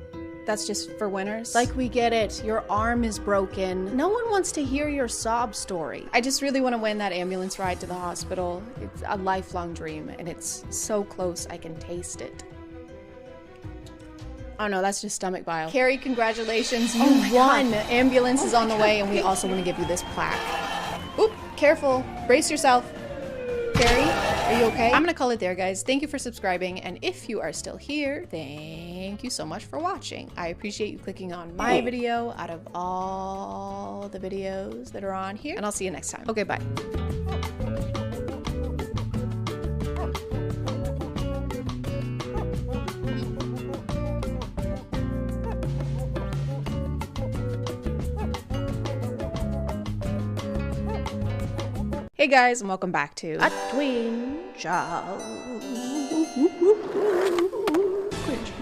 That's just for winners. Like, we get it. Your arm is broken. No one wants to hear your sob story. I just really want to win that ambulance ride to the hospital. It's a lifelong dream, and it's so close I can taste it. Oh no, that's just stomach bile. Carrie, congratulations. You won. Ambulance is on the way, and we also want to give you this plaque. Oop, careful. Brace yourself. Carrie, are you okay? I'm gonna call it there, guys. Thank you for subscribing, and if you are still here, thank you so much for watching. I appreciate you clicking on my video out of all the videos that are on here, and I'll see you next time. Okay, bye. Hey guys, and welcome back to A Twin Show.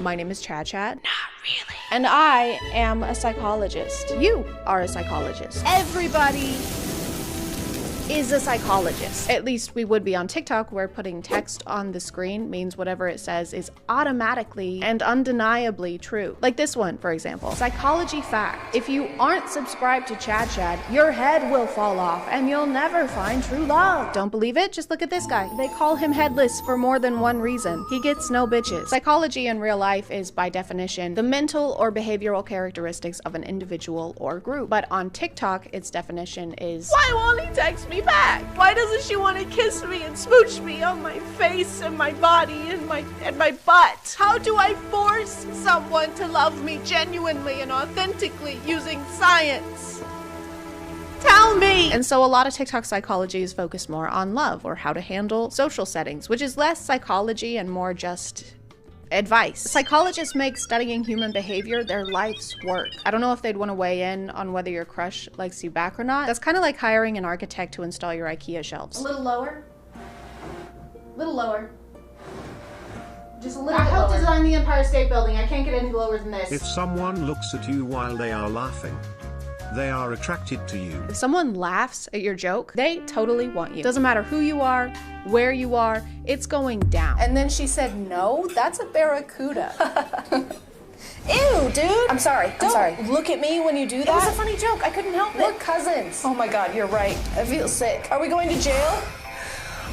My name is ChadChad. really. And I am a psychologist. You are a psychologist. Everybody is a psychologist. At least we would be on TikTok, where putting text on the screen means whatever it says is automatically and undeniably true. Like this one, for example. Psychology fact. If you aren't subscribed to ChadChad, your head will fall off and you'll never find true love. Don't believe it? Just look at this guy. They call him headless for more than one reason. He gets no bitches. Psychology in real life is, by definition, the mental or behavioral characteristics of an individual or group. But on TikTok, its definition is, why won't he text me back? Why doesn't she want to kiss me and smooch me on my face and my body and my butt? How do I force someone to love me genuinely and authentically using science? Tell me! And so a lot of TikTok psychology is focused more on love or how to handle social settings, which is less psychology and more just advice. Psychologists make studying human behavior their life's work. I don't know if they'd want to weigh in on whether your crush likes you back or not. That's kind of like hiring an architect to install your IKEA shelves. A little lower. A little lower. Just a little bit lower. I helped design the Empire State Building. I can't get any lower than this. If someone looks at you while they are laughing, they are attracted to you. If someone laughs at your joke, they totally want you. Doesn't matter who you are, where you are, it's going down. And then she said, no, that's a barracuda. Ew, dude. I'm sorry. Don't look at me when you do that. It was a funny joke. I couldn't help it. We're cousins. Oh my God, you're right. I feel sick. Are we going to jail?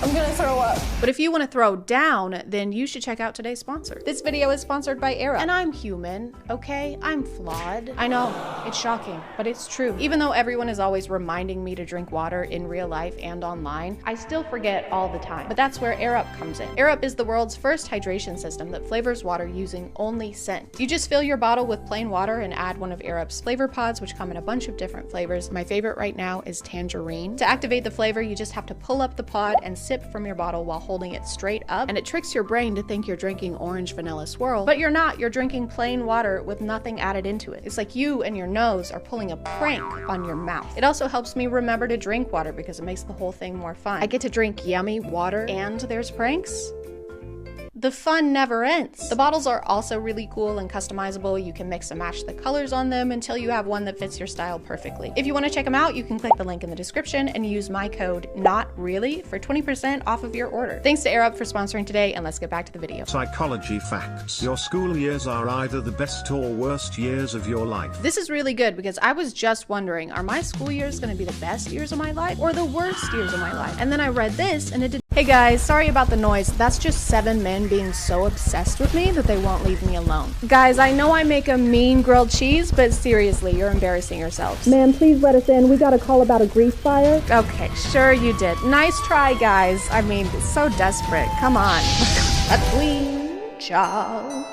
I'm gonna throw up. But if you want to throw down, then you should check out today's sponsor. This video is sponsored by Era. And I'm human, okay? I'm flawed. I know, it's shocking, but it's true. Even though everyone is always reminding me to drink water in real life and online, I still forget all the time. But that's where Air Up comes in. Air Up is the world's first hydration system that flavors water using only scent. You just fill your bottle with plain water and add one of Air Up's flavor pods, which come in a bunch of different flavors. My favorite right now is tangerine. To activate the flavor, you just have to pull up the pod and sip from your bottle while holding it straight up, and it tricks your brain to think you're drinking orange vanilla swirl, but you're not. You're drinking plain water with nothing added into it. It's like you and your nose are pulling a prank on your mouth. It also helps me remember to drink water because it makes the whole thing more fun. I get to drink yummy water and there's pranks. The fun never ends. The bottles are also really cool and customizable. You can mix and match the colors on them until you have one that fits your style perfectly. If you want to check them out, you can click the link in the description and use my code NOTREALLY for 20% off of your order. Thanks to Air Up for sponsoring today, and let's get back to the video. Psychology facts. Your school years are either the best or worst years of your life. This is really good because I was just wondering, are my school years going to be the best years of my life or the worst years of my life? And then I read this and it did. Hey guys, sorry about the noise. That's just 7 men being so obsessed with me that they won't leave me alone. Guys, I know I make a mean grilled cheese, but seriously, you're embarrassing yourselves. Ma'am, please let us in. We got a call about a grease fire. Okay, sure you did. Nice try, guys. I mean, it's so desperate. Come on. A queen, Charles.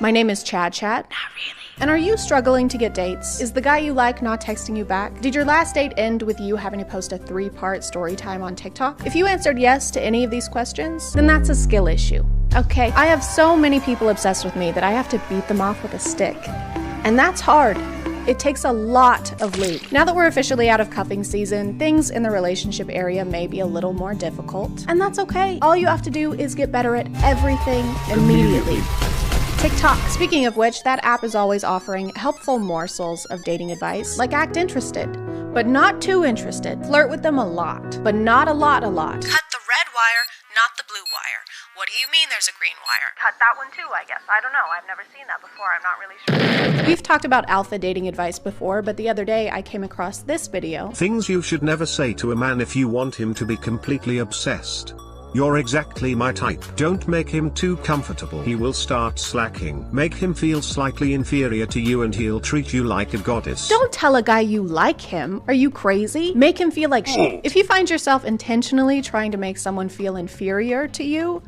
My name is ChadChad. Not really. And are you struggling to get dates? Is the guy you like not texting you back? Did your last date end with you having to post a 3-part story time on TikTok? If you answered yes to any of these questions, then that's a skill issue. Okay, I have so many people obsessed with me that I have to beat them off with a stick. And that's hard. It takes a lot of lube. Now that we're officially out of cuffing season, things in the relationship area may be a little more difficult. And that's okay. All you have to do is get better at everything immediately. TikTok. Speaking of which, that app is always offering helpful morsels of dating advice, like act interested, but not too interested. Flirt with them a lot, but not a lot. Cut the red wire, not the blue wire. What do you mean there's a green wire? Cut that one too, I guess. I don't know. I've never seen that before. I'm not really sure. We've talked about alpha dating advice before, but the other day I came across this video. Things you should never say to a man if you want him to be completely obsessed. You're exactly my type. Don't make him too comfortable. He will start slacking. Make him feel slightly inferior to you and he'll treat you like a goddess. Don't tell a guy you like him. Are you crazy? Make him feel like shit. If you find yourself intentionally trying to make someone feel inferior to you,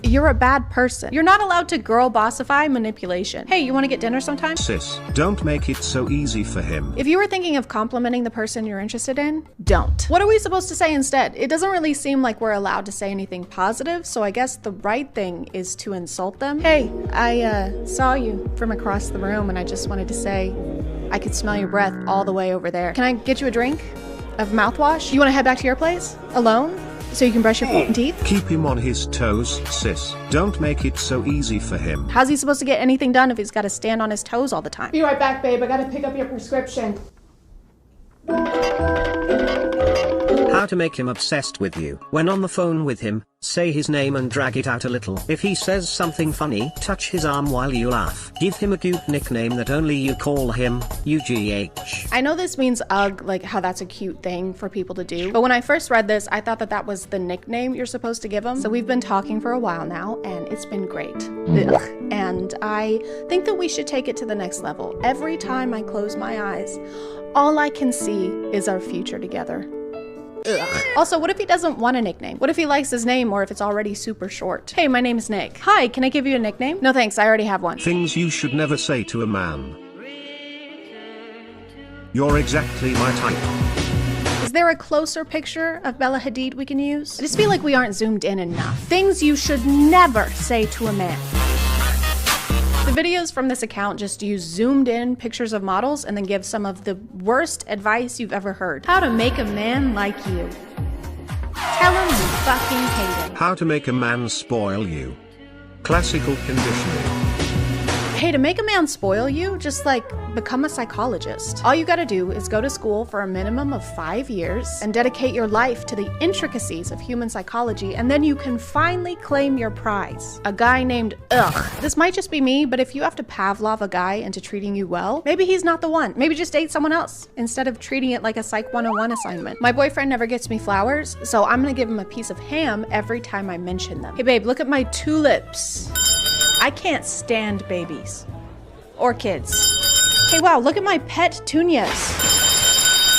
you're a bad person. You're not allowed to girl bossify manipulation. Hey, you want to get dinner sometime? Sis, don't make it so easy for him. If you were thinking of complimenting the person you're interested in, don't. What are we supposed to say instead? It doesn't really seem like we're allowed to say anything positive, so I guess the right thing is to insult them. Hey, I saw you from across the room and I just wanted to say, I could smell your breath all the way over there. Can I get you a drink of mouthwash? You want to head back to your place? Alone? So you can brush your teeth? Keep him on his toes, sis. Don't make it so easy for him. How's he supposed to get anything done if he's got to stand on his toes all the time? Be right back, babe. I gotta pick up your prescription. How to make him obsessed with you. When on the phone with him, say his name and drag it out a little. If he says something funny, touch his arm while you laugh. Give him a cute nickname that only you call him, UGH. I know this means ugh, like how that's a cute thing for people to do, but when I first read this, I thought that that was the nickname you're supposed to give him. So we've been talking for a while now, and it's been great. Ugh. And I think that we should take it to the next level. Every time I close my eyes, all I can see is our future together. Ugh. Also, what if he doesn't want a nickname? What if he likes his name or if it's already super short? Hey, my name is Nick. Hi, can I give you a nickname? No thanks, I already have one. Things you should never say to a man. You're exactly my type. Is there a closer picture of Bella Hadid we can use? I just feel like we aren't zoomed in enough. Things you should never say to a man. The videos from this account just use zoomed in pictures of models and then give some of the worst advice you've ever heard. How to make a man like you. Tell him you fucking hate him. How to make a man spoil you. Classical conditioning. Hey, to make a man spoil you, just like become a psychologist. All you gotta do is go to school for a minimum of 5 years and dedicate your life to the intricacies of human psychology, and then you can finally claim your prize. A guy named Ugh. This might just be me, but if you have to Pavlov a guy into treating you well, maybe he's not the one. Maybe just date someone else instead of treating it like a Psych 101 assignment. My boyfriend never gets me flowers, so I'm gonna give him a piece of ham every time I mention them. Hey babe, look at my tulips. I can't stand babies. Or kids. Hey wow, look at my pet petunias.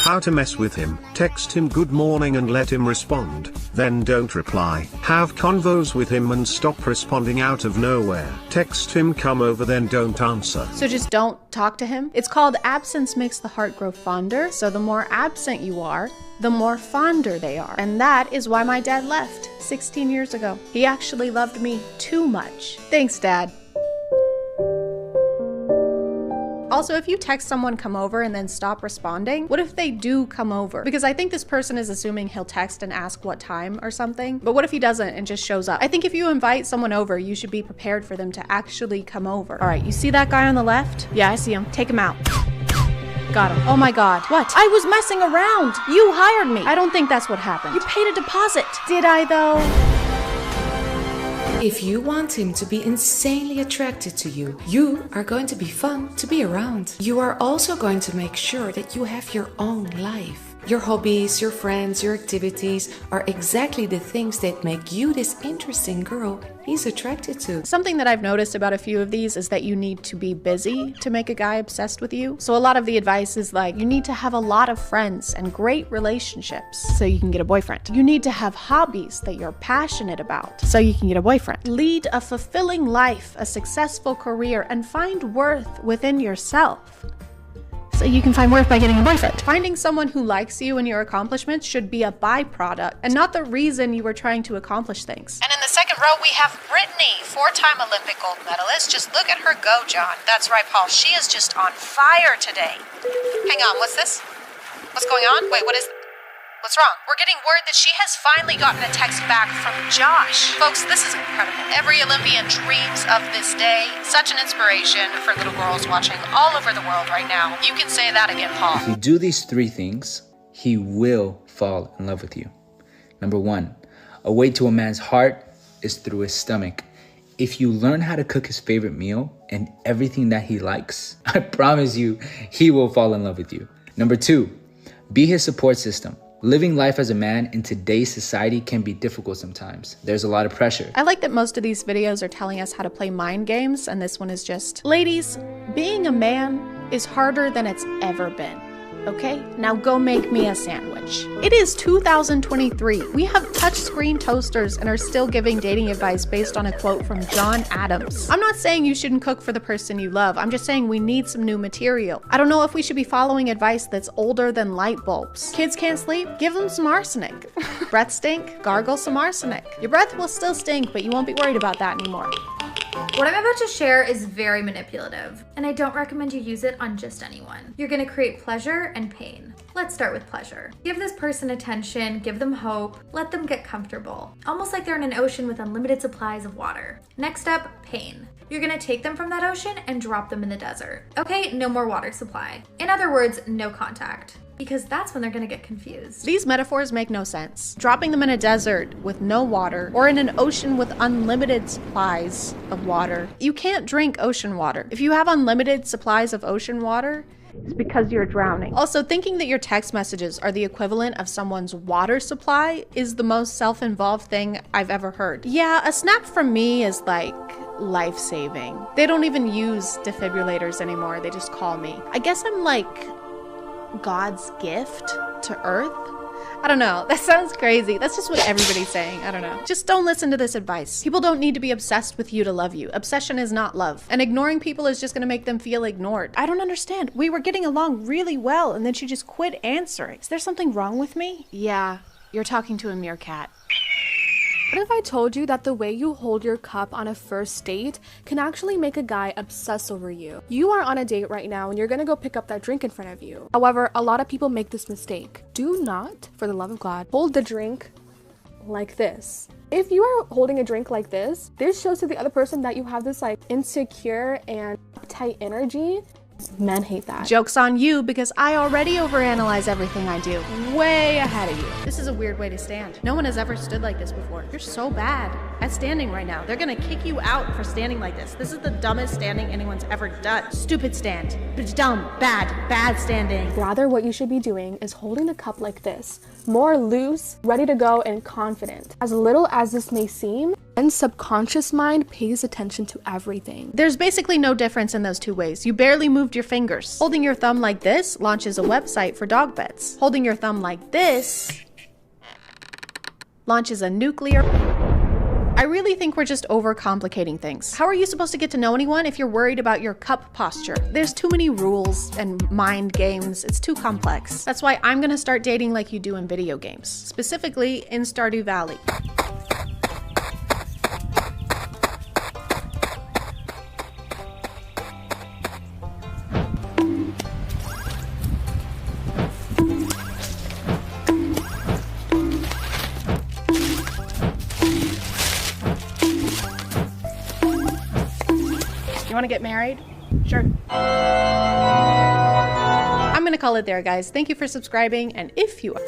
How to mess with him. Text him good morning and let him respond, then don't reply. Have convos with him and stop responding out of nowhere. Text him come over, then don't answer. So just don't talk to him? It's called absence makes the heart grow fonder, so the more absent you are, the more fonder they are. And that is why my dad left 16 years ago. He actually loved me too much. Thanks, Dad. Also, if you text someone come over and then stop responding, what if they do come over? Because I think this person is assuming he'll text and ask what time or something. But what if he doesn't and just shows up? I think if you invite someone over, you should be prepared for them to actually come over. All right, you see that guy on the left? Yeah, I see him. Take him out. Got him. Oh my God. What? I was messing around. You hired me. I don't think that's what happened. You paid a deposit. Did I though? If you want him to be insanely attracted to you, you are going to be fun to be around. You are also going to make sure that you have your own life. Your hobbies, your friends, your activities are exactly the things that make you this interesting girl he's attracted to. Something that I've noticed about a few of these is that you need to be busy to make a guy obsessed with you. So a lot of the advice is like, you need to have a lot of friends and great relationships so you can get a boyfriend. You need to have hobbies that you're passionate about so you can get a boyfriend. Lead a fulfilling life, a successful career, and find worth within yourself. So you can find worth by getting a boyfriend. Finding someone who likes you and your accomplishments should be a byproduct and not the reason you were trying to accomplish things. And in the second row, we have Brittany, 4-time Olympic gold medalist. Just look at her go, John. That's right, Paul. She is just on fire today. Hang on, what's this? What's going on? Wait, what's wrong? We're getting word that she has finally gotten a text back from Josh. Folks, this is incredible. Every Olympian dreams of this day. Such an inspiration for little girls watching all over the world right now. You can say that again, Paul. If you do these 3 things, he will fall in love with you. Number 1, a way to a man's heart is through his stomach. If you learn how to cook his favorite meal and everything that he likes, I promise you, he will fall in love with you. Number 2, be his support system. Living life as a man in today's society can be difficult sometimes. There's a lot of pressure. I like that most of these videos are telling us how to play mind games, and this one is just, ladies, being a man is harder than it's ever been. Okay, now go make me a sandwich. It is 2023. We have touchscreen toasters and are still giving dating advice based on a quote from John Adams. I'm not saying you shouldn't cook for the person you love. I'm just saying we need some new material. I don't know if we should be following advice that's older than light bulbs. Kids can't sleep? Give them some arsenic. Breath stink? Gargle some arsenic. Your breath will still stink, but you won't be worried about that anymore. What I'm about to share is very manipulative, and I don't recommend you use it on just anyone. You're gonna create pleasure and pain. Let's start with pleasure. Give this person attention, give them hope, let them get comfortable. Almost like they're in an ocean with unlimited supplies of water. Next up, pain. You're gonna take them from that ocean and drop them in the desert. Okay, no more water supply. In other words, no contact. Because that's when they're gonna get confused. These metaphors make no sense. Dropping them in a desert with no water, or in an ocean with unlimited supplies of water. You can't drink ocean water. If you have unlimited supplies of ocean water, it's because you're drowning. Also, thinking that your text messages are the equivalent of someone's water supply is the most self-involved thing I've ever heard. Yeah, a snap from me is like life-saving. They don't even use defibrillators anymore, they just call me. I guess I'm like God's gift to Earth? I don't know, that sounds crazy. That's just what everybody's saying, I don't know. Just don't listen to this advice. People don't need to be obsessed with you to love you. Obsession is not love. And ignoring people is just gonna make them feel ignored. I don't understand. We were getting along really well and then she just quit answering. Is there something wrong with me? Yeah, you're talking to a meerkat. What if I told you that the way you hold your cup on a first date can actually make a guy obsess over you? You are on a date right now and you're gonna go pick up that drink in front of you. However, a lot of people make this mistake. Do not, for the love of God, hold the drink like this. If you are holding a drink like this shows to the other person that you have this like insecure and uptight energy. Men hate that. Joke's on you because I already overanalyze everything I do. Way ahead of you. This is a weird way to stand. No one has ever stood like this before. You're so bad at standing right now. They're gonna kick you out for standing like this. This is the dumbest standing anyone's ever done. Stupid stand. It's dumb, bad standing. Rather, what you should be doing is holding the cup like this. More loose, ready to go, and confident. As little as this may seem, and subconscious mind pays attention to everything. There's basically no difference in those two ways. You barely moved your fingers. Holding your thumb like this launches a website for dog beds. Holding your thumb like this launches a nuclear... I really think we're just overcomplicating things. How are you supposed to get to know anyone if you're worried about your cup posture? There's too many rules and mind games. It's too complex. That's why I'm gonna start dating like you do in video games, specifically in Stardew Valley. You want to get married? Sure. I'm gonna call it there, guys. Thank you for subscribing, and if you are...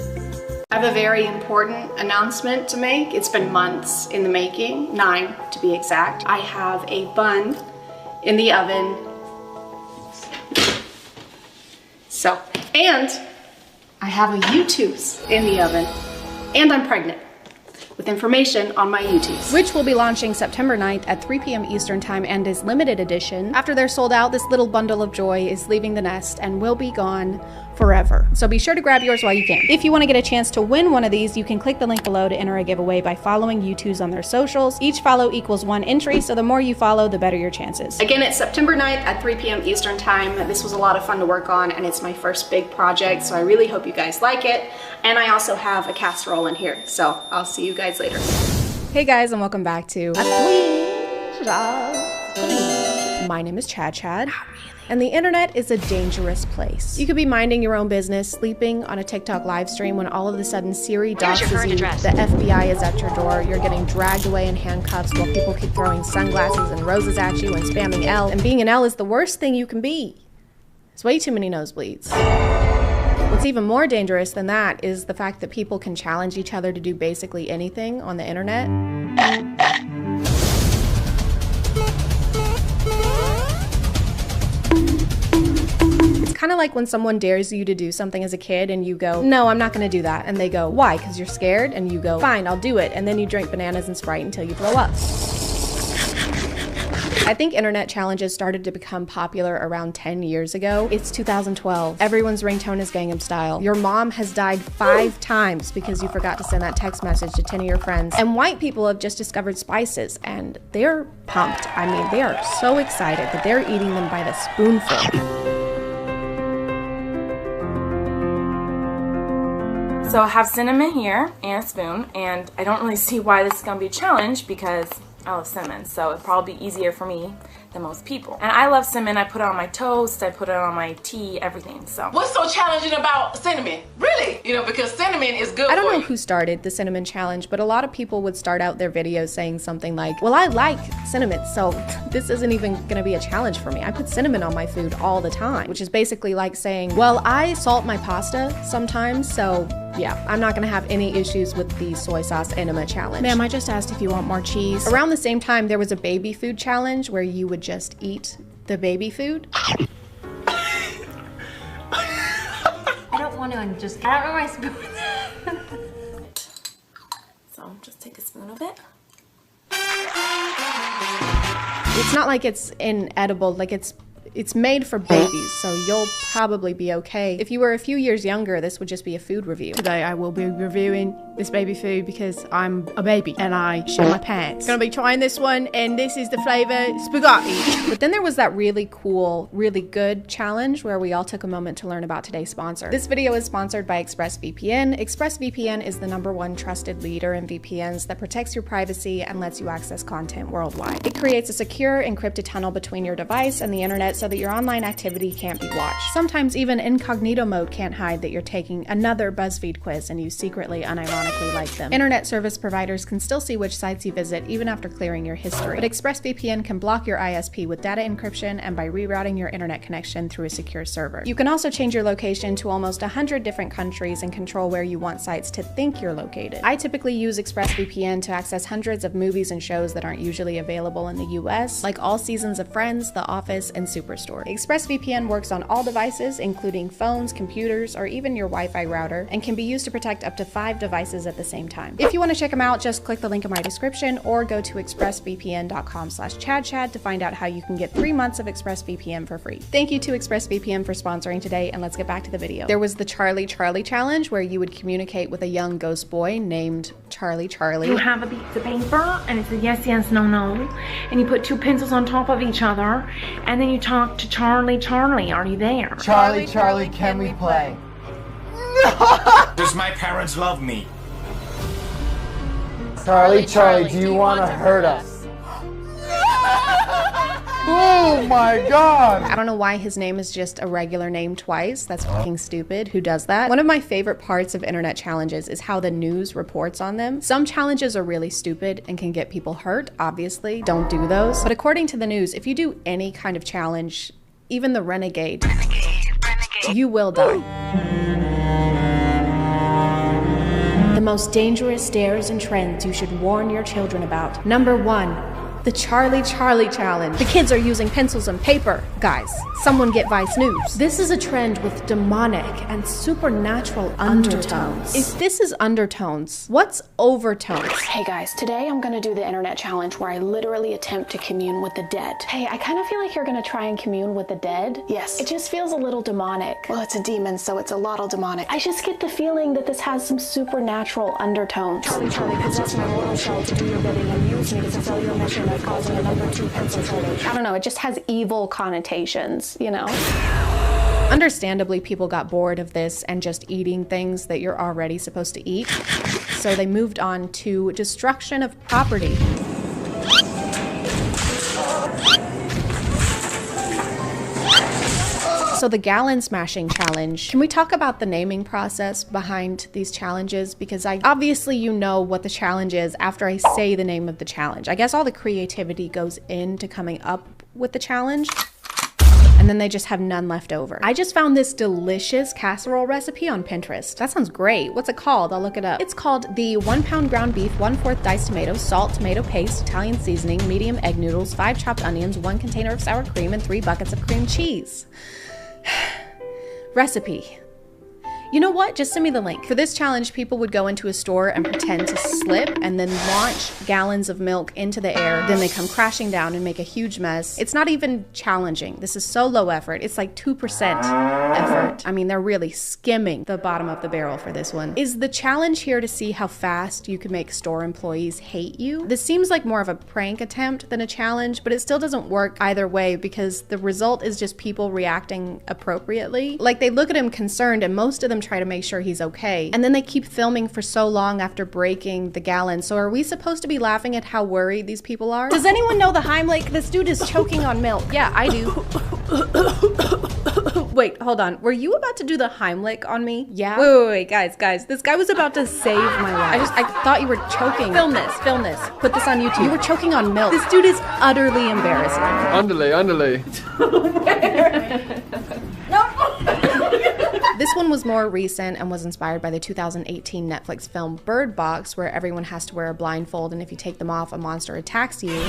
I have a very important announcement to make. It's been months in the making, 9 to be exact. I have a bun in the oven. So, and I have a U-tooth in the oven, and I'm pregnant. With information on my UTs. Which will be launching September 9th at 3 p.m. Eastern Time and is limited edition. After they're sold out, this little bundle of joy is leaving the nest and will be gone forever. So be sure to grab yours while you can. If you want to get a chance to win one of these, you can click the link below to enter a giveaway by following U2s on their socials. Each follow equals 1 entry, so the more you follow, the better your chances. Again, it's September 9th at 3 p.m. Eastern Time. This was a lot of fun to work on, and it's my first big project, so I really hope you guys like it. And I also have a casserole in here, so I'll see you guys later. Hey guys, and welcome back to My name is ChadChad. And the internet is a dangerous place. You could be minding your own business, sleeping on a TikTok live stream when all of a sudden Siri doxes you, the FBI is at your door, you're getting dragged away in handcuffs while people keep throwing sunglasses and roses at you and spamming L. And being an L is the worst thing you can be. It's way too many nosebleeds. What's even more dangerous than that is the fact that people can challenge each other to do basically anything on the internet. Kind of like when someone dares you to do something as a kid and you go, no, I'm not gonna do that. And they go, why? Because you're scared? And you go, fine, I'll do it. And then you drink bananas and Sprite until you throw up. I think internet challenges started to become popular around 10 years ago. It's 2012. Everyone's ringtone is Gangnam Style. Your mom has died 5 times because you forgot to send that text message to 10 of your friends. And white people have just discovered spices and they're pumped. I mean, they are so excited that they're eating them by the spoonful. So I have cinnamon here and a spoon, and I don't really see why this is going to be a challenge because I love cinnamon, so it'd probably be easier for me than most people. And I love cinnamon. I put it on my toast, I put it on my tea, everything. So what's so challenging about cinnamon? Really? You know, because cinnamon is good. I don't know who started the cinnamon challenge, but a lot of people would start out their videos saying something like, well, I like cinnamon, so this isn't even gonna be a challenge for me. I put cinnamon on my food all the time, which is basically like saying, well, I salt my pasta sometimes, so yeah, I'm not gonna have any issues with the soy sauce enema challenge. Ma'am, I just asked if you want more cheese. Around the same time, there was a baby food challenge where you would just eat the baby food. I don't want to, I don't know my spoon. So just take a spoon of it. It's not like it's inedible, like it's made for babies, so you'll probably be okay. If you were a few years younger, this would just be a food review. Today I will be reviewing this baby food because I'm a baby and I shit my pants. Gonna be trying this one, and this is the flavor spaghetti. But then there was that really cool, really good challenge where we all took a moment to learn about today's sponsor. This video is sponsored by ExpressVPN. ExpressVPN is the #1 trusted leader in VPNs that protects your privacy and lets you access content worldwide. It creates a secure, encrypted tunnel between your device and the internet so that your online activity can't be watched. Sometimes even incognito mode can't hide that you're taking another BuzzFeed quiz and you secretly, unironically like them. Internet service providers can still see which sites you visit even after clearing your history. But ExpressVPN can block your ISP with data encryption and by rerouting your internet connection through a secure server. You can also change your location to almost 100 different countries and control where you want sites to think you're located. I typically use ExpressVPN to access hundreds of movies and shows that aren't usually available in the US, like all seasons of Friends, The Office, and Superstore. ExpressVPN works on all devices, including phones, computers, or even your Wi-Fi router, and can be used to protect up to 5 devices at the same time. If you want to check them out, just click the link in my description or go to expressvpn.com/ChadChad to find out how you can get 3 months of ExpressVPN for free. Thank you to ExpressVPN for sponsoring today, and let's get back to the video. There was the Charlie Charlie challenge where you would communicate with a young ghost boy named Charlie Charlie. You have a piece of paper and it's a yes, yes, no, no, and you put 2 pencils on top of each other, and then you talk to Charlie Charlie. Are you there? Charlie Charlie, can we play? Does my parents love me? Charlie Charlie, do you want to hurt us? Oh my god! I don't know why his name is just a regular name twice. That's fucking stupid. Who does that? One of my favorite parts of internet challenges is how the news reports on them. Some challenges are really stupid and can get people hurt, obviously. Don't do those. But according to the news, if you do any kind of challenge, even the renegade, you will die. The most dangerous dares and trends you should warn your children about. #1. The Charlie Charlie challenge. The kids are using pencils and paper. Guys, someone get Vice News. This is a trend with demonic and supernatural undertones. If this is undertones, what's overtones? Hey guys, today I'm gonna do the internet challenge where I literally attempt to commune with the dead. Hey, I kind of feel like you're gonna try and commune with the dead. Yes. It just feels a little demonic. Well, it's a demon, so it's a lot demonic. I just get the feeling that this has some supernatural undertones. Charlie Charlie, possess my mortal soul to do your bidding and use me to fulfill your mission of causing a #2 pencil shortage. I don't know, it just has evil connotations, you know? Understandably, people got bored of this and just eating things that you're already supposed to eat. So they moved on to destruction of property. So the gallon smashing challenge. Can we talk about the naming process behind these challenges? Because obviously you know what the challenge is after I say the name of the challenge. I guess all the creativity goes into coming up with the challenge, and then they just have none left over. I just found this delicious casserole recipe on Pinterest. That sounds great. What's it called? I'll look it up. It's called the 1 pound ground beef, 1/4 diced tomatoes, salt, tomato paste, Italian seasoning, medium egg noodles, 5 chopped onions, 1 container of sour cream, and 3 buckets of cream cheese. Recipe. You know what? Just send me the link. For this challenge, people would go into a store and pretend to slip and then launch gallons of milk into the air. Then they come crashing down and make a huge mess. It's not even challenging. This is so low effort. It's like 2% effort. I mean, they're really skimming the bottom of the barrel for this one. Is the challenge here to see how fast you can make store employees hate you? This seems like more of a prank attempt than a challenge, but it still doesn't work either way because the result is just people reacting appropriately. Like they look at him concerned and most of them try to make sure he's okay. And then they keep filming for so long after breaking the gallon. So are we supposed to be laughing at how worried these people are? Does anyone know the Heimlich? This dude is choking on milk. Yeah, I do. Wait, hold on. Were you about to do the Heimlich on me? Yeah. Wait, guys. This guy was about to save my life. I thought you were choking. Film this. Put this on YouTube. You were choking on milk. This dude is utterly embarrassing. Underlay. This one was more recent and was inspired by the 2018 Netflix film Bird Box, where everyone has to wear a blindfold, and if you take them off, a monster attacks you.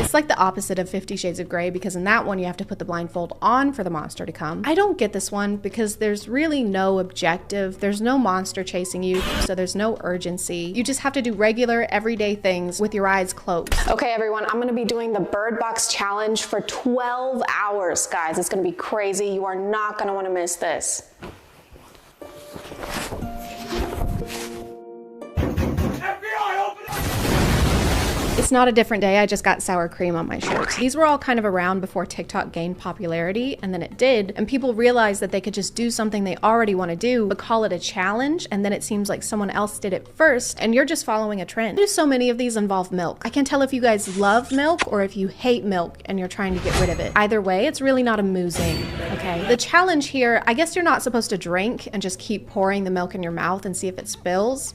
It's like the opposite of 50 Shades of Grey, because in that one you have to put the blindfold on for the monster to come. I don't get this one because there's really no objective. There's no monster chasing you, so there's no urgency. You just have to do regular, everyday things with your eyes closed. Okay, everyone, I'm gonna be doing the Bird Box challenge for 12 hours, guys. It's gonna be crazy. You are not gonna wanna miss this. It's not a different day, I just got sour cream on my shirt. These were all kind of around before TikTok gained popularity, and then it did, and people realized that they could just do something they already want to do, but call it a challenge, and then it seems like someone else did it first, and you're just following a trend. Why do so many of these involve milk? I can't tell if you guys love milk or if you hate milk and you're trying to get rid of it. Either way, it's really not amusing, okay? The challenge here, I guess you're not supposed to drink and just keep pouring the milk in your mouth and see if it spills.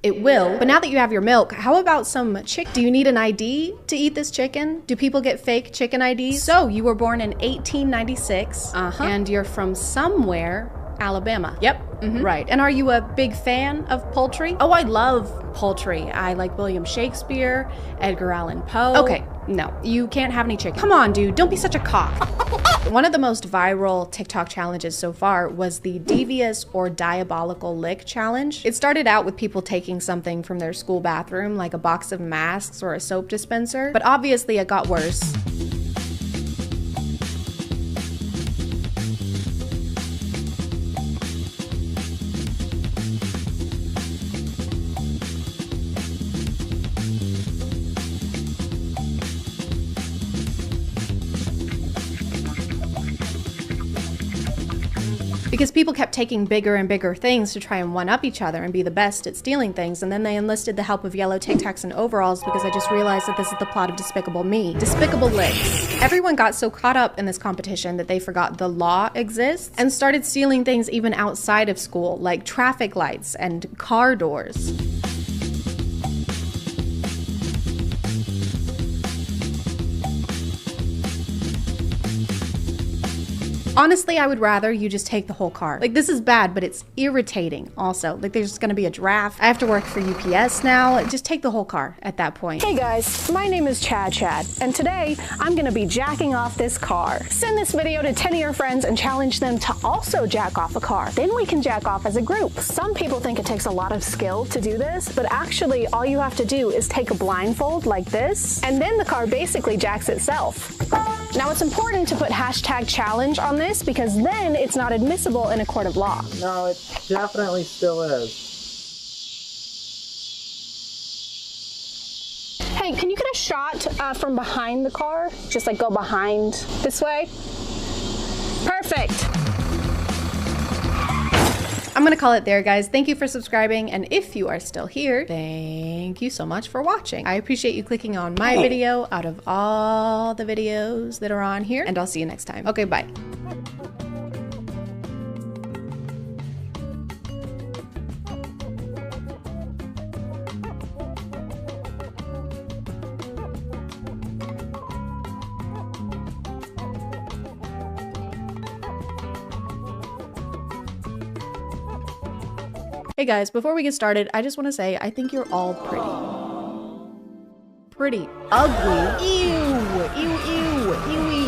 It will, but now that you have your milk, how about some chicken? Do you need an ID to eat this chicken? Do people get fake chicken IDs? So you were born in 1896, and you're from somewhere, Alabama. Yep. Right. And are you a big fan of poultry? Oh, I love poultry. I like William Shakespeare, Edgar Allan Poe. Okay, no, you can't have any chicken. Come on, dude, don't be such a cock. One of the most viral TikTok challenges so far was the devious or diabolical lick challenge. It started out with people taking something from their school bathroom, like a box of masks or a soap dispenser, but obviously it got worse. Because people kept taking bigger and bigger things to try and one-up each other and be the best at stealing things, and then they enlisted the help of yellow Tic Tacs and overalls because I just realized that this is the plot of Despicable Me. Despicable Licks. Everyone got so caught up in this competition that they forgot the law exists and started stealing things even outside of school, like traffic lights and car doors. Honestly, I would rather you just take the whole car. Like, this is bad, but it's irritating also. Like, there's gonna be a draft. I have to work for UPS now. Just take the whole car at that point. Hey guys, my name is ChadChad, and today I'm gonna be jacking off this car. Send this video to 10 of your friends and challenge them to also jack off a car. Then we can jack off as a group. Some people think it takes a lot of skill to do this, but actually all you have to do is take a blindfold like this, and then the car basically jacks itself. Now it's important to put #challenge on this because then it's not admissible in a court of law. No, it definitely still is. Hey, can you get a shot from behind the car? Just like go behind this way. Perfect. I'm gonna call it there, guys. Thank you for subscribing, and if you are still here, thank you so much for watching. I appreciate you clicking on my video out of all the videos that are on here, and I'll see you next time. Okay, bye. Hey guys, before we get started, I just want to say I think you're all pretty ugly. Ew.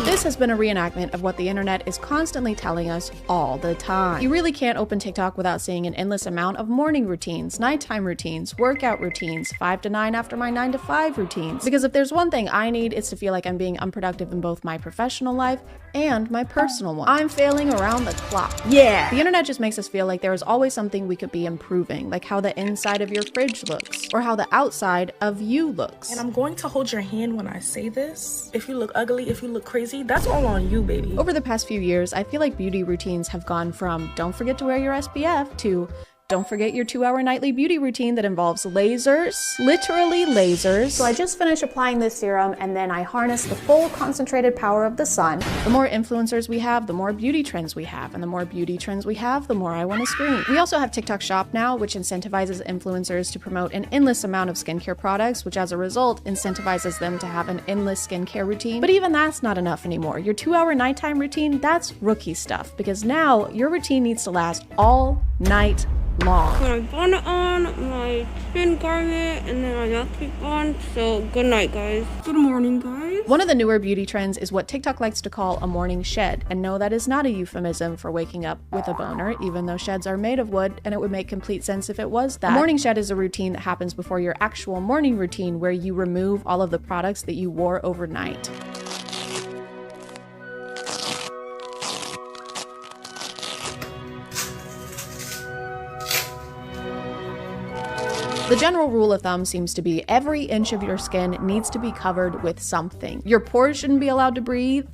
This has been a reenactment of what the internet is constantly telling us all the time. You really can't open TikTok without seeing an endless amount of morning routines, nighttime routines, workout routines, 5 to 9 after my 9 to 5 routines. Because if there's one thing I need, it's to feel like I'm being unproductive in both my professional life and my personal one. I'm failing around the clock. Yeah. The internet just makes us feel like there is always something we could be improving, like how the inside of your fridge looks, or how the outside of you looks. And I'm going to hold your hand when I say this. If you look ugly, if you look crazy, dirty, that's all on you, baby. Over the past few years, I feel like beauty routines have gone from don't forget to wear your SPF to don't forget your 2-hour nightly beauty routine that involves lasers, literally lasers. So I just finished applying this serum and then I harness the full concentrated power of the sun. The more influencers we have, the more beauty trends we have. And the more beauty trends we have, the more I want to scream. We also have TikTok Shop now, which incentivizes influencers to promote an endless amount of skincare products, which as a result incentivizes them to have an endless skincare routine. But even that's not enough anymore. Your 2-hour nighttime routine, that's rookie stuff, because now your routine needs to last all night long. Put my bonnet on, my skin garment, and then my outfit on. So good night, guys. Good morning, guys. One of the newer beauty trends is what TikTok likes to call a morning shed. And no, that is not a euphemism for waking up with a boner, even though sheds are made of wood, and it would make complete sense if it was that. A morning shed is a routine that happens before your actual morning routine, where you remove all of the products that you wore overnight. The general rule of thumb seems to be every inch of your skin needs to be covered with something. Your pores shouldn't be allowed to breathe.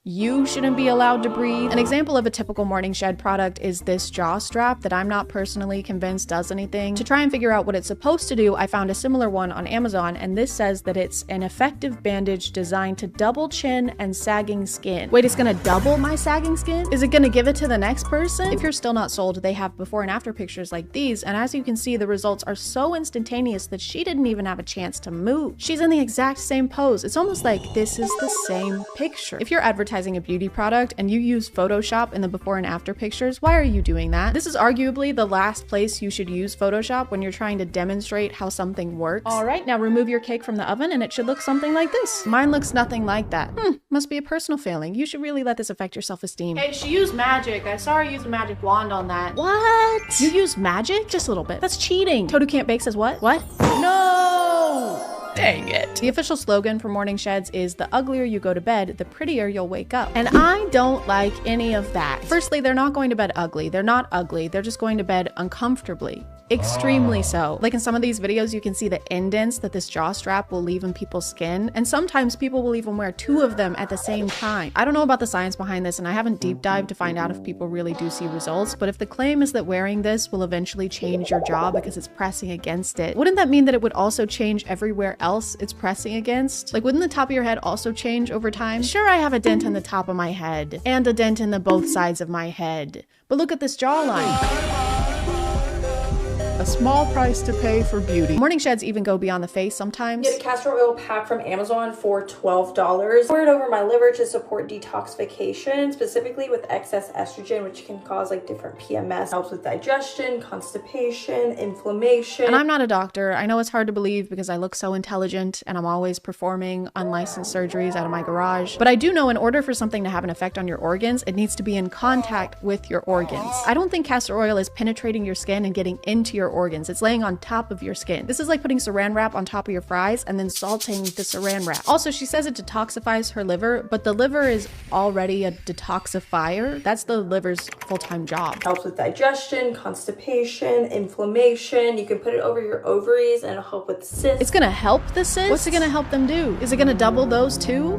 You shouldn't be allowed to breathe. An example of a typical morning shed product is this jaw strap that I'm not personally convinced does anything. To try and figure out what it's supposed to do, I found a similar one on Amazon, and this says that it's an effective bandage designed to double chin and sagging skin. Wait, it's gonna double my sagging skin? Is it gonna give it to the next person? If you're still not sold, they have before and after pictures like these, and as you can see, the results are so instantaneous that she didn't even have a chance to move. She's in the exact same pose. It's almost like this is the same picture. If you're advertising a beauty product and you use Photoshop in the before and after pictures, why are you doing that? This is arguably the last place you should use Photoshop when you're trying to demonstrate how something works. All right, now remove your cake from the oven and it should look something like this. Mine looks nothing like that. Must be a personal failing. You should really let this affect your self-esteem. Hey, she used magic. I saw her use a magic wand on that. What? You used magic? Just a little bit. That's cheating. Toadu Can't Bake says what? What? No! Dang it. The official slogan for morning sheds is the uglier you go to bed, the prettier you'll wake up. And I don't like any of that. Firstly, they're not going to bed ugly. They're not ugly. They're just going to bed uncomfortably. Extremely so. Like in some of these videos, you can see the indents that this jaw strap will leave in people's skin. And sometimes people will even wear 2 of them at the same time. I don't know about the science behind this, and I haven't deep dived to find out if people really do see results. But if the claim is that wearing this will eventually change your jaw because it's pressing against it, wouldn't that mean that it would also change everywhere else it's pressing against? Like, wouldn't the top of your head also change over time? Sure, I have a dent in the top of my head and a dent in the both sides of my head. But look at this jawline. A small price to pay for beauty. Morning sheds even go beyond the face sometimes. Get a castor oil pack from Amazon for $12. Pour it over my liver to support detoxification, specifically with excess estrogen, which can cause like different PMS. Helps with digestion, constipation, inflammation. And I'm not a doctor. I know it's hard to believe because I look so intelligent and I'm always performing unlicensed surgeries out of my garage. But I do know in order for something to have an effect on your organs, it needs to be in contact with your organs. I don't think castor oil is penetrating your skin and getting into your organs. It's laying on top of your skin. This is like putting saran wrap on top of your fries and then salting the saran wrap. Also, she says it detoxifies her liver, but the liver is already a detoxifier. That's the liver's full-time job. Helps with digestion, constipation, inflammation. You can put it over your ovaries and it'll help with cysts. It's gonna help the cysts? What's it gonna help them do? Is it gonna double those too?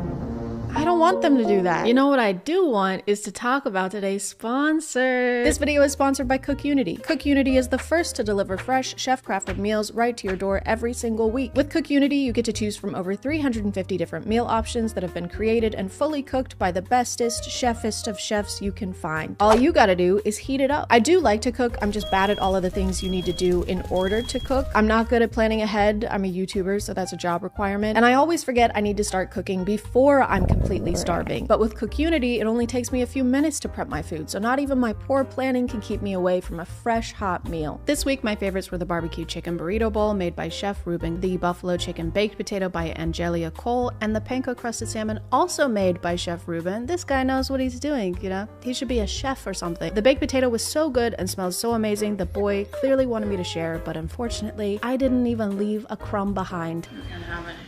I don't want them to do that. You know what I do want is to talk about today's sponsor. This video is sponsored by CookUnity. CookUnity is the first to deliver fresh, chef-crafted meals right to your door every single week. With CookUnity, you get to choose from over 350 different meal options that have been created and fully cooked by the bestest, chefest of chefs you can find. All you gotta do is heat it up. I do like to cook, I'm just bad at all of the things you need to do in order to cook. I'm not good at planning ahead. I'm a YouTuber, so that's a job requirement. And I always forget I need to start cooking before I'm completely starving. But with CookUnity, it only takes me a few minutes to prep my food, so not even my poor planning can keep me away from a fresh, hot meal. This week, my favorites were the barbecue chicken burrito bowl made by Chef Ruben, the buffalo chicken baked potato by Angelia Cole, and the panko crusted salmon also made by Chef Ruben. This guy knows what he's doing, you know? He should be a chef or something. The baked potato was so good and smelled so amazing, the boy clearly wanted me to share, but unfortunately, I didn't even leave a crumb behind.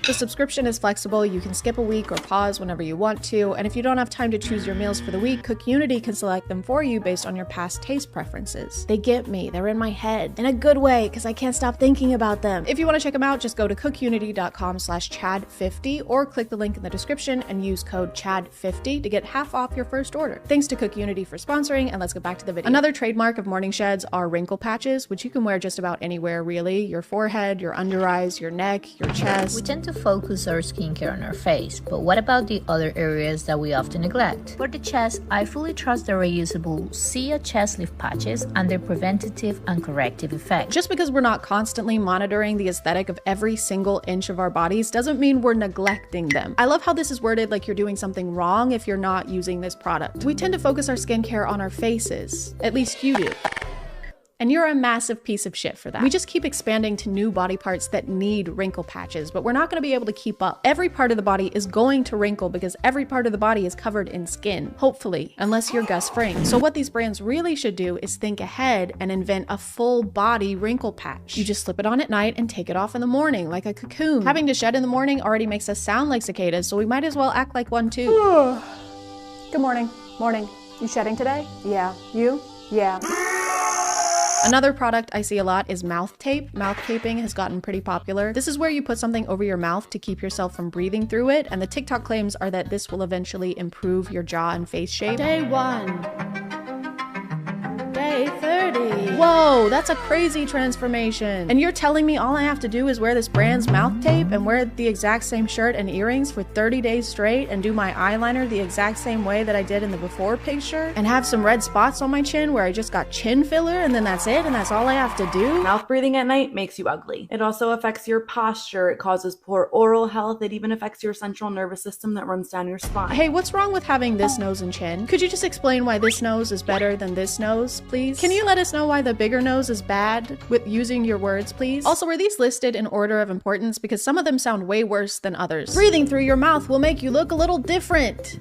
The subscription is flexible. You can skip a week or pause whenever you want to, and if you don't have time to choose your meals for the week, CookUnity can select them for you based on your past taste preferences. They get me, they're in my head, in a good way, because I can't stop thinking about them. If you want to check them out, just go to cookunity.com/Chad50 or click the link in the description and use code Chad50 to get half off your first order. Thanks to CookUnity for sponsoring, and let's get back to the video. Another trademark of morning sheds are wrinkle patches, which you can wear just about anywhere really. Your forehead, your under eyes, your neck, your chest. We tend to focus our skincare on our face, but what about the other areas that we often neglect? For the chest, I fully trust the reusable Sia chest lift patches and their preventative and corrective effect. Just because we're not constantly monitoring the aesthetic of every single inch of our bodies doesn't mean we're neglecting them. I love how this is worded like you're doing something wrong if you're not using this product. We tend to focus our skincare on our faces. At least you do. And you're a massive piece of shit for that. We just keep expanding to new body parts that need wrinkle patches, but we're not going to be able to keep up. Every part of the body is going to wrinkle because every part of the body is covered in skin, hopefully, unless you're Gus Fring. So what these brands really should do is think ahead and invent a full body wrinkle patch. You just slip it on at night and take it off in the morning, like a cocoon. Having to shed in the morning already makes us sound like cicadas, so we might as well act like one too. Good morning. Morning. You shedding today? Yeah. You? Yeah. Another product I see a lot is mouth tape. Mouth taping has gotten pretty popular. This is where you put something over your mouth to keep yourself from breathing through it, and the TikTok claims are that this will eventually improve your jaw and face shape. Day 1. Day 30. Whoa, that's a crazy transformation. And you're telling me all I have to do is wear this brand's mouth tape and wear the exact same shirt and earrings for 30 days straight and do my eyeliner the exact same way that I did in the before picture and have some red spots on my chin where I just got chin filler and then that's it and that's all I have to do? Mouth breathing at night makes you ugly. It also affects your posture. It causes poor oral health. It even affects your central nervous system that runs down your spine. Hey, what's wrong with having this nose and chin? Could you just explain why this nose is better than this nose, please? Can you let us know why the bigger nose is bad with using your words, please? Also, were these listed in order of importance? Because some of them sound way worse than others. Breathing through your mouth will make you look a little different.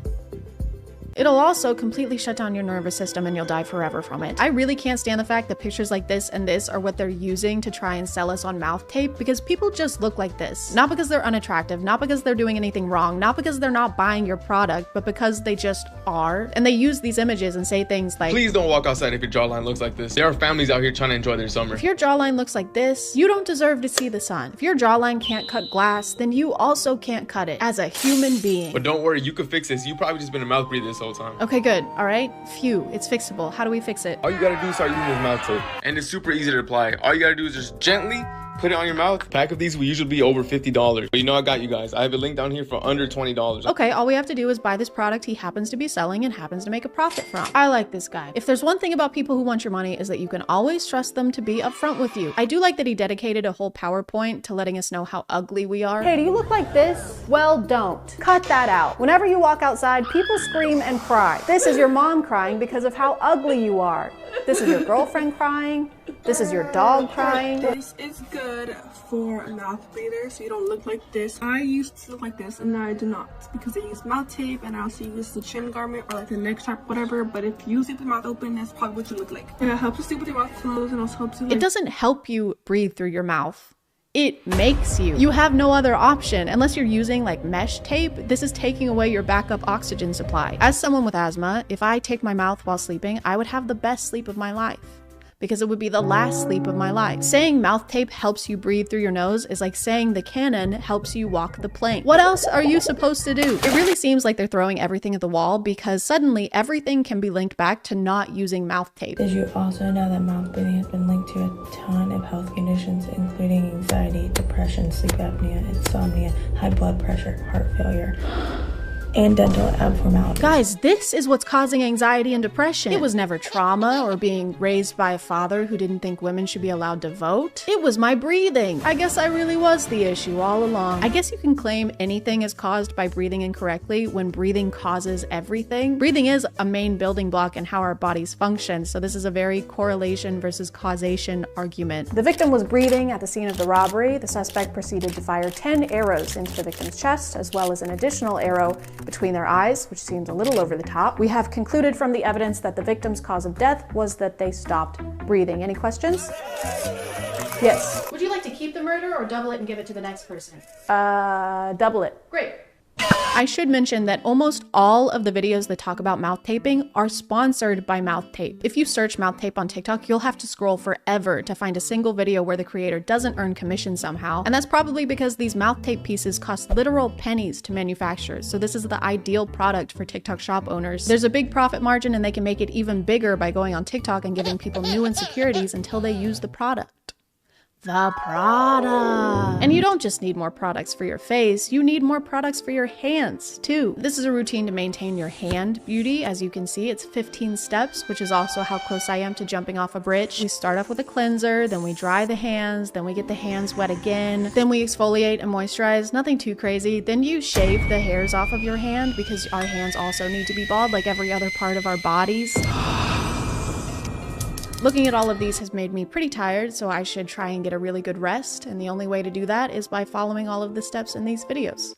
It'll also completely shut down your nervous system and you'll die forever from it. I really can't stand the fact that pictures like this and this are what they're using to try and sell us on mouth tape because people just look like this. Not because they're unattractive, not because they're doing anything wrong, not because they're not buying your product, but because they just are. And they use these images and say things like, please don't walk outside if your jawline looks like this. There are families out here trying to enjoy their summer. If your jawline looks like this, you don't deserve to see the sun. If your jawline can't cut glass, then you also can't cut it as a human being. But don't worry, you can fix this. You probably just been a mouth breather this whole time. Okay, good. All right. Phew, it's fixable. How do we fix it? All you gotta do is start using this mouth tape. And it's super easy to apply. All you gotta do is just gently put it on your mouth. A pack of these will usually be over $50. But you know I got you guys. I have a link down here for under $20. Okay, all we have to do is buy this product he happens to be selling and happens to make a profit from. I like this guy. If there's one thing about people who want your money is that you can always trust them to be upfront with you. I do like that he dedicated a whole PowerPoint to letting us know how ugly we are. Hey, do you look like this? Well, don't. Cut that out. Whenever you walk outside, people scream and cry. This is your mom crying because of how ugly you are. This is your girlfriend crying. This is your dog crying. This is good for mouth breathers, so you don't look like this. I used to look like this, and now I do not because I use mouth tape, and I also use the chin garment or like the neck strap, whatever. But if you sleep with your mouth open, that's probably what you look like. And it helps you sleep with your mouth closed, and also helps you. It doesn't help you breathe through your mouth. It makes you. You have no other option unless you're using like mesh tape. This is taking away your backup oxygen supply. As someone with asthma, if I take my mouth while sleeping, I would have the best sleep of my life because it would be the last sleep of my life. Saying mouth tape helps you breathe through your nose is like saying the cannon helps you walk the plank. What else are you supposed to do? It really seems like they're throwing everything at the wall because suddenly everything can be linked back to not using mouth tape. Did you also know that mouth breathing has been linked to a ton of health conditions, including anxiety, depression, sleep apnea, insomnia, high blood pressure, heart failure, and dental abnormalities. Guys, this is what's causing anxiety and depression. It was never trauma or being raised by a father who didn't think women should be allowed to vote. It was my breathing. I guess I really was the issue all along. I guess you can claim anything is caused by breathing incorrectly when breathing causes everything. Breathing is a main building block in how our bodies function, so this is a very correlation versus causation argument. The victim was breathing at the scene of the robbery. The suspect proceeded to fire 10 arrows into the victim's chest, as well as an additional arrow between their eyes, which seems a little over the top. We have concluded from the evidence that the victim's cause of death was that they stopped breathing. Any questions? Yes. Would you like to keep the murder or double it and give it to the next person? Double it. Great. I should mention that almost all of the videos that talk about mouth taping are sponsored by mouth tape. If you search mouth tape on TikTok, you'll have to scroll forever to find a single video where the creator doesn't earn commission somehow. And that's probably because these mouth tape pieces cost literal pennies to manufacture. So this is the ideal product for TikTok shop owners. There's a big profit margin and they can make it even bigger by going on TikTok and giving people new insecurities until they use the product. The product. And you don't just need more products for your face, you need more products for your hands too. This is a routine to maintain your hand beauty. As you can see, it's 15 steps, which is also how close I am to jumping off a bridge. We start off with a cleanser, then we dry the hands, then we get the hands wet again, then we exfoliate and moisturize, nothing too crazy. Then you shave the hairs off of your hand because our hands also need to be bald like every other part of our bodies. Looking at all of these has made me pretty tired, so I should try and get a really good rest, and the only way to do that is by following all of the steps in these videos.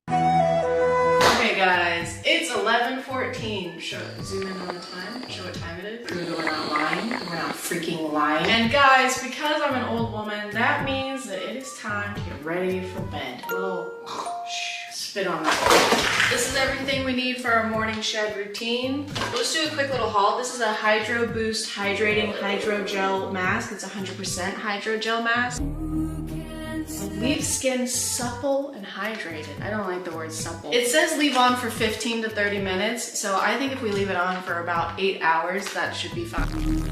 Okay guys, it's 11:14. Zoom in on the time, show what time it is. We're not lying, we're not freaking lying. And guys, because I'm an old woman, that means that it is time to get ready for bed. A little spit on that. This is everything we need for our morning shed routine. We'll just do a quick little haul. This is a Hydro Boost Hydrating Hydrogel Mask. It's 100% hydrogel mask. Leave skin supple and hydrated. I don't like the word supple. It says leave on for 15 to 30 minutes, so I think if we leave it on for about 8 hours, that should be fine.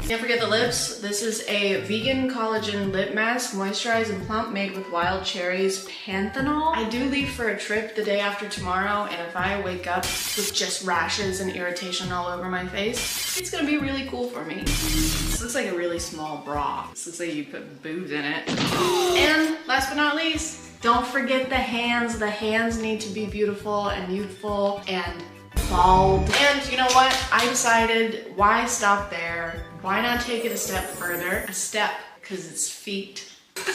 Can't forget the lips. This is a vegan collagen lip mask, moisturized and plump, made with wild cherries panthenol. I do leave for a trip the day after tomorrow, and if I wake up with just rashes and irritation all over my face, it's gonna be really cool for me. This looks like a really small bra. This looks like you put boobs in it. And last but not least, don't forget the hands. The hands need to be beautiful and youthful and bald. And you know what? I decided, why stop there? Why not take it a step further? A step, because it's feet. For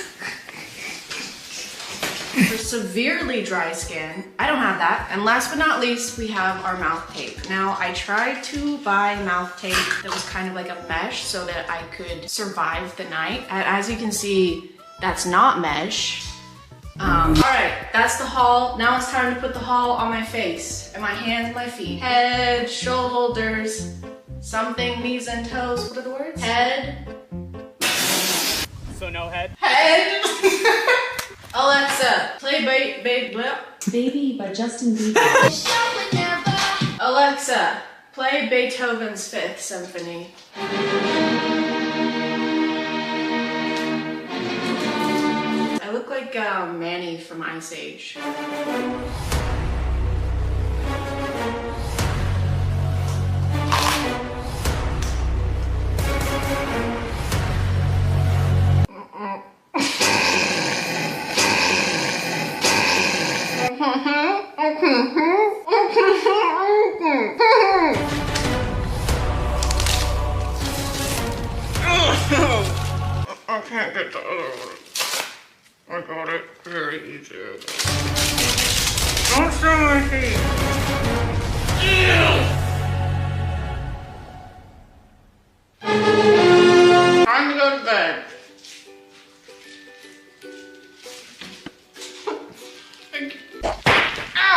severely dry skin, I don't have that. And last but not least, we have our mouth tape. Now, I tried to buy mouth tape that was kind of like a mesh so that I could survive the night. And as you can see, that's not mesh. All right, that's the haul. Now it's time to put the haul on my face and my hands and my feet. Head, shoulders, something, knees and toes. What are the words? Head. So no head? Head. Alexa, play Baby by Justin Bieber. Alexa, play Beethoven's Fifth Symphony. I look like Manny from Ice Age. I can't get the other one. I got it very easy. Don't show my feet. Time to go to bed.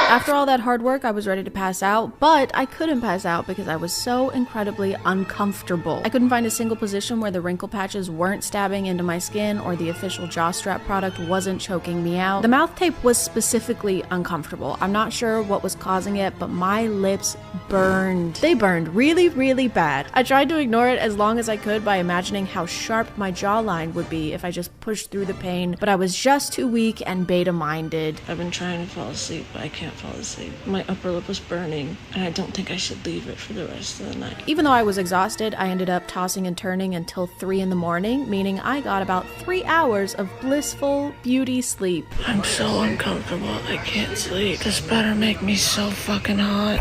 After all that hard work, I was ready to pass out, but I couldn't pass out because I was so incredibly uncomfortable. I couldn't find a single position where the wrinkle patches weren't stabbing into my skin or the official jaw strap product wasn't choking me out. The mouth tape was specifically uncomfortable. I'm not sure what was causing it, but my lips burned. They burned really, really bad. I tried to ignore it as long as I could by imagining how sharp my jawline would be if I just pushed through the pain, but I was just too weak and beta-minded. I've been trying to fall asleep, but I can't fall asleep. My upper lip was burning, and I don't think I should leave it for the rest of the night. Even though I was exhausted, I ended up tossing and turning until 3 in the morning, meaning I got about 3 hours of blissful beauty sleep. I'm so uncomfortable, I can't sleep. This better make me so fucking hot.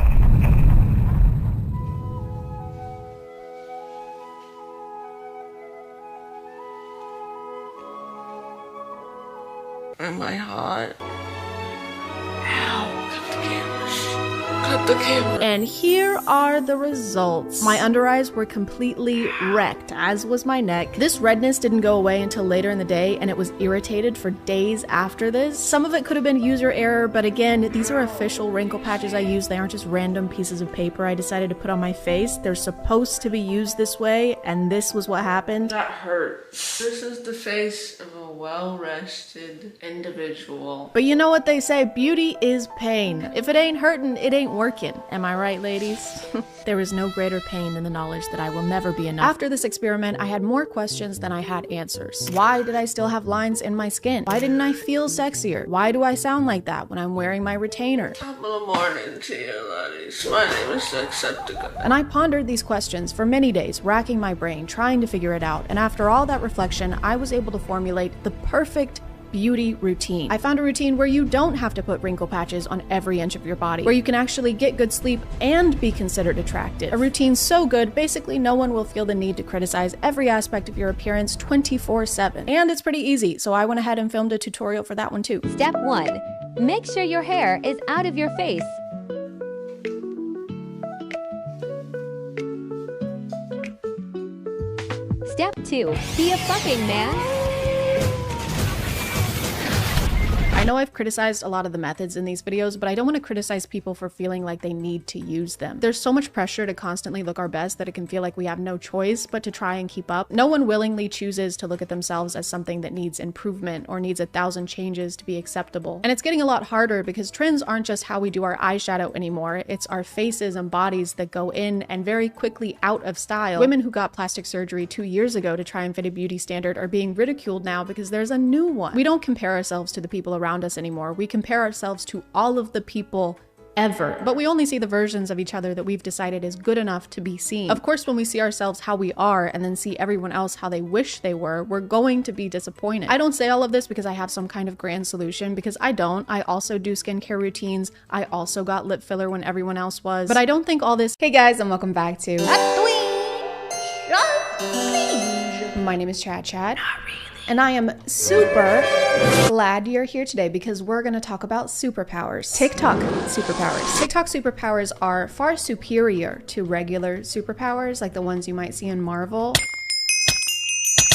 Am I hot? Ow, cut the camera. at the camera. And here are the results. My under eyes were completely wrecked, as was my neck. This redness didn't go away until later in the day, and it was irritated for days after this. Some of it could have been user error, but again, these are official wrinkle patches I use. They aren't just random pieces of paper I decided to put on my face. They're supposed to be used this way, and this was what happened. That hurts. This is the face of a well-rested individual. But you know what they say, beauty is pain. If it ain't hurting, it ain't working. Am I right, ladies? There is no greater pain than the knowledge that I will never be enough. After this experiment, I had more questions than I had answers. Why did I still have lines in my skin? Why didn't I feel sexier? Why do I sound like that when I'm wearing my retainer? Top of the morning to you, ladies. My name is Sexcepticon. And I pondered these questions for many days, racking my brain, trying to figure it out. And after all that reflection, I was able to formulate the perfect beauty routine. I found a routine where you don't have to put wrinkle patches on every inch of your body, where you can actually get good sleep and be considered attractive. A routine so good, basically no one will feel the need to criticize every aspect of your appearance 24/7. And it's pretty easy, so I went ahead and filmed a tutorial for that one too. Step 1. Make sure your hair is out of your face. Step 2. Be a fucking man. I know I've criticized a lot of the methods in these videos, but I don't want to criticize people for feeling like they need to use them. There's so much pressure to constantly look our best that it can feel like we have no choice but to try and keep up. No one willingly chooses to look at themselves as something that needs improvement or needs 1,000 changes to be acceptable. And it's getting a lot harder because trends aren't just how we do our eyeshadow anymore. It's our faces and bodies that go in and very quickly out of style. Women who got plastic surgery 2 years ago to try and fit a beauty standard are being ridiculed now because there's a new one. We don't compare ourselves to the people around us anymore. We compare ourselves to all of the people ever. But we only see the versions of each other that we've decided is good enough to be seen. Of course, when we see ourselves how we are and then see everyone else how they wish they were, we're going to be disappointed. I don't say all of this because I have some kind of grand solution, because I don't. I also do skincare routines. I also got lip filler when everyone else was. But I don't think all this— Hey guys, and welcome back to My name is ChadChad. And I am super glad you're here today because we're going to talk about superpowers. TikTok superpowers. TikTok superpowers are far superior to regular superpowers like the ones you might see in Marvel.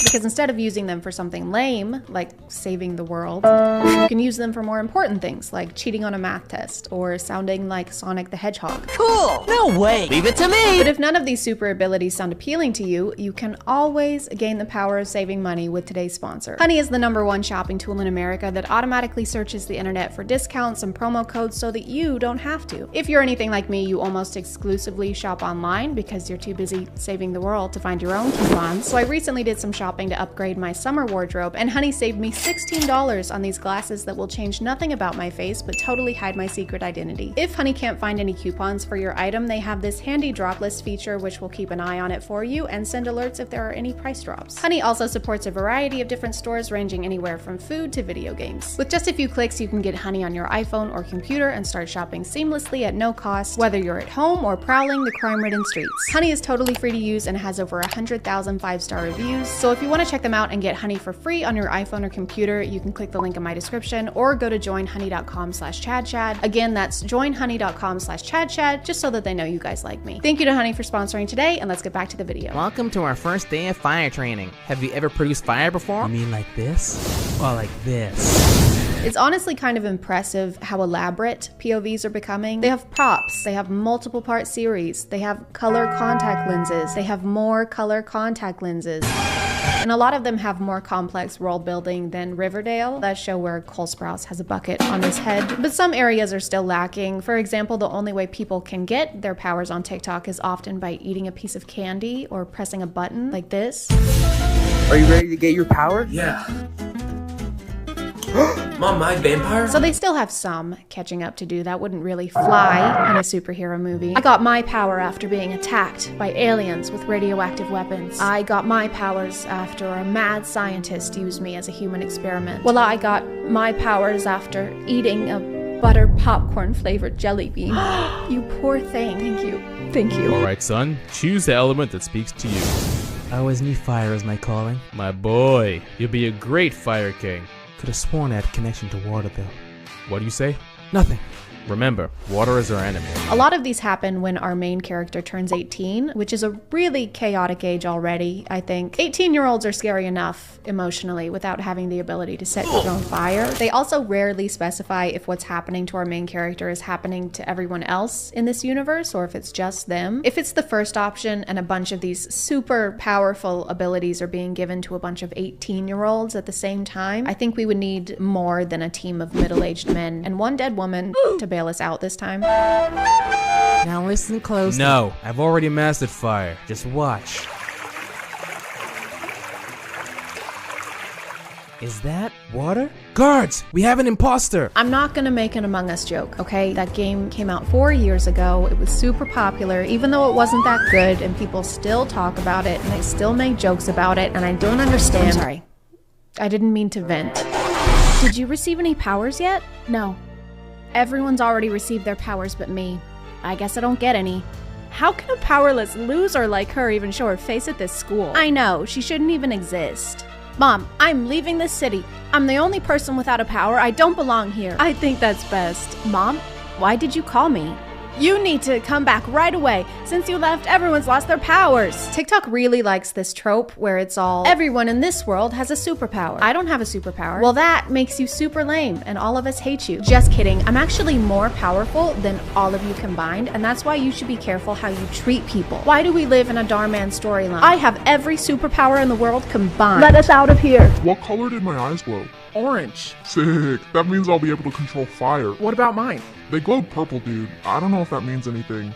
Because instead of using them for something lame, like saving the world, you can use them for more important things, like cheating on a math test or sounding like Sonic the Hedgehog. Cool! No way! Leave it to me! But if none of these super abilities sound appealing to you, you can always gain the power of saving money with today's sponsor. Honey is the #1 shopping tool in America that automatically searches the internet for discounts and promo codes so that you don't have to. If you're anything like me, you almost exclusively shop online because you're too busy saving the world to find your own coupons. So I recently did some shopping to upgrade my summer wardrobe, and Honey saved me $16 on these glasses that will change nothing about my face but totally hide my secret identity. If Honey can't find any coupons for your item, they have this handy drop list feature which will keep an eye on it for you and send alerts if there are any price drops. Honey also supports a variety of different stores ranging anywhere from food to video games. With just a few clicks, you can get Honey on your iPhone or computer and start shopping seamlessly at no cost, whether you're at home or prowling the crime-ridden streets. Honey is totally free to use and has over 100,000 5-star reviews, so if you want to check them out and get Honey for free on your iPhone or computer, you can click the link in my description or go to joinhoney.com/ChadChad. Again, that's joinhoney.com/ChadChad, just so that they know you guys like me. Thank you to Honey for sponsoring today, and let's get back to the video. Welcome to our first day of fire training. Have you ever produced fire before? You mean like this? Or like this? It's honestly kind of impressive how elaborate POVs are becoming. They have props, they have multiple part series, they have color contact lenses, they have more color contact lenses. And a lot of them have more complex world building than Riverdale, that show where Cole Sprouse has a bucket on his head. But some areas are still lacking. For example, the only way people can get their powers on TikTok is often by eating a piece of candy or pressing a button like this. Are you ready to get your power? Yeah. Mom, my vampire? So they still have some catching up to do. That wouldn't really fly in a superhero movie. I got my power after being attacked by aliens with radioactive weapons. I got my powers after a mad scientist used me as a human experiment. Well, I got my powers after eating a butter popcorn flavored jelly bean. You poor thing. Thank you. Thank you. Alright, son. Choose the element that speaks to you. I always knew fire was my calling. My boy, you'll be a great fire king. Could have sworn I had connection to water though. What do you say? Nothing. Remember, water is our enemy. A lot of these happen when our main character turns 18, which is a really chaotic age already, I think. 18-year-olds are scary enough emotionally without having the ability to set your own fire. They also rarely specify if what's happening to our main character is happening to everyone else in this universe or if it's just them. If it's the first option and a bunch of these super powerful abilities are being given to a bunch of 18-year-olds at the same time, I think we would need more than a team of middle-aged men and one dead woman to bail us out this time. Now listen close. No, I've already mastered fire. Just watch. Is that water? Guards, we have an imposter. I'm not gonna make an Among Us joke, okay? That game came out 4 years ago. It was super popular, even though it wasn't that good, and people still talk about it, and they still make jokes about it, and I don't understand. I'm sorry. I didn't mean to vent. Did you receive any powers yet? No. Everyone's already received their powers but me. I guess I don't get any. How can a powerless loser like her even show her face at this school? I know, she shouldn't even exist. Mom, I'm leaving this city. I'm the only person without a power. I don't belong here. I think that's best. Mom, why did you call me? You need to come back right away. Since you left, everyone's lost their powers. TikTok really likes this trope where it's all, everyone in this world has a superpower. I don't have a superpower. Well, that makes you super lame and all of us hate you. Just kidding. I'm actually more powerful than all of you combined, and that's why you should be careful how you treat people. Why do we live in a Darman storyline? I have every superpower in the world combined. Let us out of here. What color did my eyes glow? Orange. Sick. That means I'll be able to control fire. What about mine? They glowed purple, dude. I don't know if that means anything.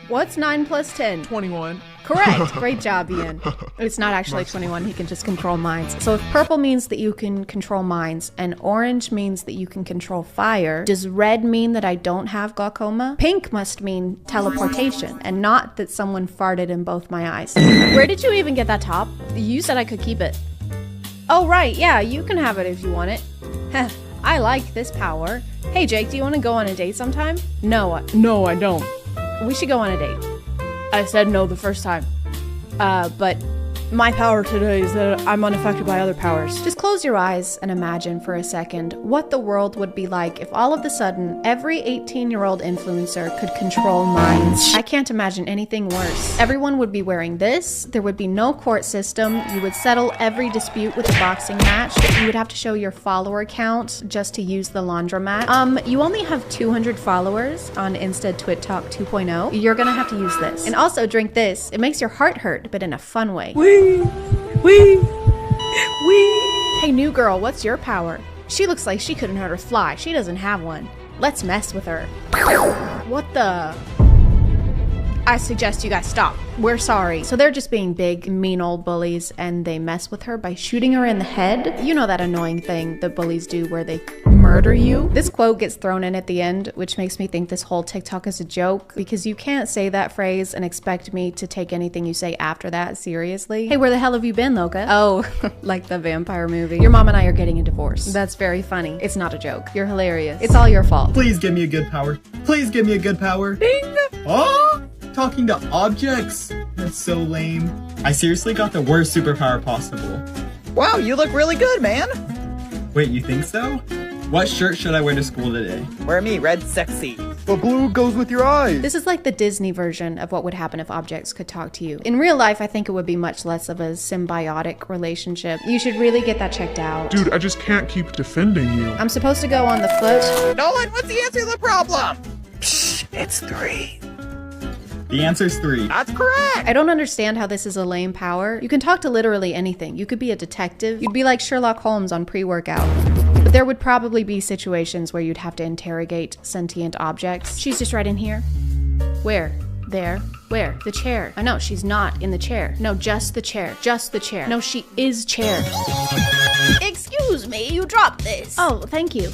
What's 9 plus 10? 21. Correct. Great job, Ian. It's not actually 21. He can just control minds. So if purple means that you can control minds and orange means that you can control fire, does red mean that I don't have glaucoma? Pink must mean teleportation and not that someone farted in both my eyes. Where did you even get that top? You said I could keep it. Oh, right. Yeah, you can have it if you want it. Heh. I like this power. Hey, Jake, do you want to go on a date sometime? No, I don't. We should go on a date. I said no the first time. But my power today is that I'm unaffected by other powers. Just close your eyes and imagine for a second what the world would be like if all of a sudden every 18-year-old influencer could control minds. I can't imagine anything worse. Everyone would be wearing this. There would be no court system. You would settle every dispute with a boxing match. You would have to show your follower count just to use the laundromat. You only have 200 followers on Insta TwitTalk 2.0. You're gonna have to use this. And also drink this. It makes your heart hurt, but in a fun way. Wee! Hey, new girl, what's your power? She looks like she couldn't hurt a fly. She doesn't have one. Let's mess with her. What the? I suggest you guys stop. We're sorry. So they're just being big, mean old bullies, and they mess with her by shooting her in the head. You know that annoying thing that bullies do where they murder you? This quote gets thrown in at the end, which makes me think this whole TikTok is a joke, because you can't say that phrase and expect me to take anything you say after that seriously. Hey, where the hell have you been, Loka? Oh, like the vampire movie. Your mom and I are getting a divorce. That's very funny. It's not a joke. You're hilarious. It's all your fault. Please give me a good power. Please give me a good power. Ding! Oh! Talking to objects? That's so lame. I seriously got the worst superpower possible. Wow, you look really good, man. Wait, you think so? What shirt should I wear to school today? Wear me, red sexy. The blue goes with your eyes. This is like the Disney version of what would happen if objects could talk to you. In real life, I think it would be much less of a symbiotic relationship. You should really get that checked out. Dude, I just can't keep defending you. I'm supposed to go on the foot. Nolan, what's the answer to the problem? Psh, it's 3. The answer's 3. That's correct. I don't understand how this is a lame power. You can talk to literally anything. You could be a detective. You'd be like Sherlock Holmes on pre-workout. But there would probably be situations where you'd have to interrogate sentient objects. She's just right in here. Where? There. Where? The chair. I know, she's not in the chair. No, just the chair. Just the chair. No, she is chair. Excuse me, you dropped this. Oh, thank you.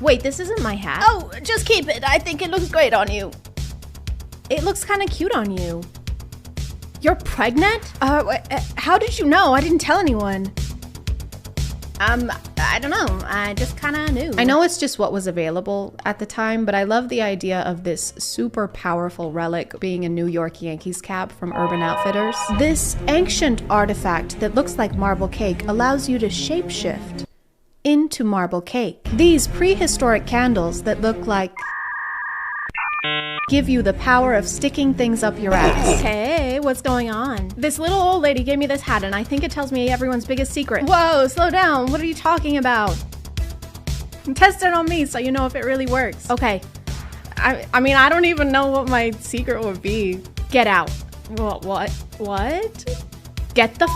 Wait, this isn't my hat. Oh, just keep it. I think it looks great on you. It looks kind of cute on you. You're pregnant? How did you know? I didn't tell anyone. I don't know. I just kind of knew. I know it's just what was available at the time, but I love the idea of this super powerful relic being a New York Yankees cap from Urban Outfitters. This ancient artifact that looks like marble cake allows you to shapeshift. into marble cake. These prehistoric candles that look like give you the power of sticking things up your ass. Hey, what's going on? This little old lady gave me this hat and I think it tells me everyone's biggest secret. Whoa, slow down. What are you talking about? Test it on me so you know if it really works. Okay. I mean, I don't even know what my secret would be. Get out. What? Get the f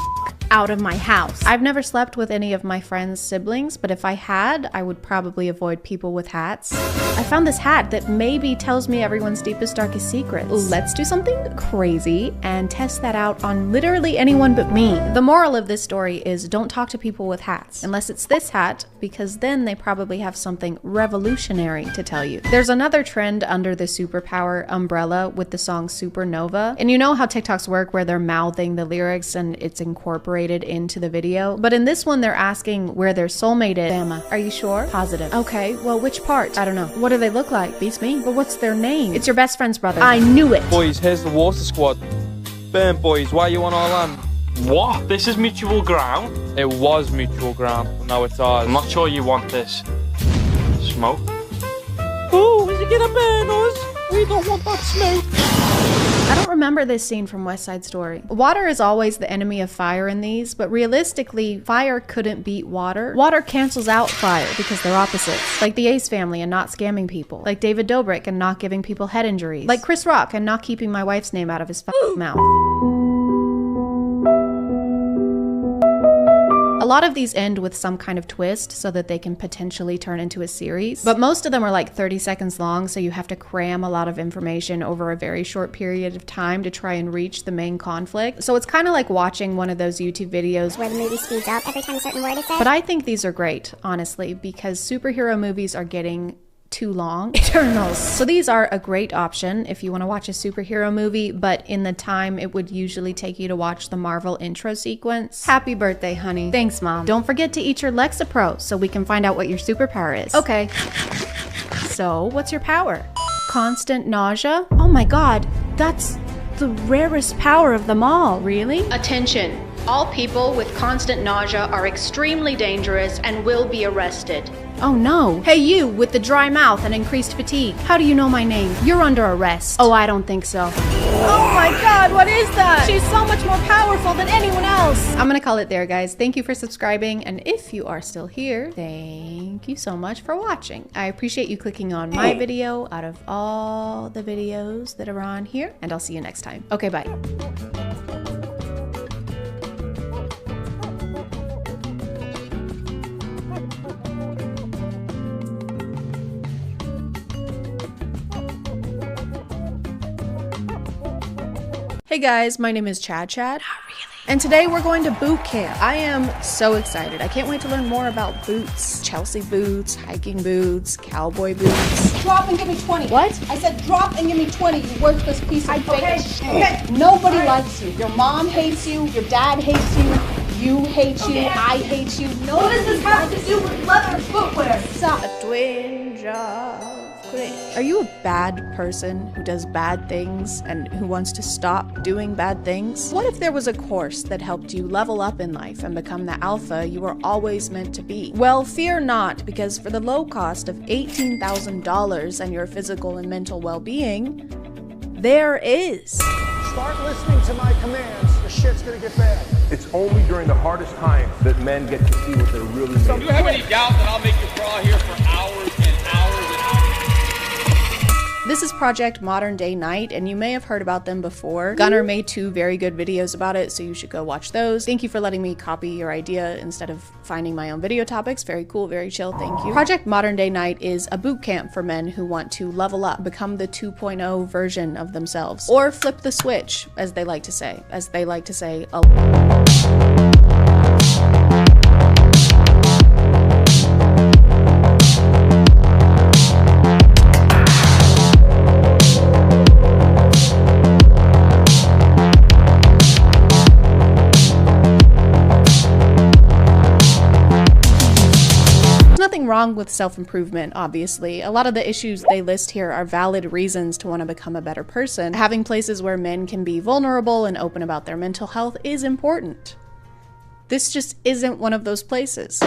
out of my house. I've never slept with any of my friends' siblings, but if I had, I would probably avoid people with hats. I found this hat that maybe tells me everyone's deepest, darkest secrets. Let's do something crazy and test that out on literally anyone but me. The moral of this story is don't talk to people with hats, unless it's this hat, because then they probably have something revolutionary to tell you. There's another trend under the superpower umbrella with the song Supernova, and you know how TikToks work where they're mouthing the lyrics and it's incorporated into the video. But in this one, they're asking where their soulmate is. Bama, are you sure? Positive. Okay, well, which part? I don't know. What do they look like? Beats me. But what's their name? It's your best friend's brother. I knew it. Boys, here's the water squad. Burn, boys, why you on our land? What? This is mutual ground? It was mutual ground, but now it's ours. I'm not sure you want this. Smoke? Oh, is it gonna burn us? We don't want that smoke. I don't remember this scene from West Side Story. Water is always the enemy of fire in these, but realistically, fire couldn't beat water. Water cancels out fire because they're opposites. Like the Ace family and not scamming people. Like David Dobrik and not giving people head injuries. Like Chris Rock and not keeping my wife's name out of his mouth. A lot of these end with some kind of twist so that they can potentially turn into a series, but most of them are like 30 seconds long, so you have to cram a lot of information over a very short period of time to try and reach the main conflict. So it's kind of like watching one of those YouTube videos where the movie speeds up every time a certain word is said. But I think these are great, honestly, because superhero movies are getting too long. Eternals. So these are a great option if you want to watch a superhero movie, but in the time it would usually take you to watch the Marvel intro sequence. Happy birthday, honey. Thanks, Mom. Don't forget to eat your Lexapro so we can find out what your superpower is. Okay. So, what's your power? Constant nausea? Oh my god, that's the rarest power of them all. Really? Attention. All people with constant nausea are extremely dangerous and will be arrested. Oh no. Hey you, with the dry mouth and increased fatigue. How do you know my name? You're under arrest. Oh, I don't think so. Oh my god, what is that? She's so much more powerful than anyone else. I'm gonna call it there, guys. Thank you for subscribing, and if you are still here, thank you so much for watching. I appreciate you clicking on my video out of all the videos that are on here, and I'll see you next time. Okay, bye. Hey guys, my name is ChadChad. Not really. And today we're going to boot camp. I am so excited. I can't wait to learn more about boots. Chelsea boots, hiking boots, cowboy boots. Drop and give me 20. What? I said drop and give me 20, you worthless piece of fake. Okay. Nobody likes you. Your mom hates you, your dad hates you, you hate you, I hate you. What does this have to do with leather footwear? Stop. A twinge of cringe. Are you a bad person who does bad things and who wants to stop doing bad things? What if there was a course that helped you level up in life and become the alpha you were always meant to be? Well, fear not, because for the low cost of $18,000 and your physical and mental well-being, there is. Start listening to my commands. The shit's gonna get bad. It's only during the hardest times that men get to see what they're really made of. Do you have any doubt that I'll make you crawl here for hours and hours and hours? This is Project Modern Day Night, and you may have heard about them before. Gunnar made 2 very good videos about it, so you should go watch those. Thank you for letting me copy your idea instead of finding my own video topics. Very cool, very chill, thank you. Project Modern Day Night is a boot camp for men who want to level up, become the 2.0 version of themselves, or flip the switch, as they like to say. As they like to say, wrong with self-improvement, obviously. A lot of the issues they list here are valid reasons to want to become a better person. Having places where men can be vulnerable and open about their mental health is important. This just isn't one of those places.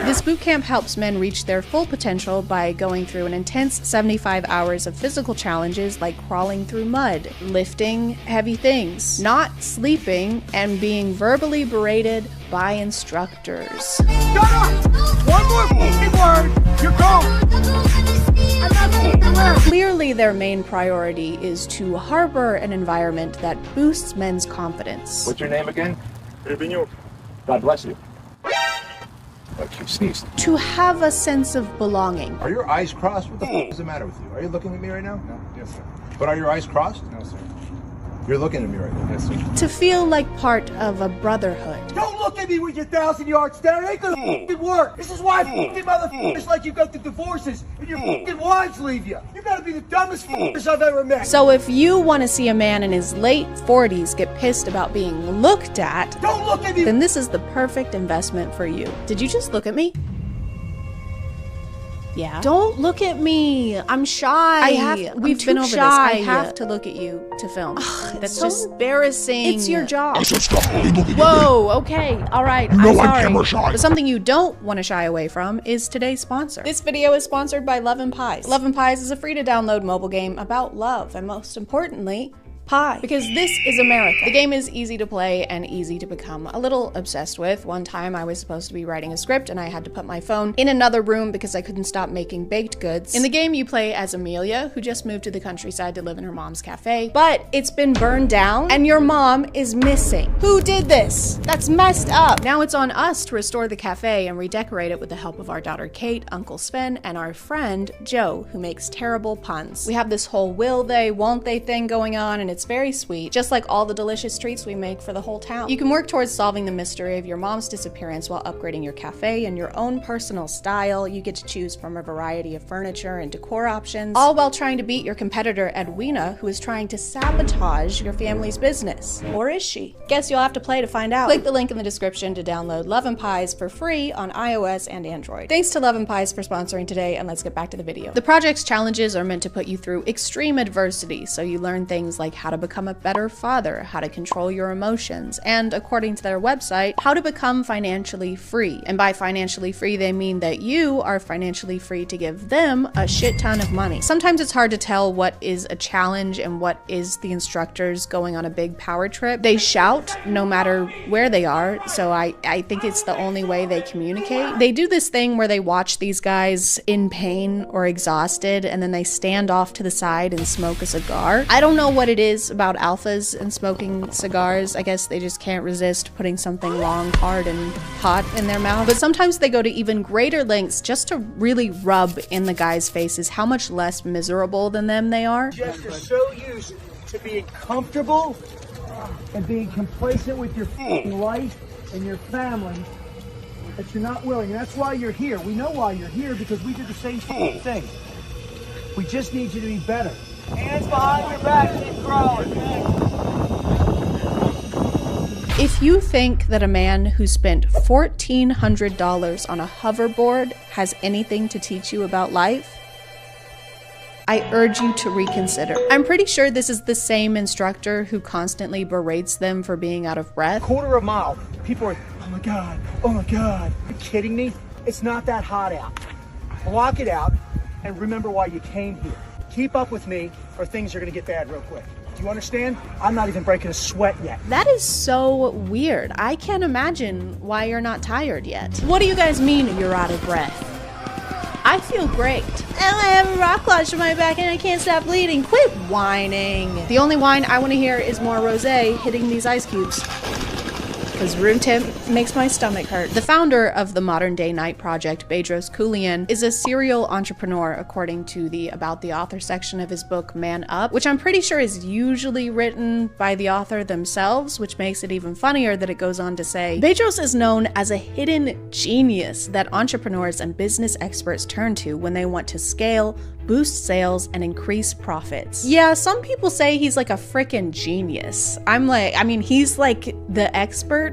This boot camp helps men reach their full potential by going through an intense 75 hours of physical challenges like crawling through mud, lifting heavy things, not sleeping, and being verbally berated by instructors. Shut up! One more word, you're gone! Clearly, their main priority is to harbor an environment that boosts men's confidence. What's your name again? God bless you. Like you sneezed. To have a sense of belonging. Are your eyes crossed? What the f is the matter with you? Are you looking at me right now? No. Yes, sir. But are your eyes crossed? No, sir. You're looking at me right now. Yes, sir. To feel like part of a brotherhood. Don't look at me with your 1,000-yard stare. It ain't gonna f***ing work. This is why f***ing motherfuckers like you go through divorces and your f***ing wives leave you. You gotta be the dumbest f***ers I've ever met. So if you want to see a man in his late 40s get pissed about being looked at, don't look at me, then this is the perfect investment for you. Did you just look at me? Yeah. Don't look at me. I'm shy. We've been over this. I have to look at you to film. That's so just embarrassing. It's your job. I said stop looking at me. Whoa, okay. All right. You know I'm I'm camera shy. But something you don't want to shy away from is today's sponsor. This video is sponsored by Love and Pies. Love and Pies is a free to download mobile game about love and most importantly, pie. Because this is America. The game is easy to play and easy to become a little obsessed with. One time I was supposed to be writing a script and I had to put my phone in another room because I couldn't stop making baked goods. In the game you play as Amelia, who just moved to the countryside to live in her mom's cafe, but it's been burned down and your mom is missing. Who did this? That's messed up. Now it's on us to restore the cafe and redecorate it with the help of our daughter Kate, Uncle Sven, and our friend Joe, who makes terrible puns. We have this whole will they, won't they thing going on, and it's very sweet, just like all the delicious treats we make for the whole town. You can work towards solving the mystery of your mom's disappearance while upgrading your cafe in your own personal style. You get to choose from a variety of furniture and decor options, all while trying to beat your competitor Edwina, who is trying to sabotage your family's business. Or is she? Guess you'll have to play to find out. Click the link in the description to download Love and Pies for free on iOS and Android. Thanks to Love and Pies for sponsoring today, and let's get back to the video. The project's challenges are meant to put you through extreme adversity, so you learn things like how to become a better father, how to control your emotions, and according to their website, how to become financially free. And by financially free, they mean that you are financially free to give them a shit ton of money. Sometimes it's hard to tell what is a challenge and what is the instructors going on a big power trip. They shout no matter where they are, so I think it's the only way they communicate. They do this thing where they watch these guys in pain or exhausted, and then they stand off to the side and smoke a cigar. I don't know what it is about alphas and smoking cigars. I guess they just can't resist putting something long, hard, and hot in their mouth. But sometimes they go to even greater lengths just to really rub in the guys' faces how much less miserable than them they are. Just are so used to being comfortable and being complacent with your life and your family that you're not willing. And that's why you're here. We know why you're here because we did the same thing. We just need you to be better. Hands behind your back, keep growing. If you think that a man who spent $1,400 on a hoverboard has anything to teach you about life, I urge you to reconsider. I'm pretty sure this is the same instructor who constantly berates them for being out of breath. Quarter of a mile, people are, oh my God, oh my God. Are you kidding me? It's not that hot out. Block it out and remember why you came here. Keep up with me or things are gonna get bad real quick. Do you understand? I'm not even breaking a sweat yet. That is so weird. I can't imagine why you're not tired yet. What do you guys mean you're out of breath? I feel great. And I have a rock lodge in my back and I can't stop bleeding. Quit whining. The only whine I want to hear is more rosé hitting these ice cubes. Because room temp makes my stomach hurt. The founder of the Modern Day Night Project, Bedros Keuilian, is a serial entrepreneur according to the About the Author section of his book Man Up, which I'm pretty sure is usually written by the author themselves, which makes it even funnier that it goes on to say, Bedros is known as a hidden genius that entrepreneurs and business experts turn to when they want to scale, boost sales, and increase profits. Yeah, some people say he's like a freaking genius. He's like the expert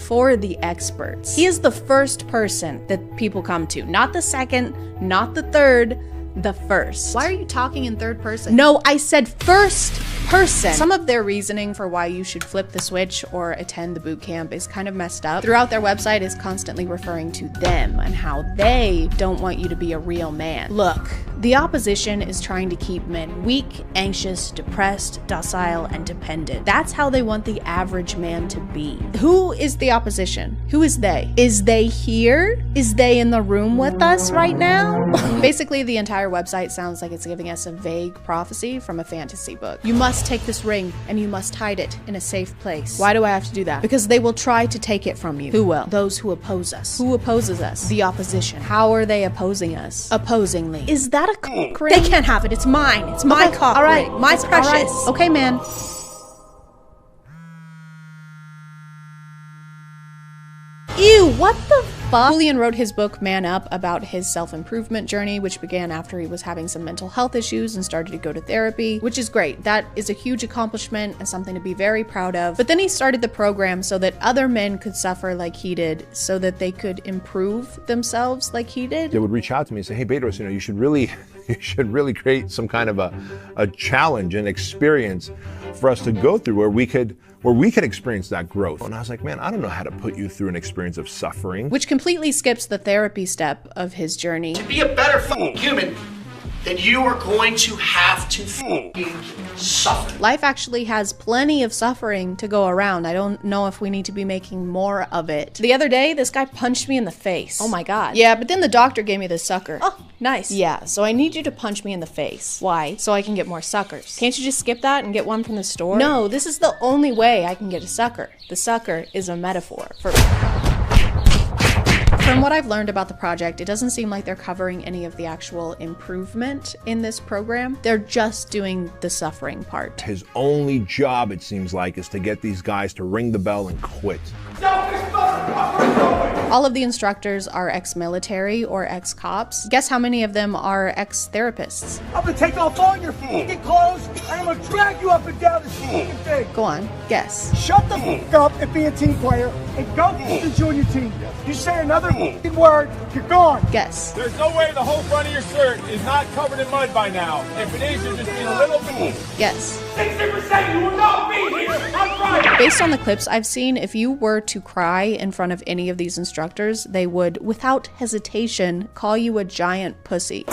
for the experts. He is the first person that people come to. Not the second, not the third, the first. Why are you talking in third person? No, I said first person. Some of their reasoning for why you should flip the switch or attend the boot camp is kind of messed up. Throughout their website is constantly referring to them and how they don't want you to be a real man. Look, the opposition is trying to keep men weak, anxious, depressed, docile, and dependent. That's how they want the average man to be. Who is the opposition? Who is they? Is they here? Is they in the room with us right now? Basically, the entire website sounds like it's giving us a vague prophecy from a fantasy book. You must take this ring and you must hide it in a safe place. Why do I have to do that? Because they will try to take it from you. Who will? Those who oppose us. Who opposes us? The opposition. How are they opposing us? Opposingly. Is that a cock ring? They can't have it. It's mine. It's my cock ring. My precious. All right. Okay, man. Ew, what the fuck? Julian wrote his book Man Up about his self-improvement journey, which began after he was having some mental health issues and started to go to therapy, which is great. That is a huge accomplishment and something to be very proud of. But then he started the program so that other men could suffer like he did, so that they could improve themselves like he did. They would reach out to me and say, hey, Bedros, you should really create some kind of a challenge and experience for us to go through where we could experience that growth. And I was like, man, I don't know how to put you through an experience of suffering. Which completely skips the therapy step of his journey. To be a better human, then you are going to have to suffer. Life actually has plenty of suffering to go around. I don't know if we need to be making more of it. The other day, this guy punched me in the face. Oh my god. Yeah, but then the doctor gave me this sucker. Oh, nice. Yeah, so I need you to punch me in the face. Why? So I can get more suckers. Can't you just skip that and get one from the store? No, this is the only way I can get a sucker. The sucker is a metaphor for... From what I've learned about the project, it doesn't seem like they're covering any of the actual improvement in this program. They're just doing the suffering part. His only job, it seems like, is to get these guys to ring the bell and quit. All of the instructors are ex-military or ex-cops. Guess how many of them are ex-therapists? I'm gonna take off all your f***ing clothes and I'm gonna drag you up and down this f***ing thing. Go on, guess. Shut the f*** up and be a team player and go to join your team. You say another f***ing word, you're gone. Guess. There's no way the whole front of your shirt is not covered in mud by now. If it is, you're just being a little bit. Guess. 60% you will not be here on Friday. Based on the clips I've seen, if you were to cry in front of any of these instructors, they would, without hesitation, call you a giant pussy.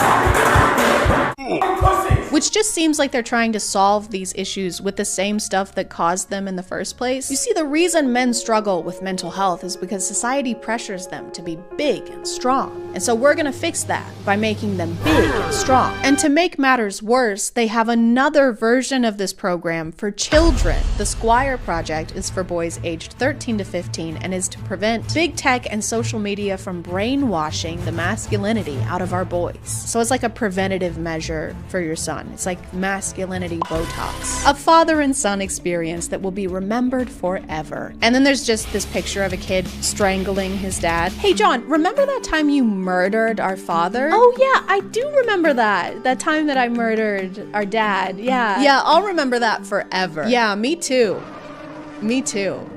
Which just seems like they're trying to solve these issues with the same stuff that caused them in the first place. You see, the reason men struggle with mental health is because society pressures them to be big and strong. And so we're gonna fix that by making them big and strong. And to make matters worse, they have another version of this program for children. The Squire Project is for boys aged 13 to 15 and is to prevent big tech and social media from brainwashing the masculinity out of our boys. So it's like a preventative measure for your son. It's like masculinity Botox. A father and son experience that will be remembered forever. And then there's just this picture of a kid strangling his dad. Hey John, remember that time you murdered our father? Oh yeah, I do remember that. That time that I murdered our dad. Yeah. Yeah, I'll remember that forever. Yeah, me too. Me too.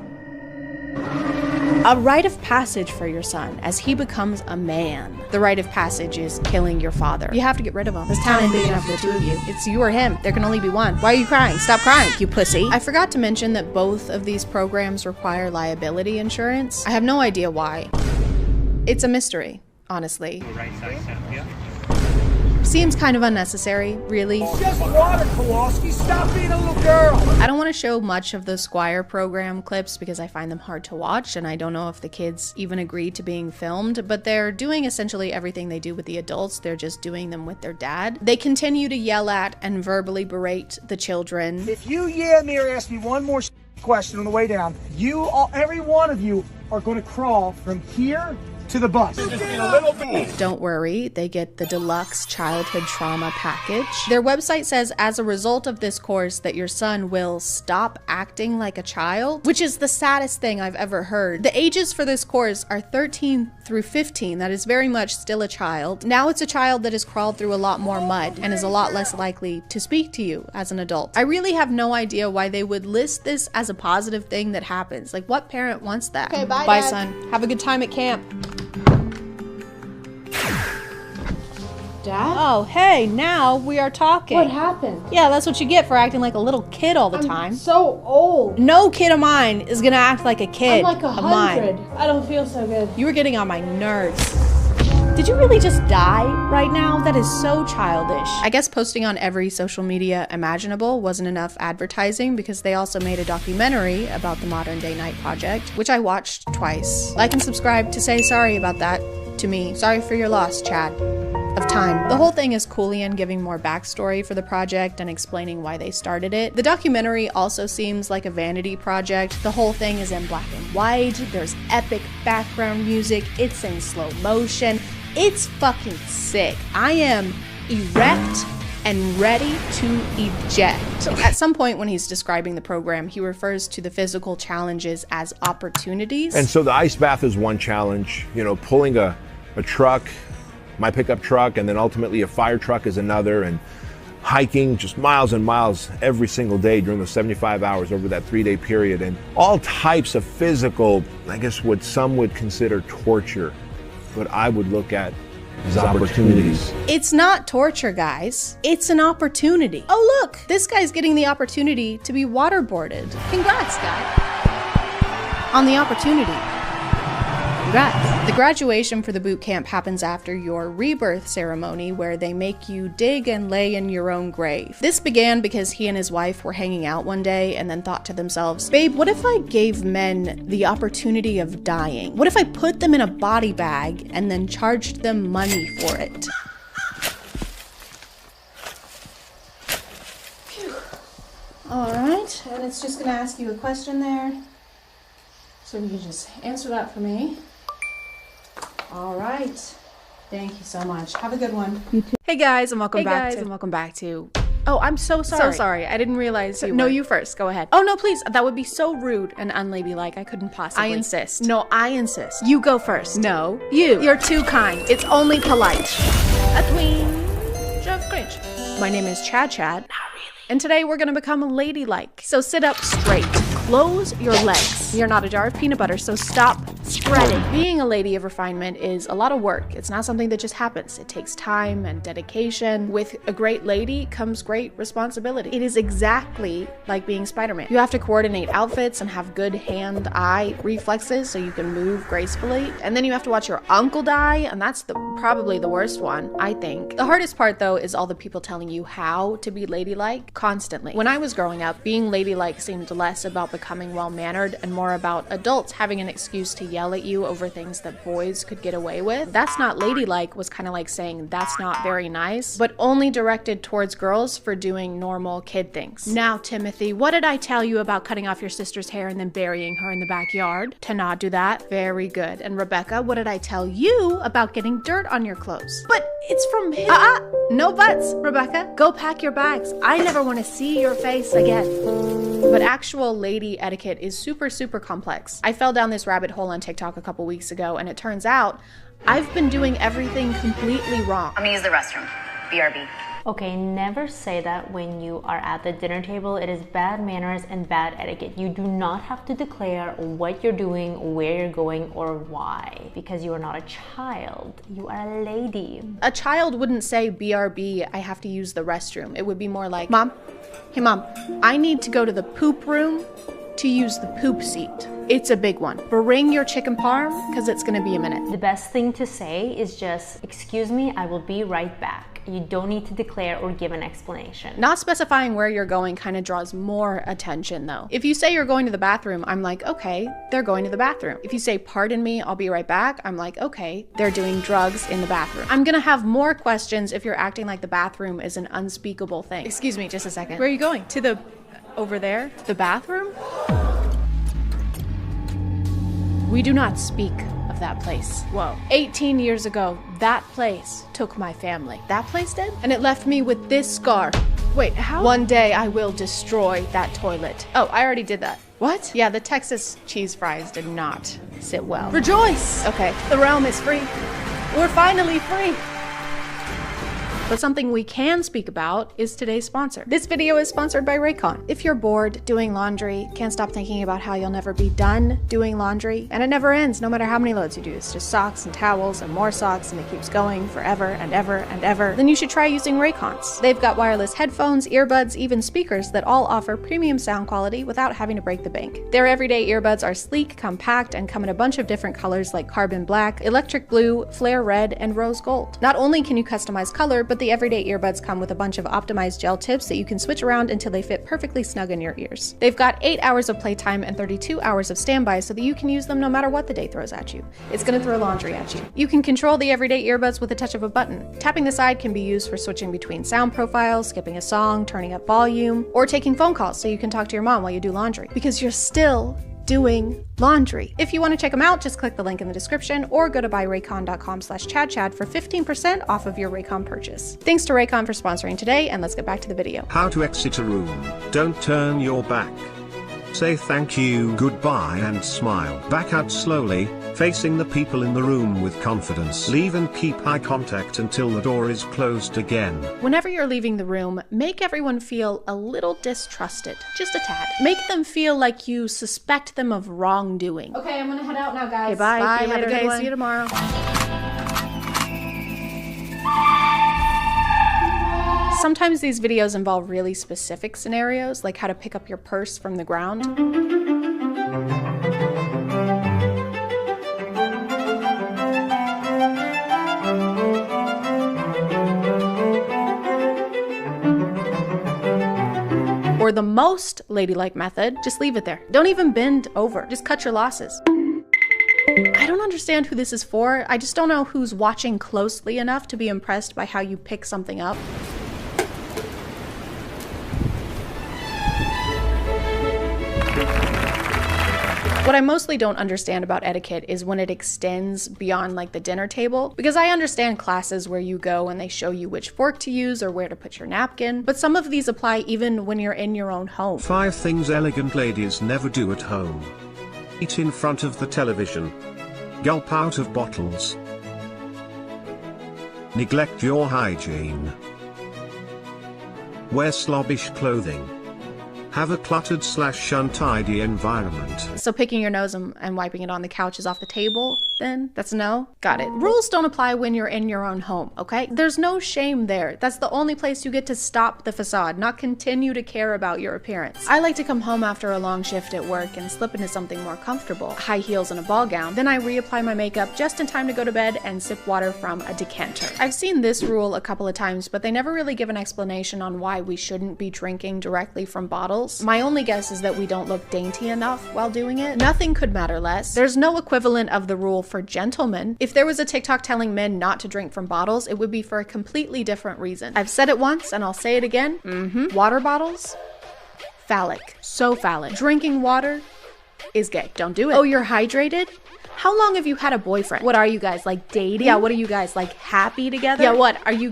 A rite of passage for your son as he becomes a man. The rite of passage is killing your father. You have to get rid of him. This town ain't big enough for the two of you. It's you or him. There can only be one. Why are you crying? Stop crying, you pussy. I forgot to mention that both of these programs require liability insurance. I have no idea why. It's a mystery, honestly. Seems kind of unnecessary, really. It's just water, Kowalski. Stop being a little girl. I don't want to show much of the Squire program clips because I find them hard to watch, and I don't know if the kids even agreed to being filmed, but they're doing essentially everything they do with the adults. They're just doing them with their dad. They continue to yell at and verbally berate the children. If you me or ask me one more question on the way down, every one of you are going to crawl from here to the bus. Don't worry, they get the deluxe childhood trauma package. Their website says as a result of this course that your son will stop acting like a child, which is the saddest thing I've ever heard. The ages for this course are 13 through 15. That is very much still a child. Now it's a child that has crawled through a lot more mud and is a lot less likely to speak to you as an adult. I really have no idea why they would list this as a positive thing that happens. Like, what parent wants that? Okay, bye, Bye, Dad. son. Have a good time at camp. Dad? Oh, hey, now we are talking. What happened? Yeah, that's what you get for acting like a little kid all the time. So old. No kid of mine is gonna act like a kid I'm like of mine. 100. I don't feel so good. You were getting on my nerves. Did you really just die right now? That is so childish. I guess posting on every social media imaginable wasn't enough advertising because they also made a documentary about the Modern Day Night Project, which I watched twice. Like and subscribe to say sorry about that to me. Sorry for your loss, Chad. Of time. The whole thing is Coolian giving more backstory for the project and explaining why they started it. The documentary also seems like a vanity project. The whole thing is in black and white. There's epic background music. It's in slow motion. It's fucking sick. I am erect and ready to eject. At some point when he's describing the program, he refers to the physical challenges as opportunities. And so the ice bath is one challenge, you know, pulling a truck, my pickup truck, and then ultimately a fire truck is another, and hiking just miles and miles every single day during those 75 hours over that 3-day period, and all types of physical, I guess what some would consider torture, but I would look at as opportunities. It's not torture, guys. It's an opportunity. Oh, look, this guy's getting the opportunity to be waterboarded. Congrats, guy. On the opportunity. Congrats. The graduation for the boot camp happens after your rebirth ceremony, where they make you dig and lay in your own grave. This began because he and his wife were hanging out one day and then thought to themselves, babe, what if I gave men the opportunity of dying? What if I put them in a body bag and then charged them money for it? All right, and it's just gonna ask you a question there. So you can just answer that for me. All right. Thank you so much. Have a good one. You too. Hey guys, and welcome back to... Oh, I'm so sorry. So sorry. I didn't realize you. No, you first. Go ahead. Oh no, please. That would be so rude and unladylike. I couldn't possibly. I insist. No, I insist. You go first. No, you. You're too kind. It's only polite. A tween. Just cringe. My name is ChadChad. And today we're gonna become ladylike. So sit up straight. Close your legs. You're not a jar of peanut butter, so stop spreading. Being a lady of refinement is a lot of work. It's not something that just happens. It takes time and dedication. With a great lady comes great responsibility. It is exactly like being Spider-Man. You have to coordinate outfits and have good hand-eye reflexes so you can move gracefully. And then you have to watch your uncle die, and that's probably the worst one, I think. The hardest part, though, is all the people telling you how to be ladylike constantly. When I was growing up, being ladylike seemed less about becoming well-mannered and more about adults having an excuse to yell at you over things that boys could get away with. That's not ladylike was kind of like saying that's not very nice, but only directed towards girls for doing normal kid things. Now, Timothy, what did I tell you about cutting off your sister's hair and then burying her in the backyard? To not do that? Very good. And Rebecca, what did I tell you about getting dirt on your clothes? But it's from him. No buts, Rebecca. Go pack your bags. I never want to see your face again. But actual lady etiquette is super, super complex. I fell down this rabbit hole on TikTok a couple weeks ago, and it turns out I've been doing everything completely wrong. I'm gonna use the restroom. BRB. Okay, never say that when you are at the dinner table. It is bad manners and bad etiquette. You do not have to declare what you're doing, where you're going, or why, because you are not a child. You are a lady. A child wouldn't say, BRB, I have to use the restroom. It would be more like, Mom, hey Mom, I need to go to the poop room to use the poop seat. It's a big one. Bring your chicken parm, because it's gonna be a minute. The best thing to say is just, excuse me, I will be right back. You don't need to declare or give an explanation. Not specifying where you're going kind of draws more attention though. If you say you're going to the bathroom, I'm like, okay, they're going to the bathroom. If you say, pardon me, I'll be right back, I'm like, okay, they're doing drugs in the bathroom. I'm gonna have more questions if you're acting like the bathroom is an unspeakable thing. Excuse me, just a second. Where are you going? To the, over there? The bathroom? We do not speak of that place. Whoa. 18 years ago, that place took my family. That place did? And it left me with this scar. Wait, how? One day I will destroy that toilet. Oh, I already did that. What? Yeah, the Texas cheese fries did not sit well. Rejoice! Okay, the realm is free. We're finally free. But something we can speak about is today's sponsor. This video is sponsored by Raycon. If you're bored doing laundry, can't stop thinking about how you'll never be done doing laundry, and it never ends no matter how many loads you do, it's just socks and towels and more socks and it keeps going forever and ever and ever, then you should try using Raycons. They've got wireless headphones, earbuds, even speakers that all offer premium sound quality without having to break the bank. Their everyday earbuds are sleek, compact, and come in a bunch of different colors like carbon black, electric blue, flare red, and rose gold. Not only can you customize color, but the everyday earbuds come with a bunch of optimized gel tips that you can switch around until they fit perfectly snug in your ears. They've got 8 hours of playtime and 32 hours of standby so that you can use them no matter what the day throws at you. It's gonna throw laundry at you. You can control the everyday earbuds with a touch of a button. Tapping the side can be used for switching between sound profiles, skipping a song, turning up volume, or taking phone calls so you can talk to your mom while you do laundry. Because you're still doing laundry. If you want to check them out, just click the link in the description or go to buyraycon.com/ChadChad for 15% off of your Raycon purchase. Thanks to Raycon for sponsoring today, and let's get back to the video. How to exit a room. Don't turn your back. Say thank you, goodbye, and smile. Back out slowly, facing the people in the room with confidence. Leave and keep eye contact until the door is closed again. Whenever you're leaving the room, make everyone feel a little distrusted. Just a tad. Make them feel like you suspect them of wrongdoing. Okay, I'm gonna head out now, guys. Okay, bye. Bye. See you later. Have a good one. See you tomorrow. Sometimes these videos involve really specific scenarios, like how to pick up your purse from the ground. Or the most ladylike method, just leave it there. Don't even bend over, just cut your losses. I don't understand who this is for. I just don't know who's watching closely enough to be impressed by how you pick something up. What I mostly don't understand about etiquette is when it extends beyond like the dinner table, because I understand classes where you go and they show you which fork to use or where to put your napkin, but some of these apply even when you're in your own home. 5 things elegant ladies never do at home. Eat in front of the television. Gulp out of bottles. Neglect your hygiene. Wear slobbish clothing. Have a cluttered/untidy environment. So picking your nose and wiping it on the couch is off the table, then? That's a no? Got it. Rules don't apply when you're in your own home, okay? There's no shame there. That's the only place you get to stop the facade, not continue to care about your appearance. I like to come home after a long shift at work and slip into something more comfortable, high heels and a ball gown. Then I reapply my makeup just in time to go to bed and sip water from a decanter. I've seen this rule a couple of times, but they never really give an explanation on why we shouldn't be drinking directly from bottles. My only guess is that we don't look dainty enough while doing it. Nothing could matter less. There's no equivalent of the rule for gentlemen. If there was a TikTok telling men not to drink from bottles, it would be for a completely different reason. I've said it once and I'll say it again. Water bottles? Phallic. So phallic. Drinking water is gay. Don't do it. Oh, you're hydrated? How long have you had a boyfriend? What are you guys, like dating? Yeah, what are you guys, like happy together? Yeah, what? Are you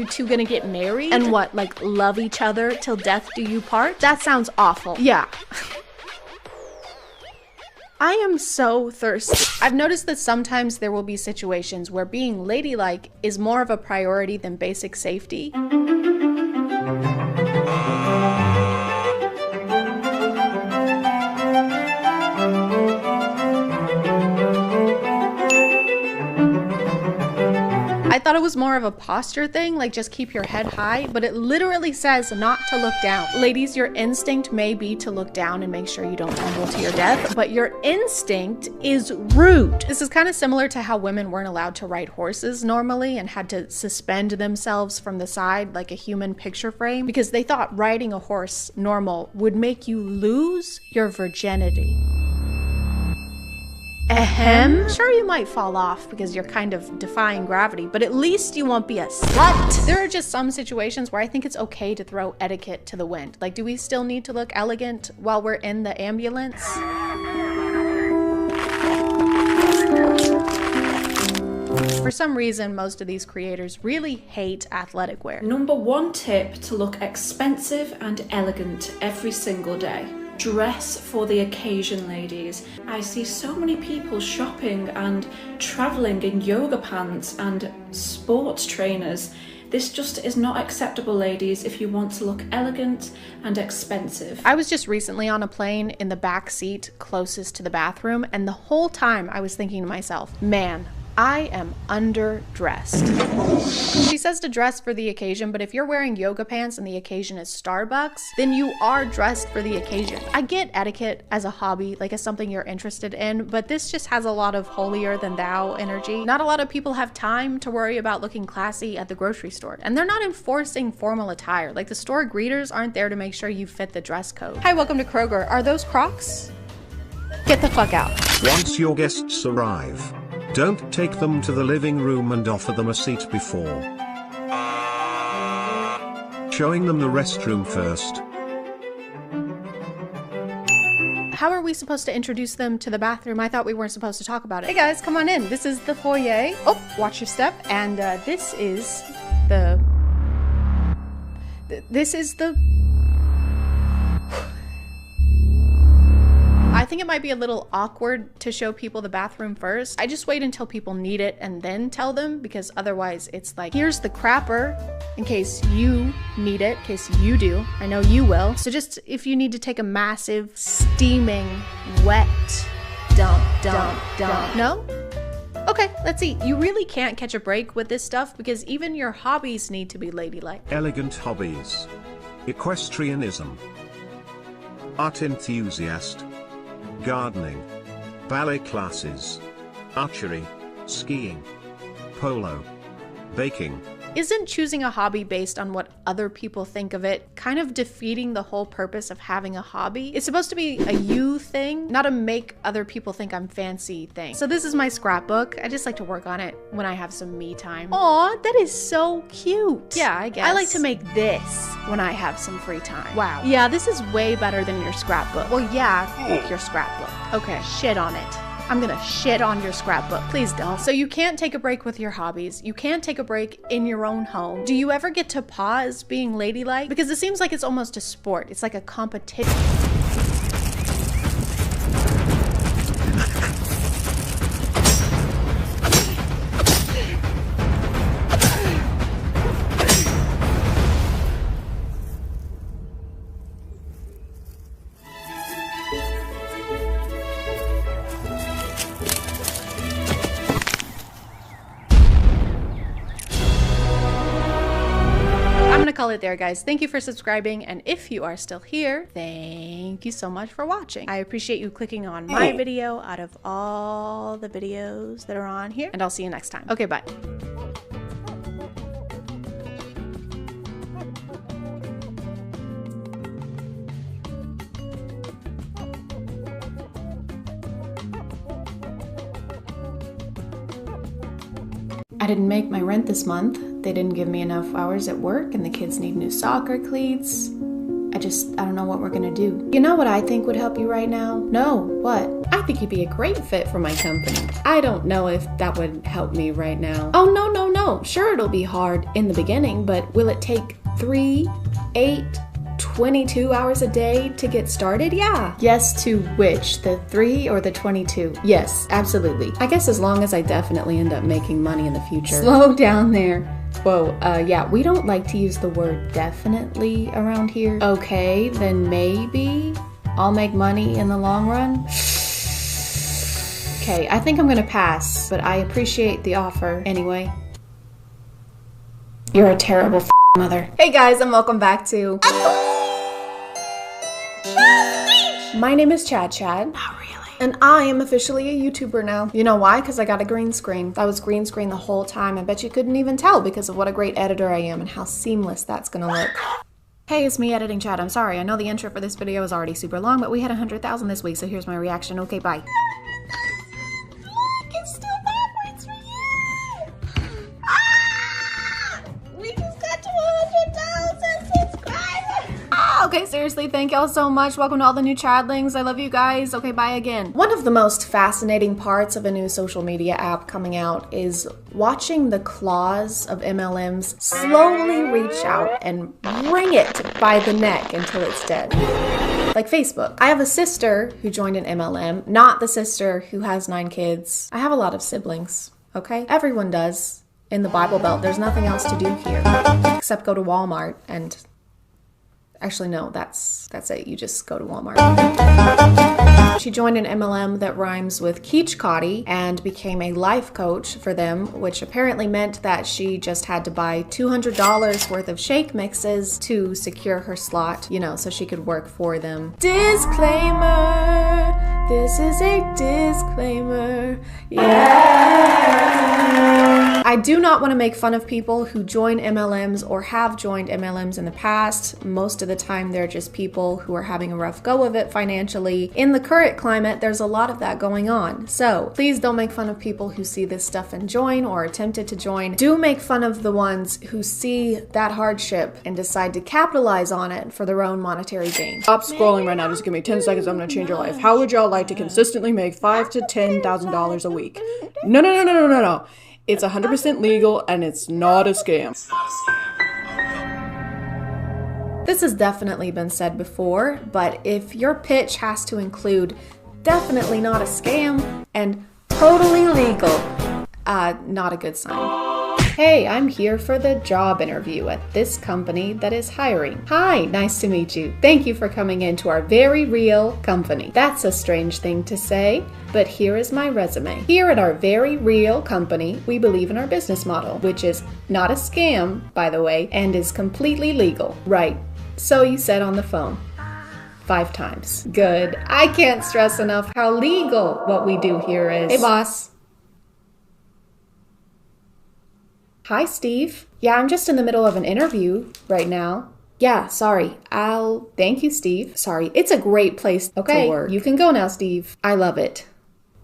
two gonna get married? And what, like love each other till death do you part? That sounds awful. Yeah. I am so thirsty. I've noticed that sometimes there will be situations where being ladylike is more of a priority than basic safety. I thought it was more of a posture thing, like just keep your head high, but it literally says not to look down. Ladies, your instinct may be to look down and make sure you don't tumble to your death, but your instinct is rude. This is kind of similar to how women weren't allowed to ride horses normally and had to suspend themselves from the side like a human picture frame because they thought riding a horse normal would make you lose your virginity. Ahem. Sure, you might fall off because you're kind of defying gravity, but at least you won't be a slut. There are just some situations where I think it's okay to throw etiquette to the wind. Like, do we still need to look elegant while we're in the ambulance? For some reason, most of these creators really hate athletic wear. Number 1 tip to look expensive and elegant every single day. Dress for the occasion, ladies. I see so many people shopping and traveling in yoga pants and sports trainers. This just is not acceptable, ladies, if you want to look elegant and expensive. I was just recently on a plane in the back seat closest to the bathroom, and the whole time I was thinking to myself, man, I am underdressed. She says to dress for the occasion, but if you're wearing yoga pants and the occasion is Starbucks, then you are dressed for the occasion. I get etiquette as a hobby, like as something you're interested in, but this just has a lot of holier than thou energy. Not a lot of people have time to worry about looking classy at the grocery store, and they're not enforcing formal attire. Like the store greeters aren't there to make sure you fit the dress code. Hi, welcome to Kroger. Are those Crocs? Get the fuck out. Once your guests arrive, don't take them to the living room and offer them a seat before showing them the restroom first. How are we supposed to introduce them to the bathroom? I thought we weren't supposed to talk about it. Hey guys, come on in. This is the foyer. Oh, watch your step. And this is the... I think it might be a little awkward to show people the bathroom first. I just wait until people need it and then tell them, because otherwise it's like, here's the crapper in case you need it, in case you do. I know you will. So just if you need to take a massive, steaming, wet dump. No? Okay, let's see. You really can't catch a break with this stuff because even your hobbies need to be ladylike. Elegant hobbies. Equestrianism. Art enthusiast. Gardening, ballet classes, archery, skiing, polo, baking. Isn't choosing a hobby based on what other people think of it kind of defeating the whole purpose of having a hobby? It's supposed to be a you thing, not a make other people think I'm fancy thing. So this is my scrapbook. I just like to work on it when I have some me time. Aw, that is so cute. Yeah, I guess. I like to make this when I have some free time. Wow. Yeah, this is way better than your scrapbook. Well, yeah, fuck your scrapbook. Okay, shit on it. I'm gonna shit on your scrapbook. Please don't. So you can't take a break with your hobbies. You can't take a break in your own home. Do you ever get to pause being ladylike? Because it seems like it's almost a sport. It's like a competition. Call it there, guys. Thank you for subscribing, and if you are still here, thank you so much for watching. I appreciate you clicking on my video out of all the videos that are on here, and I'll see you next time. Okay, bye. I didn't make my rent this month. They didn't give me enough hours at work, and the kids need new soccer cleats. I don't know what we're gonna do. You know what I think would help you right now? No, what? I think you'd be a great fit for my company. I don't know if that would help me right now. Oh, no. Sure, it'll be hard in the beginning, but will it take 3, 8, 22 hours a day to get started? Yeah. Yes to which? The 3 or the 22? Yes, absolutely. I guess as long as I definitely end up making money in the future. Slow down there. Whoa, yeah, we don't like to use the word definitely around here. Okay, then maybe I'll make money in the long run. Okay, I think I'm gonna pass, but I appreciate the offer anyway. You're a terrible mother. Hey guys, and welcome back to... My name is ChadChad. Not really. And I am officially a YouTuber now. You know why? Because I got a green screen. That was green screen the whole time. I bet you couldn't even tell because of what a great editor I am and how seamless that's gonna look. Hey, it's me editing Chad. I'm sorry. I know the intro for this video is already super long, but we had 100,000 this week, so here's my reaction. Okay, bye. Look, it's still backwards for you. We just got to 100,000 subscribers. Okay, seriously, thank y'all so much. Welcome to all the new Chadlings. I love you guys. Okay, bye again. One of the most fascinating parts of a new social media app coming out is watching the claws of MLMs slowly reach out and wring it by the neck until it's dead. Like Facebook. I have a sister who joined an MLM, not the sister who has 9 kids. I have a lot of siblings, okay? Everyone does. in the Bible Belt. There's nothing else to do here except go to Walmart and actually no, that's it. You just go to Walmart. She joined an MLM that rhymes with ChadChad and became a life coach for them, which apparently meant that she just had to buy $200 worth of shake mixes to secure her slot, you know, so she could work for them. Disclaimer. This is a disclaimer. Yeah. I do not want to make fun of people who join MLMs or have joined MLMs in the past. Most of the time, they're just people who are having a rough go of it financially. In the current climate, there's a lot of that going on. So please don't make fun of people who see this stuff and join or attempted to join. Do make fun of the ones who see that hardship and decide to capitalize on it for their own monetary gain. Stop scrolling right now. Just give me 10 seconds. I'm going to change your life. How would y'all like to consistently make $5,000 to $10,000 a week? No. It's 100% legal and it's not a scam. This has definitely been said before, but if your pitch has to include definitely not a scam and totally legal, not a good sign. Hey, I'm here for the job interview at this company that is hiring. Hi, nice to meet you. Thank you for coming into our very real company. That's a strange thing to say, but here is my resume. Here at our very real company, we believe in our business model, which is not a scam, by the way, and is completely legal. Right, so you said on the phone. 5 times. Good. I can't stress enough how legal what we do here is. Hey, boss. Hi, Steve. Yeah, I'm just in the middle of an interview right now. Yeah, sorry. Thank you, Steve. Sorry. It's a great place to work. You can go now, Steve. I love it.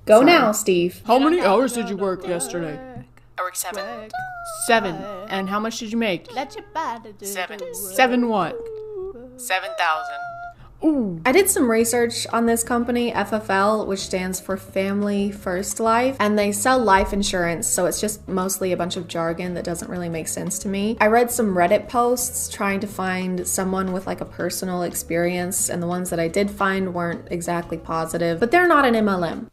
Go now, Steve. How many hours did you work yesterday? I worked 7. 7. And how much did you make? 7. 7 what? 7,000. Ooh. I did some research on this company, FFL, which stands for Family First Life, and they sell life insurance, so it's just mostly a bunch of jargon that doesn't really make sense to me. I read some Reddit posts trying to find someone with like a personal experience, and the ones that I did find weren't exactly positive, but they're not an MLM.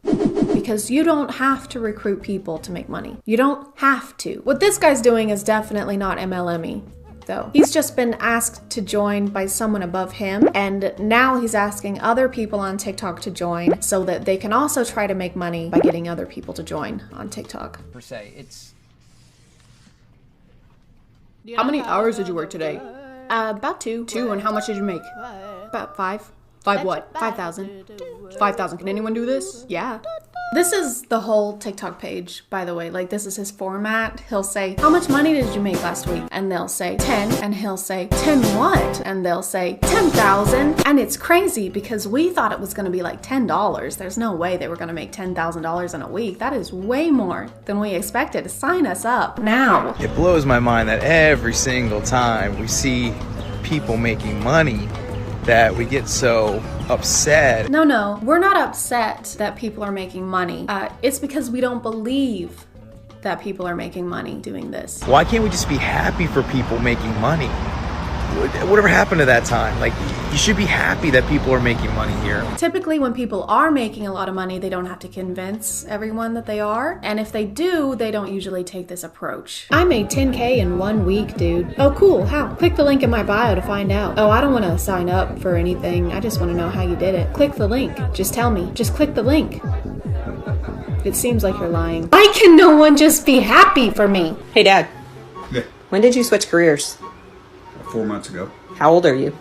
Because you don't have to recruit people to make money. You don't have to. What this guy's doing is definitely not MLM-y. Though. He's just been asked to join by someone above him, and now he's asking other people on TikTok to join so that they can also try to make money by getting other people to join on TikTok. Per se, it's... How many hours did you work today? About 2. 2, and how much did you make? About 5. 5 what? 5,000. 5,000. Can anyone do this? Yeah. This is the whole TikTok page, by the way. Like, this is his format. He'll say, how much money did you make last week? And they'll say 10, and he'll say 10 what? And they'll say 10,000. And it's crazy because we thought it was gonna be like $10. There's no way they were gonna make $10,000 in a week. That is way more than we expected. Sign us up now. It blows my mind that every single time we see people making money that we get so upset. No, we're not upset that people are making money. It's because we don't believe that people are making money doing this. Why can't we just be happy for people making money? Whatever happened to that time? Like, you should be happy that people are making money here. Typically, when people are making a lot of money, they don't have to convince everyone that they are. And if they do, they don't usually take this approach. I made 10K in 1 week, dude. Oh, cool. How? Click the link in my bio to find out. Oh, I don't want to sign up for anything. I just want to know how you did it. Click the link. Just tell me. Just click the link. It seems like you're lying. Why can no one just be happy for me? Hey, Dad. Yeah. When did you switch careers? 4 months ago. How old are you?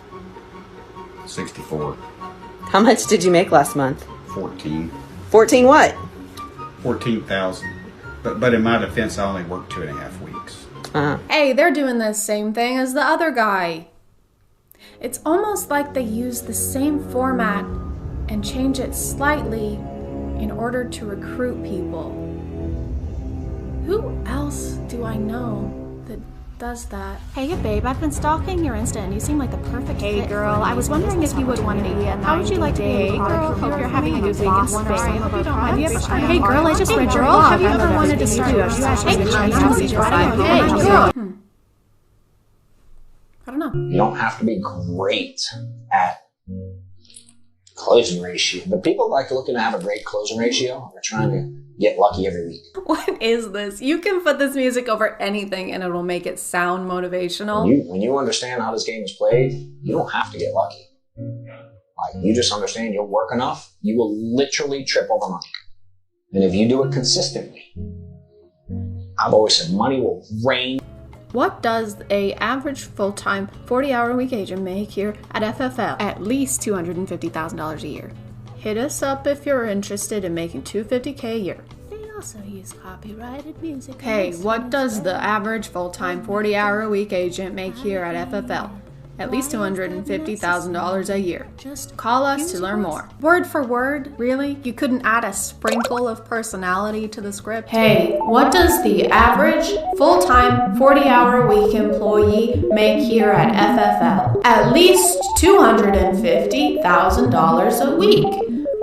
64. How much did you make last month? 14. 14 what? 14,000. But in my defense, I only worked 2.5 weeks. Hey, they're doing the same thing as the other guy. It's almost like they use the same format and change it slightly in order to recruit people. Who else do I know that does that? Hey babe, I've been stalking your Insta and you seem like the perfect fit girl. I was wondering if you would want to be a How would you like to be a girl? Hope you're having a good week and stay. Hey girl, I just read your blog. Have you ever wanted to start a Hey girl. I don't know. You don't have to be great at closing ratio, but people like looking to have a great closing ratio. They're trying to get lucky every week. What is this? You can put this music over anything and it'll make it sound motivational. When you understand how this game is played, you don't have to get lucky. Like, you just understand you'll work enough, you will literally trip over money. And if you do it consistently, I've always said money will rain. What does a average full-time 40-hour-a-week agent make here at FFL? At least $250,000 a year. Hit us up if you're interested in making $250K a year. They also use copyrighted music. Okay, what does the average full-time 40-hour-a-week agent make here at FFL? At least $250,000 a year. Just call us to learn more. Word for word? Really? You couldn't add a sprinkle of personality to the script? Hey, what does the average full-time 40-hour-a-week employee make here at FFL? At least $250,000 a week.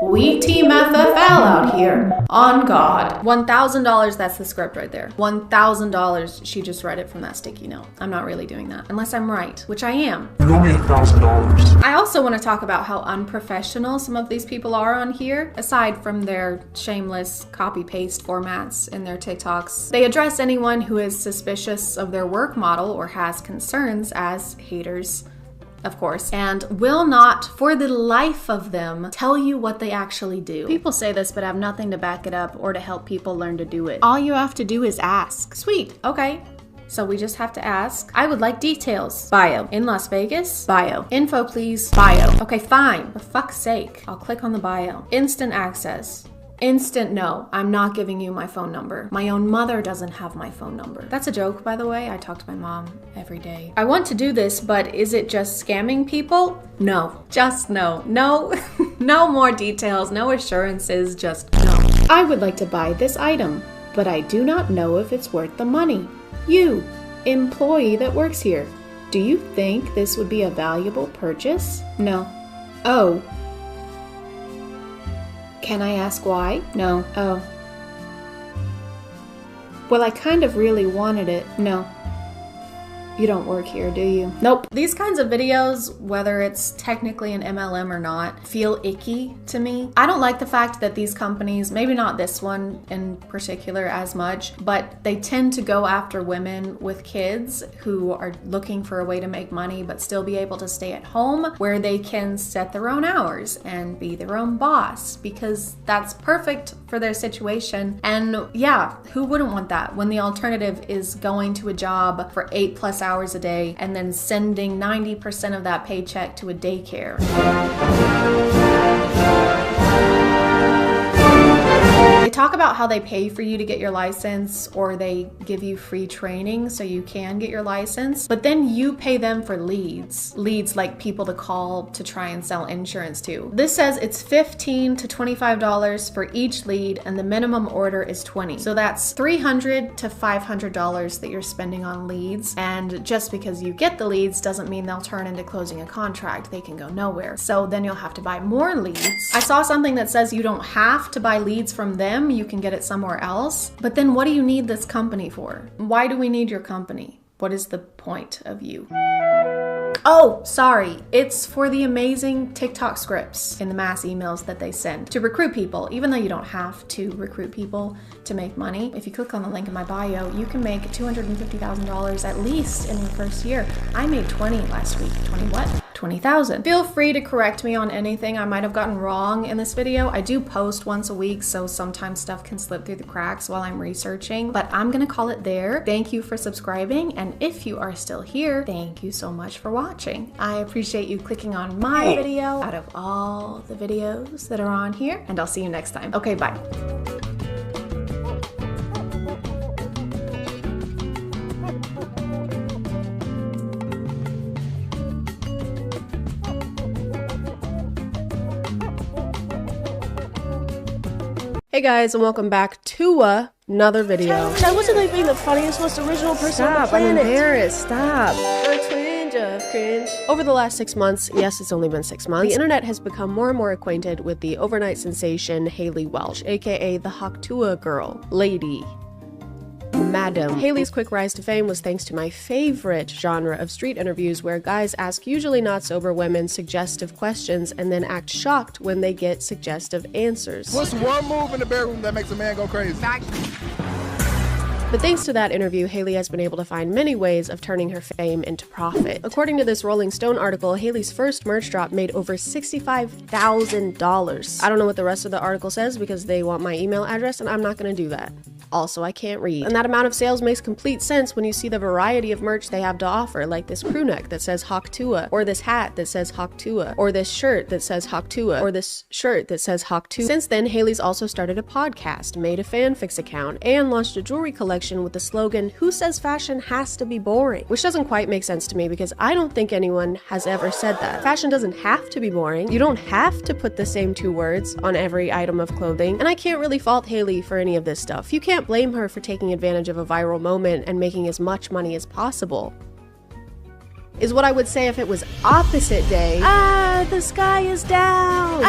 We team FFL out here. On God. $1,000, that's the script right there. $1,000, she just read it from that sticky note. I'm not really doing that, unless I'm right, which I am. You owe me $1,000. I also want to talk about how unprofessional some of these people are on here, aside from their shameless copy-paste formats in their TikToks. They address anyone who is suspicious of their work model or has concerns as haters, of course, and will not, for the life of them, tell you what they actually do. People say this but have nothing to back it up or to help people learn to do it. All you have to do is ask. Sweet, okay. So we just have to ask. I would like details. Bio. In Las Vegas? Bio. Info please. Bio. Okay, fine. For fuck's sake. I'll click on the bio. Instant access. Instant no, I'm not giving you my phone number. My own mother doesn't have my phone number. That's a joke, by the way. I talk to my mom every day. I want to do this, but is it just scamming people? No, just no. No, no more details, no assurances, just no. I would like to buy this item, but I do not know if it's worth the money. You, employee that works here, do you think this would be a valuable purchase? No. Oh. Can I ask why? No. Oh. Well, I kind of really wanted it. No. You don't work here, do you? Nope. These kinds of videos, whether it's technically an MLM or not, feel icky to me. I don't like the fact that these companies, maybe not this one in particular as much, but they tend to go after women with kids who are looking for a way to make money but still be able to stay at home where they can set their own hours and be their own boss, because that's perfect for their situation. And yeah, who wouldn't want that when the alternative is going to a job for 8+ hours a day and then sending 90% of that paycheck to a daycare. They talk about how they pay for you to get your license, or they give you free training so you can get your license, but then you pay them for leads. Leads like people to call to try and sell insurance to. This says it's $15 to $25 for each lead, and the minimum order is $20. So that's $300 to $500 that you're spending on leads, and just because you get the leads doesn't mean they'll turn into closing a contract. They can go nowhere. So then you'll have to buy more leads. I saw something that says you don't have to buy leads from them, you can get it somewhere else. But then what do you need this company for? Why do we need your company? What is the point of you? Oh, sorry. It's for the amazing TikTok scripts in the mass emails that they send to recruit people, even though you don't have to recruit people to make money. If you click on the link in my bio, you can make $250,000 at least in your first year. I made 20 last week. 20 what? 20,000. Feel free to correct me on anything I might have gotten wrong in this video. I do post once a week, so sometimes stuff can slip through the cracks while I'm researching, but I'm gonna call it there. Thank you for subscribing, and if you are still here, thank you so much for watching. I appreciate you clicking on my video out of all the videos that are on here, and I'll see you next time. Okay, bye. Hey guys, and welcome back to another video. Chad, wasn't I being the funniest, most original person on the planet? I'm embarrassed. Stop. A twinge of cringe. Over the last 6 months, yes, it's only been 6 months, the internet has become more and more acquainted with the overnight sensation Haley Welch, aka the Haktua girl, lady, Madam. Haley's quick rise to fame was thanks to my favorite genre of street interviews, where guys ask usually not sober women suggestive questions and then act shocked when they get suggestive answers. What's one move in the bedroom that makes a man go crazy? But thanks to that interview, Haley has been able to find many ways of turning her fame into profit. According to this Rolling Stone article, Haley's first merch drop made over $65,000. I don't know what the rest of the article says because they want my email address and I'm not gonna do that. Also, I can't read. And that amount of sales makes complete sense when you see the variety of merch they have to offer, like this crew neck that says Hawktua, or this hat that says Hawktua, or this shirt that says Hawktua, or this shirt that says Hawktua. Since then, Haley's also started a podcast, made a fanfics account, and launched a jewelry collection with the slogan, "Who says fashion has to be boring?" Which doesn't quite make sense to me because I don't think anyone has ever said that. Fashion doesn't have to be boring. You don't have to put the same 2 words on every item of clothing, and I can't really fault Haley for any of this stuff. You can't blame her for taking advantage of a viral moment and making as much money as possible. Is what I would say if it was opposite day. Ah, the sky is down.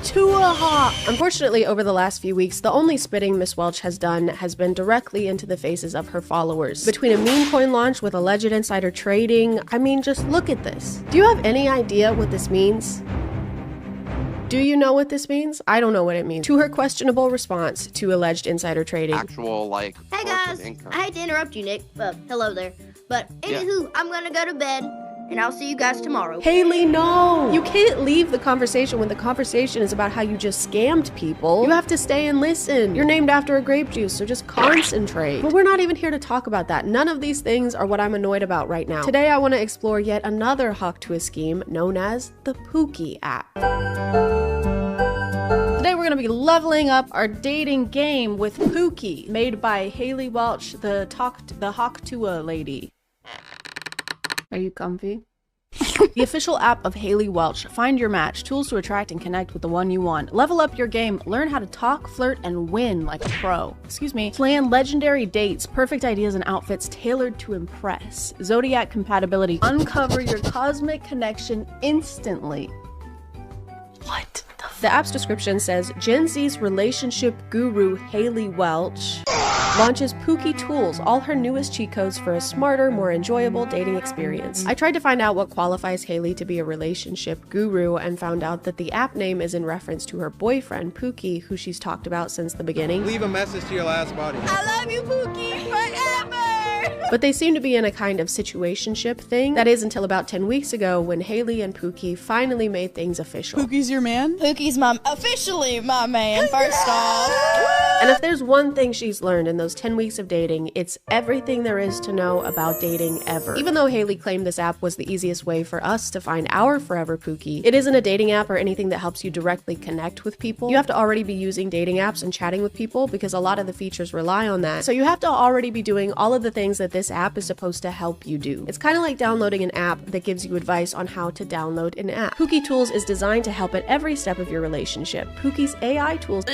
To a hawk. Unfortunately, over the last few weeks, the only spitting Miss Welch has done has been directly into the faces of her followers. Between a meme coin launch with alleged insider trading, I mean, just look at this. Do you have any idea what this means? Do you know what this means? I don't know what it means. To her questionable response to alleged insider trading. Actual, like, hey guys, I hate to interrupt you, Nick. Hello there. But anywho, I'm gonna go to bed, and I'll see you guys tomorrow. Haley, no! You can't leave the conversation when the conversation is about how you just scammed people. You have to stay and listen. You're named after a grape juice, so just concentrate. But we're not even here to talk about that. None of these things are what I'm annoyed about right now. Today, I want to explore yet another Hawktua scheme known as the Pookie app. Today we're going to be leveling up our dating game with Pookie, made by Haley Welch, the Hawktua lady. Are you comfy? The official app of Haley Welch. Find your match, tools to attract and connect with the one you want. Level up your game, learn how to talk, flirt, and win like a pro. Excuse me. Plan legendary dates, perfect ideas and outfits tailored to impress. Zodiac compatibility. Uncover your cosmic connection instantly. What? The app's description says, Gen Z's relationship guru Haley Welch launches Pookie Tools, all her newest cheat codes for a smarter, more enjoyable dating experience. I tried to find out what qualifies Haley to be a relationship guru and found out that the app name is in reference to her boyfriend, Pookie, who she's talked about since the beginning. Leave a message to your last body. I love you, Pookie, forever! But they seem to be in a kind of situationship thing. That is until about 10 weeks ago when Haley and Pookie finally made things official. Pookie's your man? Pookie's officially my man, first off. And if there's one thing she's learned in those 10 weeks of dating, it's everything there is to know about dating ever. Even though Haley claimed this app was the easiest way for us to find our forever Pookie, it isn't a dating app or anything that helps you directly connect with people. You have to already be using dating apps and chatting with people because a lot of the features rely on that. So you have to already be doing all of the things that this app is supposed to help you do. It's kind of like downloading an app that gives you advice on how to download an app. Pookie Tools is designed to help at every step of your relationship. Pookie's AI tools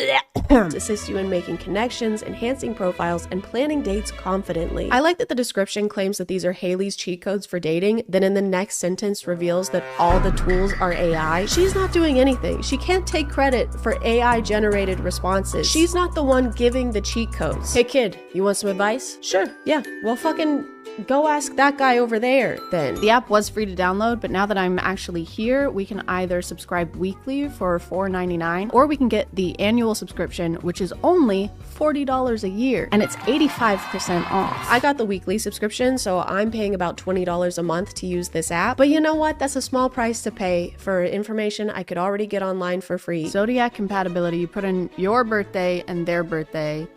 assist you in making connections, enhancing profiles, and planning dates confidently. I like that the description claims that these are Haley's cheat codes for dating, then in the next sentence reveals that all the tools are AI. She's not doing anything. She can't take credit for AI-generated responses. She's not the one giving the cheat codes. Hey kid, you want some advice? Sure, yeah. Well, fucking go ask that guy over there, then. The app was free to download, but now that I'm actually here, we can either subscribe weekly for $4.99, or we can get the annual subscription, which is only $40 a year, and it's 85% off. I got the weekly subscription, so I'm paying about $20 a month to use this app. But you know what? That's a small price to pay for information I could already get online for free. Zodiac compatibility, you put in your birthday and their birthday,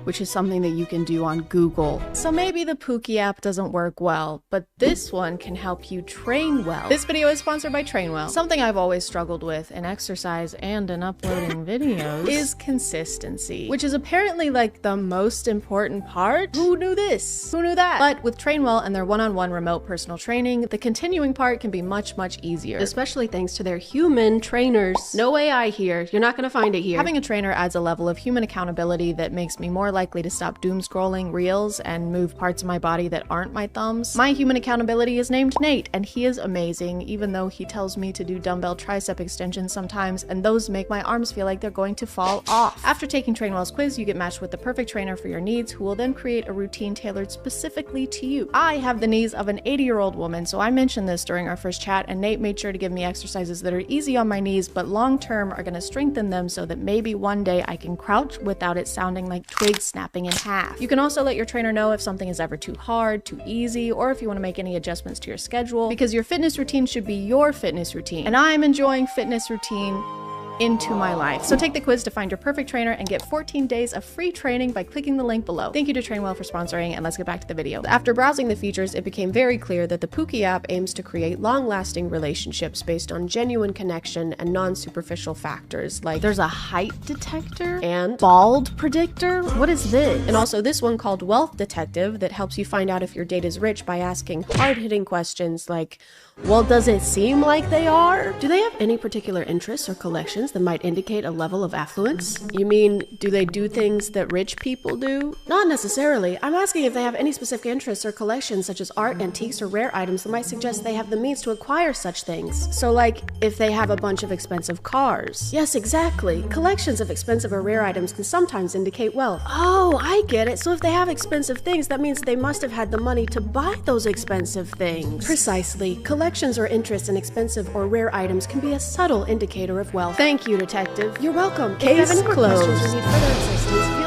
which is something that you can do on Google. So maybe the Pookie app doesn't work well, but this one can help you train well. This video is sponsored by Trainwell. Something I've always struggled with in exercise and in uploading videos is consistency, which is apparently like the most important part. Who knew this? Who knew that? But with Trainwell and their one-on-one remote personal training, the continuing part can be much, much easier, especially thanks to their human trainers. No AI here. You're not gonna find it here. Having a trainer adds a level of human accountability that makes me more likely to stop doom scrolling reels and move parts of my body that aren't my thumbs. My human accountability is named Nate, and he is amazing, even though he tells me to do dumbbell tricep extensions sometimes, and those make my arms feel like they're going to fall off. After taking TrainWell's quiz, you get matched with the perfect trainer for your needs, who will then create a routine tailored specifically to you. I have the knees of an 80-year-old woman, so I mentioned this during our first chat, and Nate made sure to give me exercises that are easy on my knees, but long-term are going to strengthen them so that maybe one day I can crouch without it sounding like twigs snapping in half. You can also let your trainer know if something is ever too hard, too easy, or if you want to make any adjustments to your schedule, because your fitness routine should be your fitness routine. And I'm enjoying fitness routine into my life. So take the quiz to find your perfect trainer and get 14 days of free training by clicking the link below. Thank you to TrainWell for sponsoring, and let's get back to the video. After browsing the features, it became very clear that the Pookie app aims to create long-lasting relationships based on genuine connection and non-superficial factors, like there's a height detector and bald predictor. What is this? And also this one called Wealth Detective that helps you find out if your date is rich by asking hard-hitting questions like, well, does it seem like they are? Do they have any particular interests or collections that might indicate a level of affluence? You mean, do they do things that rich people do? Not necessarily. I'm asking if they have any specific interests or collections such as art, antiques, or rare items that might suggest they have the means to acquire such things. So like, if they have a bunch of expensive cars. Yes, exactly. Collections of expensive or rare items can sometimes indicate wealth. Oh, I get it. So if they have expensive things, that means they must have had the money to buy those expensive things. Precisely. Collections or interests in expensive or rare items can be a subtle indicator of wealth. Thank you, detective. You're welcome. Case closed.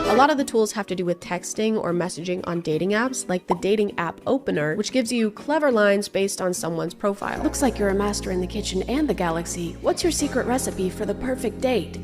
A lot of the tools have to do with texting or messaging on dating apps, like the dating app opener, which gives you clever lines based on someone's profile. Looks like you're a master in the kitchen and the galaxy. What's your secret recipe for the perfect date?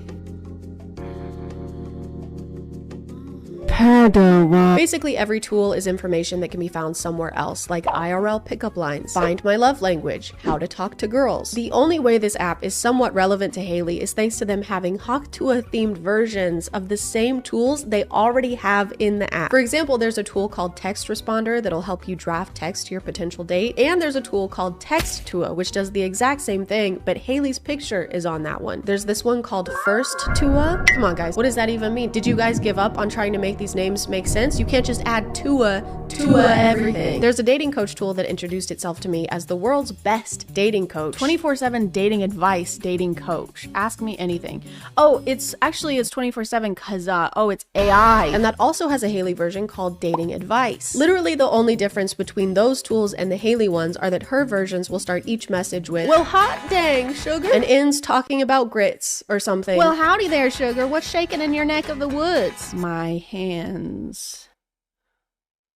Basically, every tool is information that can be found somewhere else, like IRL pickup lines, find my love language, how to talk to girls. The only way this app is somewhat relevant to Haley is thanks to them having Hawktua themed versions of the same tools they already have in the app. For example, there's a tool called Text Responder that'll help you draft text to your potential date, and there's a tool called Textua, which does the exact same thing, but Haley's picture is on that one. There's this one called First-Tua. Come on, guys, what does that even mean? Did you guys give up on trying to make these names make sense? You can't just add Tua everything. There's a dating coach tool that introduced itself to me as the world's best dating coach. 24/7 dating advice dating coach. Ask me anything. Oh, it's 24/7 cause it's AI. And that also has a Haley version called Dating Advice. Literally the only difference between those tools and the Haley ones are that her versions will start each message with, well, hot dang, sugar, and ends talking about grits or something. Well, howdy there, sugar. What's shaking in your neck of the woods? My hands.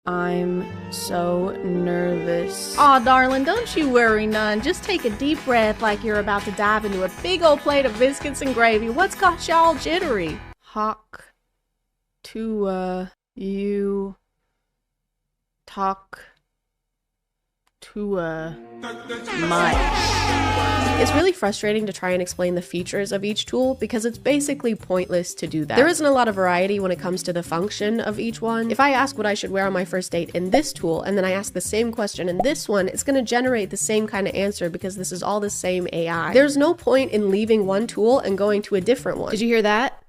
I'm so nervous. Aw, darling, don't you worry none. Just take a deep breath like you're about to dive into a big old plate of biscuits and gravy. What's got y'all jittery? Hawk to you talk to much. It's really frustrating to try and explain the features of each tool because it's basically pointless to do that. There isn't a lot of variety when it comes to the function of each one. If I ask what I should wear on my first date in this tool and then I ask the same question in this one, it's going to generate the same kind of answer because this is all the same AI. There's no point in leaving one tool and going to a different one. Did you hear that?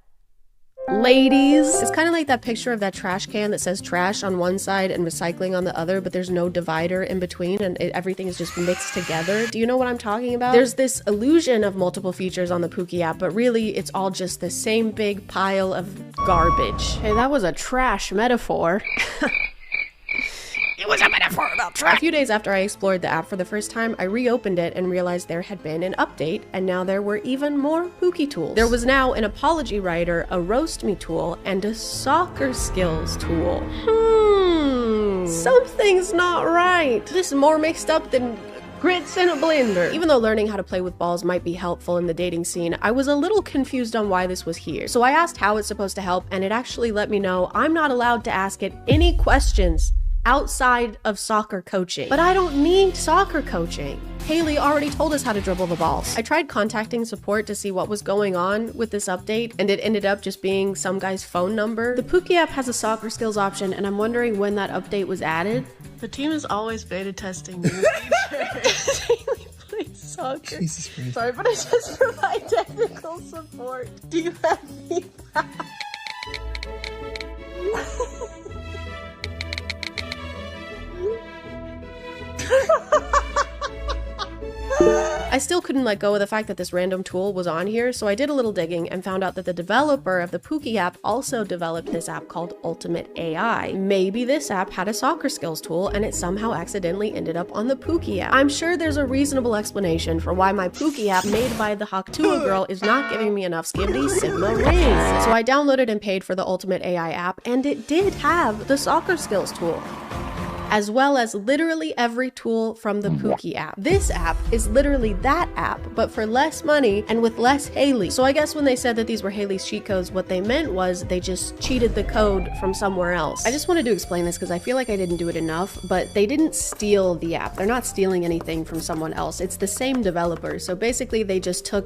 Ladies. It's kind of like that picture of that trash can that says trash on one side and recycling on the other, but there's no divider in between and everything is just mixed together. Do you know what I'm talking about? There's this illusion of multiple features on the Pookie app, but really it's all just the same big pile of garbage. Hey, that was a trash metaphor. It was a metaphor about trash. A few days after I explored the app for the first time, I reopened it and realized there had been an update, and now there were even more Pookie tools. There was now an apology writer, a roast me tool, and a soccer skills tool. Something's not right. This is more mixed up than grits in a blender. Even though learning how to play with balls might be helpful in the dating scene, I was a little confused on why this was here. So I asked how it's supposed to help, and it actually let me know I'm not allowed to ask it any questions outside of soccer coaching. But I don't need soccer coaching. Haley already told us how to dribble the balls. I tried contacting support to see what was going on with this update, and it ended up just being some guy's phone number. The Pookie app has a soccer skills option, and I'm wondering when that update was added. The team is always beta testing new features. Haley plays soccer. Jesus Christ. Sorry, but I just provide technical support. Do you have feedback? I still couldn't let go of the fact that this random tool was on here, so I did a little digging and found out that the developer of the Pookie app also developed this app called Ultimate AI. Maybe this app had a soccer skills tool and it somehow accidentally ended up on the Pookie app. I'm sure there's a reasonable explanation for why my Pookie app made by the Haktua girl is not giving me enough Skibbity Sigma rings. So I downloaded and paid for the Ultimate AI app, and it did have the soccer skills tool, as well as literally every tool from the Pookie app. This app is literally that app, but for less money and with less Haley. So I guess when they said that these were Haley's cheat codes, what they meant was they just cheated the code from somewhere else. I just wanted to explain this because I feel like I didn't do it enough, but they didn't steal the app. They're not stealing anything from someone else. It's the same developer. So basically they just took